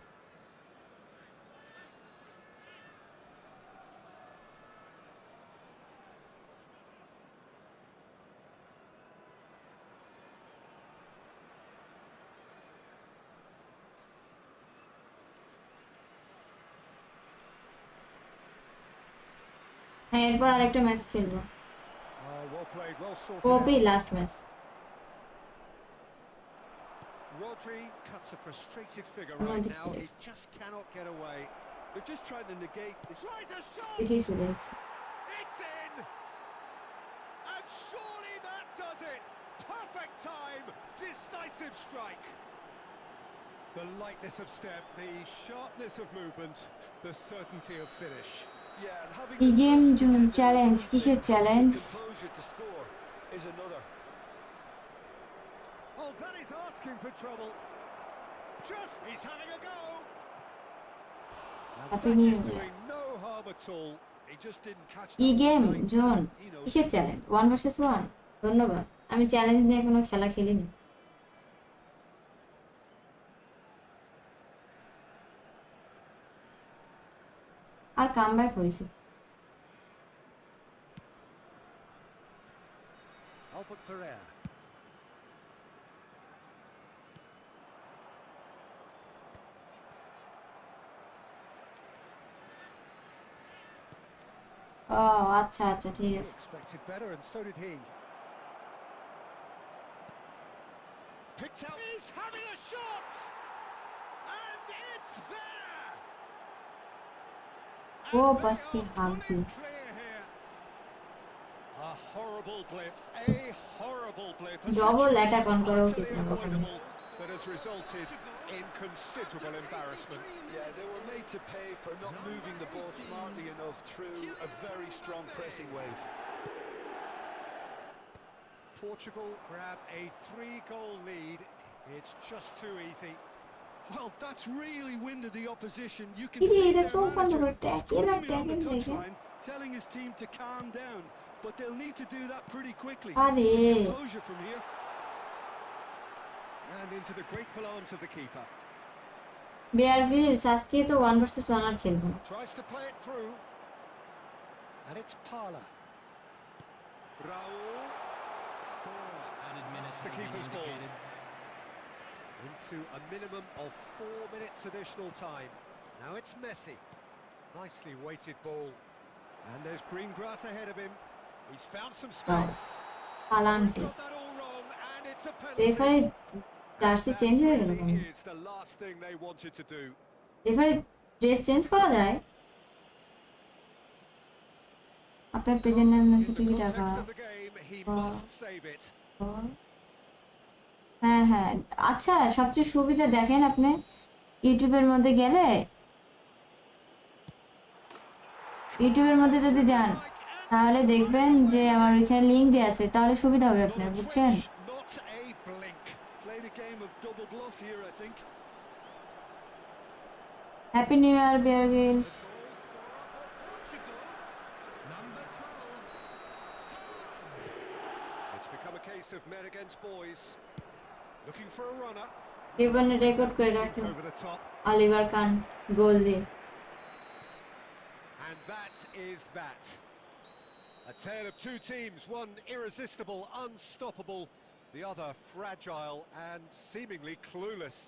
হ্যাঁ এরপর আরেকটা ম্যাচ খেলবো Oh, well played, well sorted OP out. Last match Rodri cuts a frustrated figure No, right it's now. He good. just cannot get away. They're just trying to negate this. Tries a shot! এটাই চলে গেছে It's in! And surely that does it! Perfect time! Decisive strike! The lightness of step, the sharpness of movement, the certainty of finish. Yeah, and having এই the game first zone step challenge is কিসের one challenge thing, composure to score is another. Oh, that is asking for trouble. Just, he's having a go! And Happy that New is Year. doing no harm at all. He just didn't catch E that game line. Zone He knows কিসের challenge 1 versus 1 ধন্যবাদ আমি challenge নিয়ে কোনো খেলা খেলিনি আর comeback হয়েছে। Albert Ferrer. ও আচ্ছা আচ্ছা ঠিক He আছে। expected better, and so did he. Picked out. He's having a shot, and it's there. ও And they পাস কি are হাল দি। pulling clear here. A horrible blip, a horrible blip. A double attack situation on করা উচিত utterly না কখনো। avoidable that has resulted in considerable embarrassment. Yeah, they were made to pay for not moving the ball smartly enough through a very strong pressing wave. Portugal grab a 3-goal lead. It's just too easy. Well, that's really winded the opposition. You can কি রে see এটা their চোখ বন্ধ manager করে tackle আর screaming on the tackle দেখে। touchline, telling his team to calm down. But they'll need to do that pretty quickly. আরে It's composure from here. And into the grateful arms of the keeper. Bear Grylls আজকে তো 1 versus 1 আর খেলবো না। Tries to play it through. And it's Parla. Raul. Added minutes The have been keeper's ball. indicated. Into a minimum of 4 minutes additional time. Now it's Messi. Nicely weighted ball. And there's green grass ahead of him. He's found some space. He's পালান্টি got that all wrong, and it's a penalty. Referee And jersey that change হয়ে গেল কেন? really is the last thing they wanted to do. Referee dress change করা যায়? আপনার পেজের নাম নুসু In the টিকি টাকা। context of the game, he must save it. হ্যাঁ হ্যাঁ আচ্ছা সবচেয়ে সুবিধা দেখেন আপনি ইউটিউবের মধ্যে গেলে ইউটিউবের মধ্যে যদি যান তাহলে দেখবেন যে আমার ওইখানে লিংক দেওয়া আছে তাহলে সুবিধা হবে আপনার Not a বুঝছেন। twitch, not a blink. Played a game of double bluff here, I think. Happy new year beer গিলস। Goal scorer for Portugal, number 12. It's become a case of men against boys. Looking for a runner. জীবনে record করে রাখলো Over the top. Oliver খান গোল দিয়ে। And that is that. A tale of two teams, one irresistible, unstoppable, the other fragile and seemingly clueless.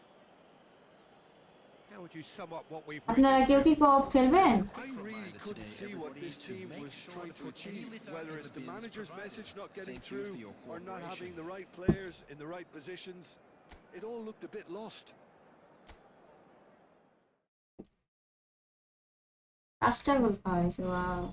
How would you sum up what we've আপনারা কেউ কি witnessed? Cope খেলবেন? I really couldn't see what this team was trying to achieve, whether it's the manager's message not getting through or not having the right players in the right positions. It all looked a bit lost. 5টা গোল খাওয়া হয়েছে wow.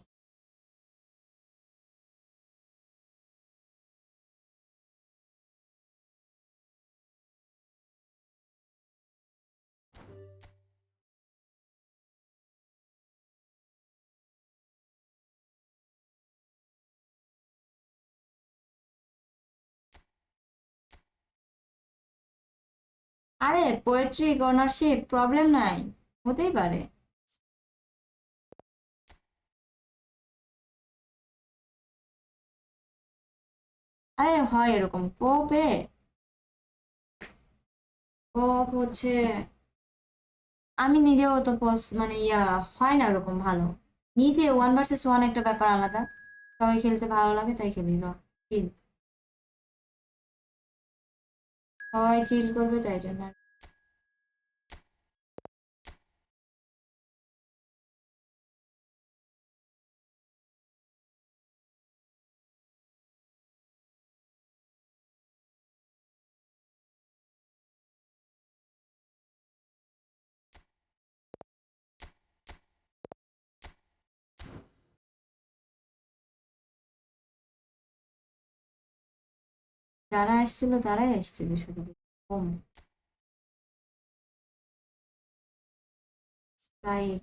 আরে poetry ownership problem নাই হতেই পারে। আরে হয় এরকম কোপে কোপ হচ্ছে আমি নিজেও তো মানে হয় না ওরকম ভালো নিজে 1 ভার্সেস 1 একটা ব্যাপার আলাদা সবাই খেলতে ভালো লাগে তাই খেলি চিল সবাই চিল করবে তাই জন্য যারা আসছিল তারাই আসছিল শুধু কম সাইড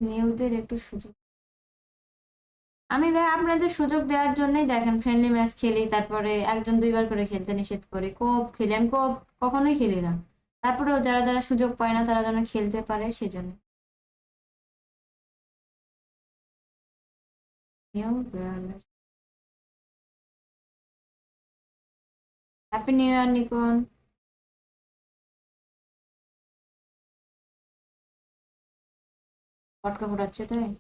নিউদের একটু সুযোগ, আমি ভাই আপনাদের সুযোগ দেওয়ার জন্যই দেখেন ফ্রেন্ডলি ম্যাচ খেলি, তারপরে একজন দুইবার করে খেলতে নিষেধ করি, কোপ খেলি, আমি কোপ কখনোই খেলি না, তারপরেও যারা যারা সুযোগ পায় না তারা যেন খেলতে পারে সেজন্য। হ্যাপি নিউ ইয়ার নিকন। পটকা ফোটাচ্ছে তাই?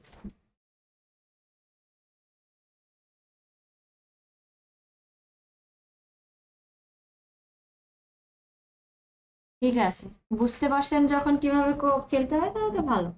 ঠিক আছে, বুঝতে পারছেন যখন কিভাবে কোপ খেলতে হয় তাহলে তো ভালো।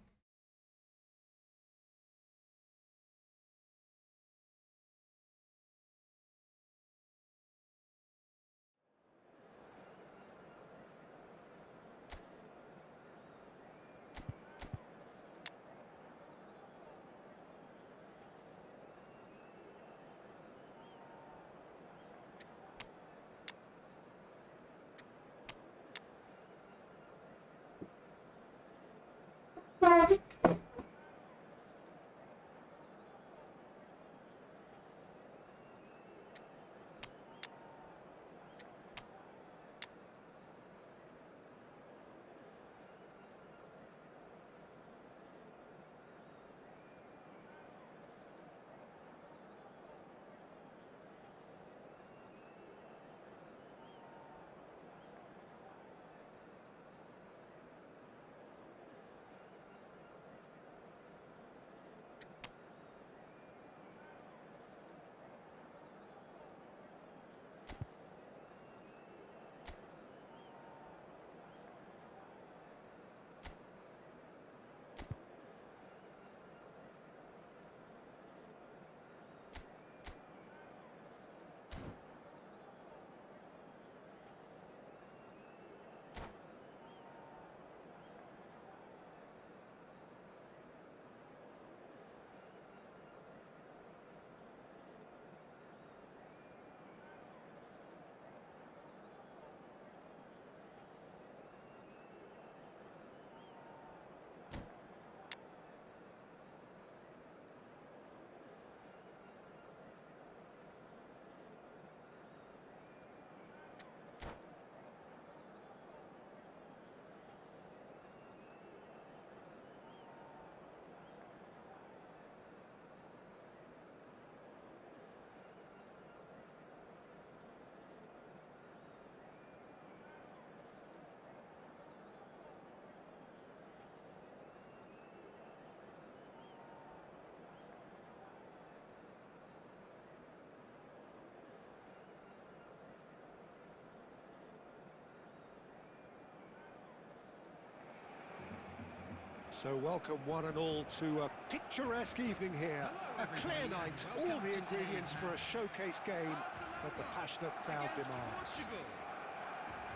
So welcome one and all to a picturesque evening here. A clear night, all the ingredients for a showcase game that the passionate crowd demands.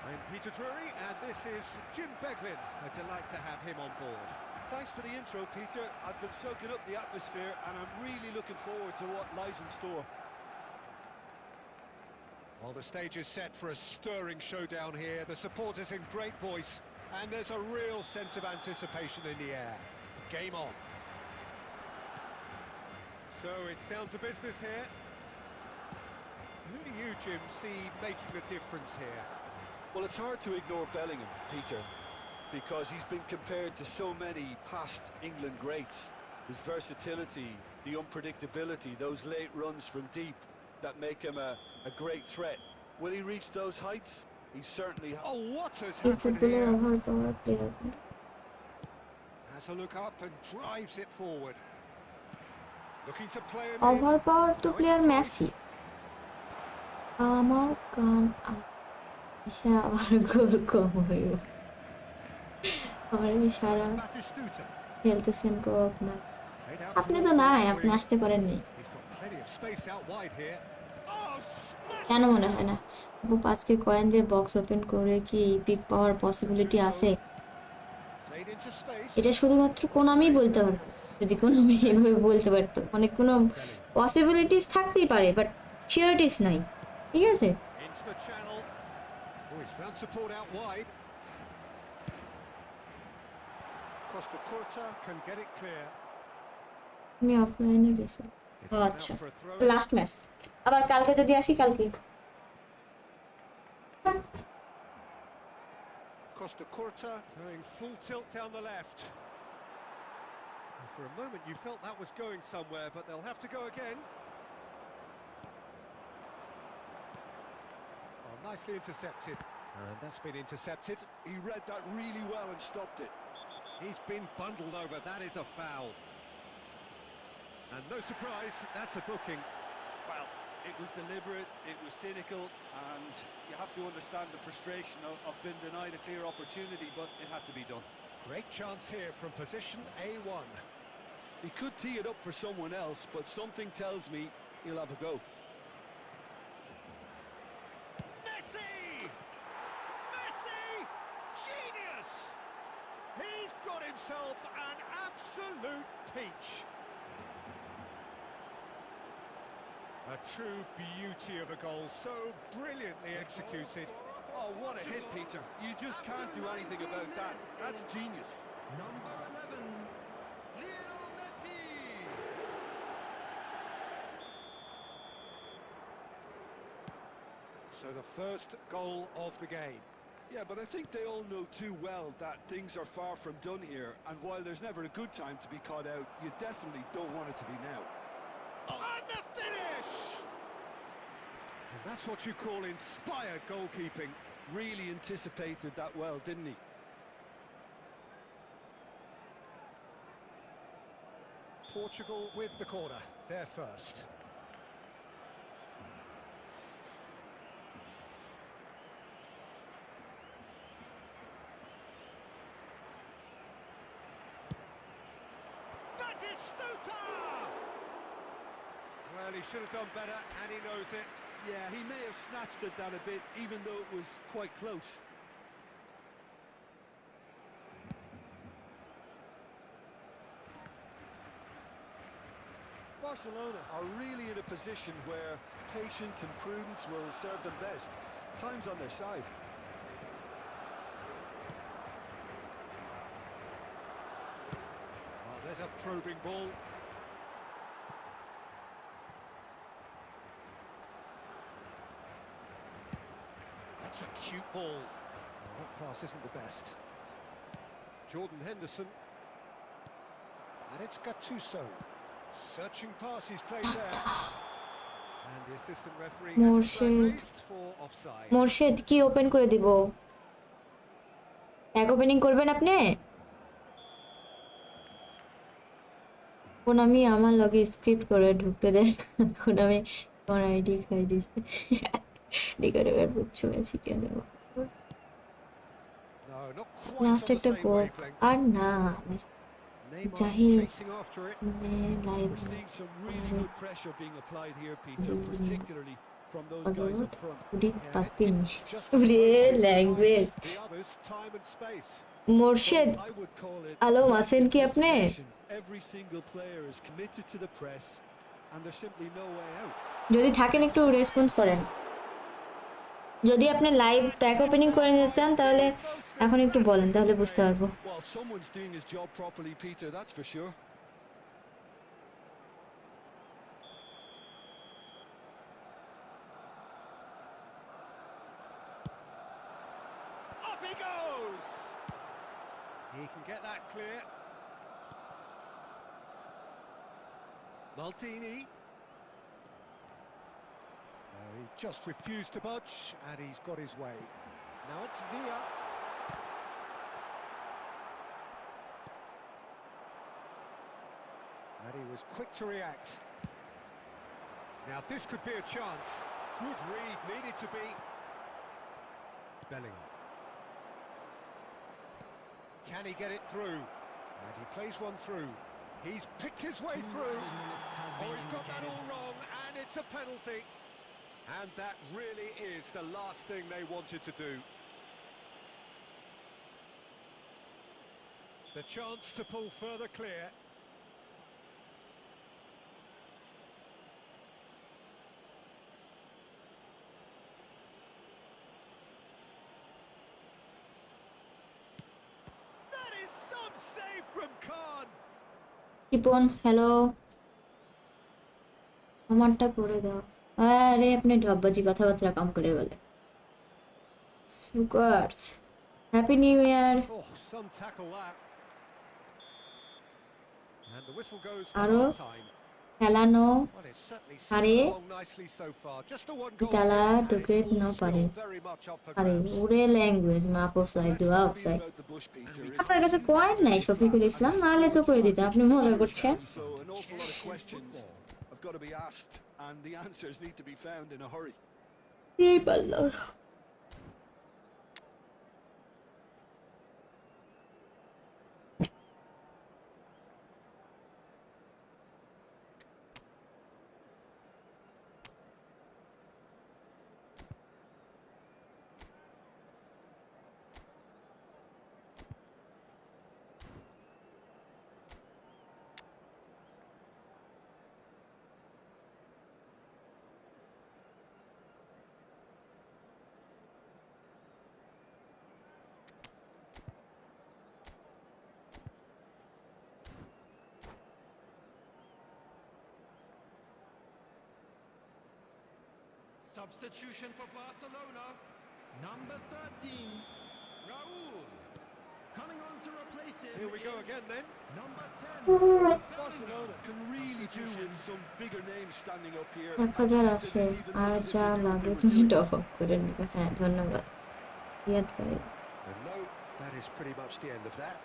I'm Peter Drury and this is Jim Beglin. A delight to have him on board. Thanks for the intro, Peter. I've been soaking up the atmosphere and I'm really looking forward to what lies in store. Well, the stage is set for a stirring showdown here. The supporters in great voice. And there's a real sense of anticipation in the air. Game on. So it's down to business here. Who do you, Jim, see making the difference here? Well, it's hard to ignore Bellingham, Peter, because he's been compared to so many past England greats. His versatility, the unpredictability, those late runs from deep that make him a great threat. Will he reach those heights? He certainly has. Oh, what has happened here? Has a look up and drives it forward. Looking to play him in. ওভারপাওয়ার তো player Messi. আমার কান আইসা আবার গোল কম হইব। আমার সারা Batistuta. খেলতেছেন কোপ না, Played out আপনি towards তো the নাই, right আপনি wing. আসতে পারেননি। He's got plenty of space out wide here. Oh, smash! কেন মনে হয় না আপু 5K কয়েন দিয়ে বক্স ওপেন করে কি পিক পাওয়ার পসিবিলিটি আছে? Played into space. এটা শুধুমাত্র কোনামি বলতে পারতো, যদি কোনামি এভাবে বলতে পারতো, মানে কোনো পসিবিলিটিস থাকতেই পারে বাট শিওরিটিস নাই, ঠিক আছে? Into the channel. Oh, he's found support out wide. Costa Curta can get it clear. আমি অফলাইনে গেছি। It's ও gone আচ্ছা, out for a throw in. Last match. আবার কালকে যদি আসি কালকে। Costa Curta going full tilt down the left. Well, for a moment you felt that was going somewhere, but they'll have to go again. Oh, nicely intercepted. And that's been intercepted. He read that really well and stopped it. He's been bundled over. That is a foul. And no surprise, that's a booking. Well, it was deliberate, it was cynical, and you have to understand the frustration of being denied a clear opportunity, but it had to be done. Great chance here from position A1. He could tee it up for someone else, but something tells me he'll have a go. Messi! Messi! Genius! He's got himself an absolute peach. A true beauty of a goal, so brilliantly executed. Oh, what a hit, Peter. You just can't do anything about that. That's genius. Number 11, Lionel Messi. So the first goal of the game. Yeah, but I think they all know too well that things are far from done here, and while there's never a good time to be caught out, you definitely don't want it to be now. And the finish! And that's what you call inspired goalkeeping. Really anticipated that well, didn't he? Portugal with the corner, they're first. Batistuta! Well, he should have done better, and he knows it. Yeah, he may have snatched at that a bit, even though it was quite close. Barcelona are really in a position where patience and prudence will serve them best. Time's on their side. Oh, there's a probing ball. That's a cute ball. Oh, that pass isn't the best. Jordan Henderson. And it's Gattuso. Searching pass he's played there. And the assistant referee has a flag Morshid. raised for offside. Morshed কি open করে দিব? এক opening করবেন আপনি? কোন আমি আমার লগে স্ক্রিপ্ট করে ঢুকতে দেন। কোন আমি আমার আইডি খাই দিছে। ডিকরে এবার বুঝছো মেসি কেন? No, not quite last on the একটা same কোপ wavelength. আর না Neymar Jahid. chasing after it. Live We're seeing some really good pressure being applied here, Peter, particularly from those guys up front. Uri Yeah, পাতিনিস it's just উড়ে as well to language provide the others time and space. Morshed I would call it Alam আছেন কি blankets of আপনি? possession. Every single player is committed to the press, and there's simply no way out. যদি থাকেন একটু response করেন। যদি আপনি live pack opening করে নিতে চান তাহলে এখন একটু বলেন, তাহলে বুঝতে পারবো। Well, someone's doing his job properly, Peter, that's for sure. Up he goes! He can get that clear. Maldini. He just refused to budge, and he's got his way. Now it's Villa. And he was quick to react. Now this could be a chance. Good read, needed to be. Bellingham. Can he get it through? And he plays one through. He's picked his way through. Oh, he's got that all wrong, and it's a penalty. And that really is the last thing they wanted to do. The chance to pull further clear. That is some save কিপন hello, আমারটা করে দাও। আরে আপনি ঢপবাজি কথাবার্তা কম করে বলে। Sugars, happy new year. Oh, some tackle that. And the whistle goes for আরো half-time. খেলানো Well, it's certainly পারে, steaming along nicely so far. Just a one-goal ইতালা lead, and ঢুকে it's all ন পারে, still very much up for আরে grabs. ওরে language মাপ Well, offside let's দোয়া not beat offside. about the bush, Peter. আপনার কাছে It's কয়েন নাই very Shafiqul flat, Islam, and this নাহলে is তো all করে দিতাম, target আপনি rich মজা area করছেন। ground, so an awful lot of questions have got to be asked, and the answers need to be found in a hurry. এই পারলো না। Substitution for Barcelona. Number 13, Raul. Coming on to replace him. Here we go is again then. Number 10, Barcelona can really do with some bigger names standing up here. 1000 They আছে, didn't even আর look as if যা they knew what লাগে they were তুমি doing. Top up করে নেবে। হ্যাঁ ধন্যবাদ রিয়াদ ভাই। And no, that is pretty much the end of that.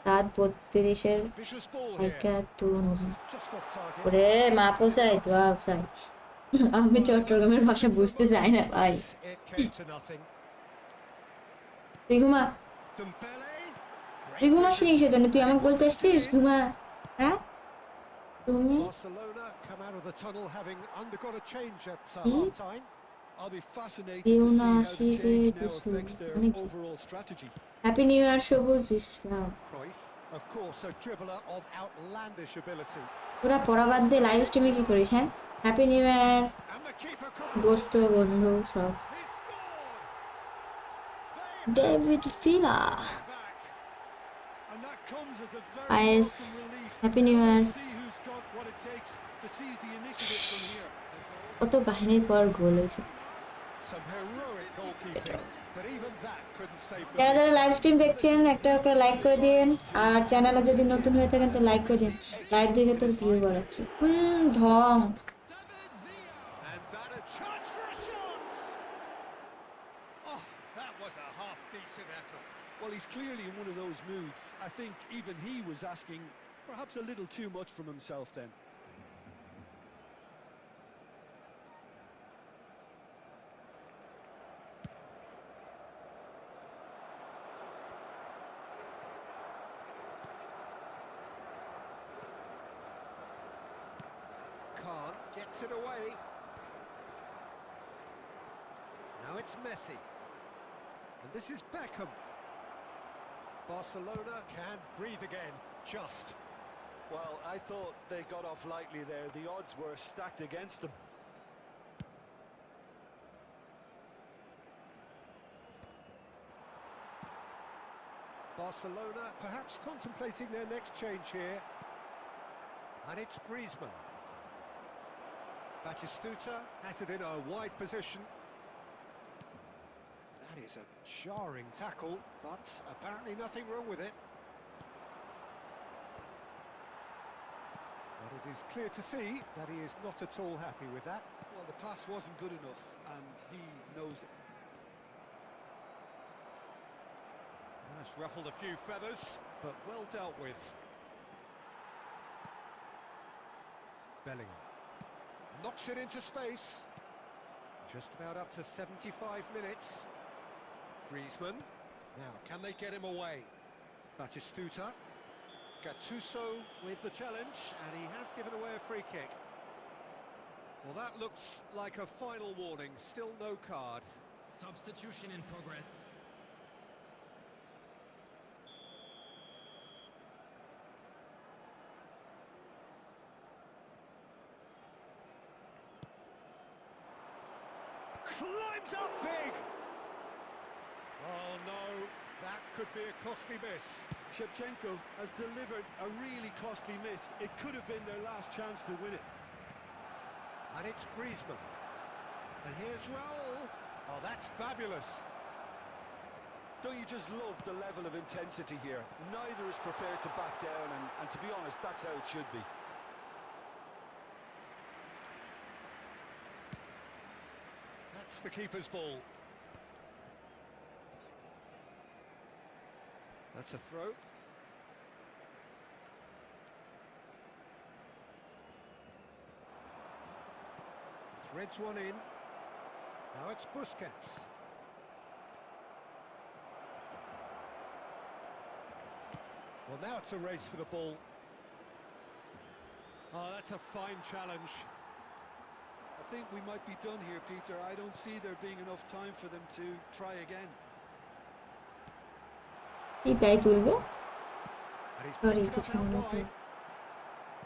তার 32-এর Vicious ball here. হাইকা টু This is just off target. ওরে মাপ অফসাইড দোয়া অফসাইড। আমি চট্টগ্রামের ভাষা বুঝতে চাই না ভাই। It came to nothing. তুই ঘুমা, Dembele. তুই ঘুমাস নি কিসের জন্য? তুই আমাকে বলতে আসছিস ঘুমা? হ্যাঁ তুমি Barcelona come out of the tunnel having undergone a change at কি? half-time. I'll be fascinated কেউ to see না how the আসিরে change now কিছু affects their মানে কি? overall strategy. হ্যাপি নিউ ইয়ার সবুজ ইসলাম। Cruyff, of course, a dribbler of outlandish ability. তোরা পড়া বাদ দিয়ে লাইভ স্ট্রিমে কি করিস? হ্যাঁ happy new year And the keeper couldn't দোস্ত বন্ধু সব। He scored! David ফিলা, Back. And that comes as a very is welcome relief. Happy new year. Let's see who's got what it takes to seize the initiative from here. কত কাহিনীর পর গোল হয়েছে। Some heroic goalkeeping, but even that couldn't save them. যারা যারা live stream দেখছেন একটা করে like করে দিন, আর চ্যানেলে যদি নতুন হয়ে থাকেন তো লাইক করে দিন, লাইভ দেখে তোর ভিউ বাড়াচ্ছে। ঢং। David Villa. And that a chance for a shot! Oh, that was a half-decent effort. Well, he's clearly in one of those moods. I think even he was asking perhaps a little too much from himself then. Khan gets it away. Now it's Messi. And this is Beckham. Barcelona can breathe again, just. Well, I thought they got off lightly there. The odds were stacked against them. Barcelona perhaps contemplating their next change here. And it's Griezmann. Batistuta has it in a wide position. That is a jarring tackle, but apparently nothing wrong with it. But it is clear to see that he is not at all happy with that. Well, the pass wasn't good enough, and he knows it. That's ruffled a few feathers, but well dealt with. Bellingham knocks it into space. Just about up to 75 minutes. Griezmann. Now, can they get him away? Batistuta. Gattuso with the challenge, and he has given away a free kick. Well, that looks like a final warning. Still no card. Substitution in progress. Climbs up big! Oh no, that could be a costly miss. Shevchenko has delivered a really costly miss. It could have been their last chance to win it. And it's Griezmann. And here's Raul. Oh, that's fabulous. Don't you just love the level of intensity here? Neither is prepared to back down, and to be honest, that's how it should be. That's the keeper's ball. That's a throw. Threads one in. Now it's Busquets. Well, now it's a race for the ball. Oh, that's a fine challenge. I think we might be done here, Peter. I don't see there being enough time for them to try again. এটাই তুলবো And he's Sorry, picked it কিছু up out মনে করি। wide.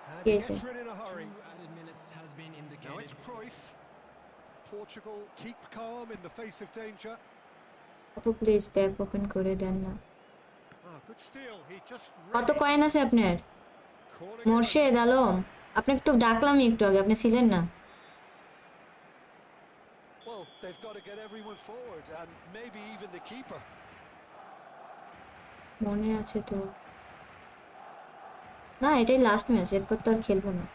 And he Yes, gets sir. rid in a hurry. 2 added minutes has been Now indicated. it's Cruyff. Portugal keep calm in the face of danger. আপু please bag open করে দেন না। Ah, good steal. He just কত read it. Coin আছে আপনার? Calling it Morshed Alam, আপনাকে তো ডাকলামই একটু আগে, আপনি ছিলেন না। Well, they've got to get everyone forward, and maybe even the keeper. মনে আছে তো? না, এটাই লাস্ট ম্যাচ, এরপর তো আর খেলবো না।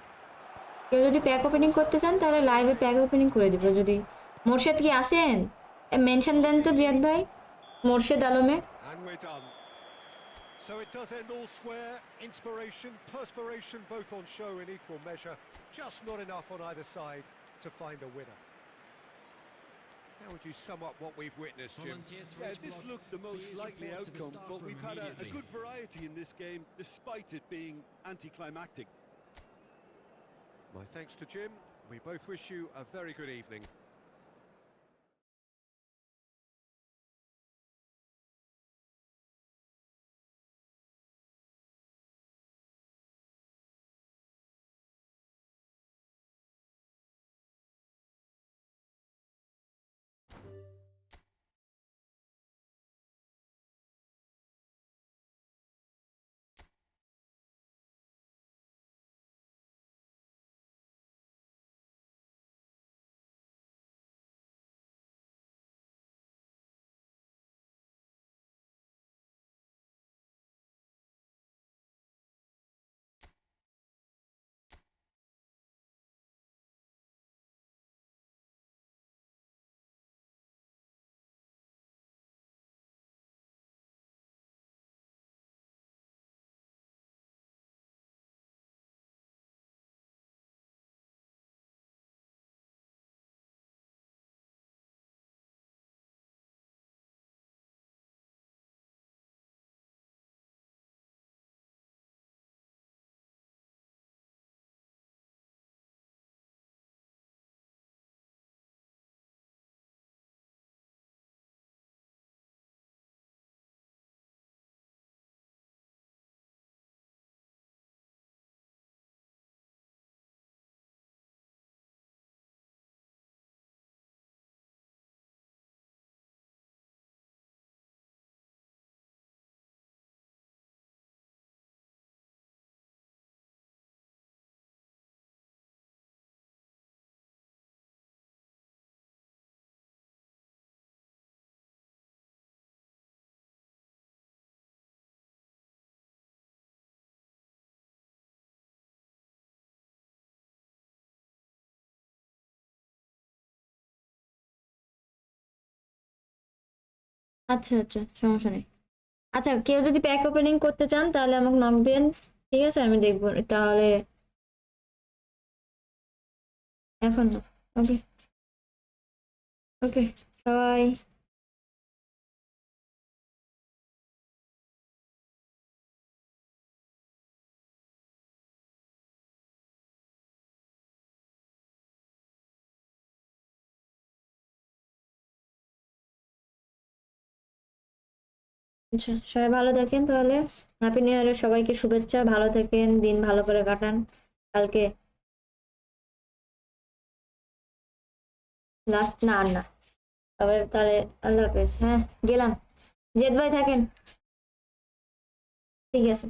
কেউ যদি প্যাক ওপেনিং করতে চান তাহলে লাইভে প্যাক ওপেনিং করে দিব। যদি মোর্শেদ কি আসেন মেনশন দেন তো জিয়াদ ভাই, মোর্শেদ আলমে। And we're done. So it does end all square. Inspiration, perspiration, both on show in equal measure. Just not enough on either side to find a winner. How would you sum up what we've witnessed, Jim? Volunteers for Yeah, each this block, looked the most please likely report to the outcome, staff but room we've had a immediately. good variety in this game, despite it being anticlimactic. My thanks to Jim. We both wish you a very good evening. আচ্ছা আচ্ছা, সমস্যা নেই। আচ্ছা, কেউ যদি pack opening করতে চান তাহলে আমাকে নক দেন, ঠিক আছে? আমি দেখবো তাহলে। এখন না, ওকে ওকে সবাই। আচ্ছা, সবাই ভালো থাকেন তাহলে। হ্যাপি নিউ ইয়ারের সবাইকে শুভেচ্ছা, ভালো থাকেন, দিন ভালো করে কাটান। কালকে লাস্ট না, আর না। সবাই তাহলে আল্লাহ হাফেজ। হ্যাঁ, গেলাম। জেদ ভাই থাকেন। ঠিক আছে।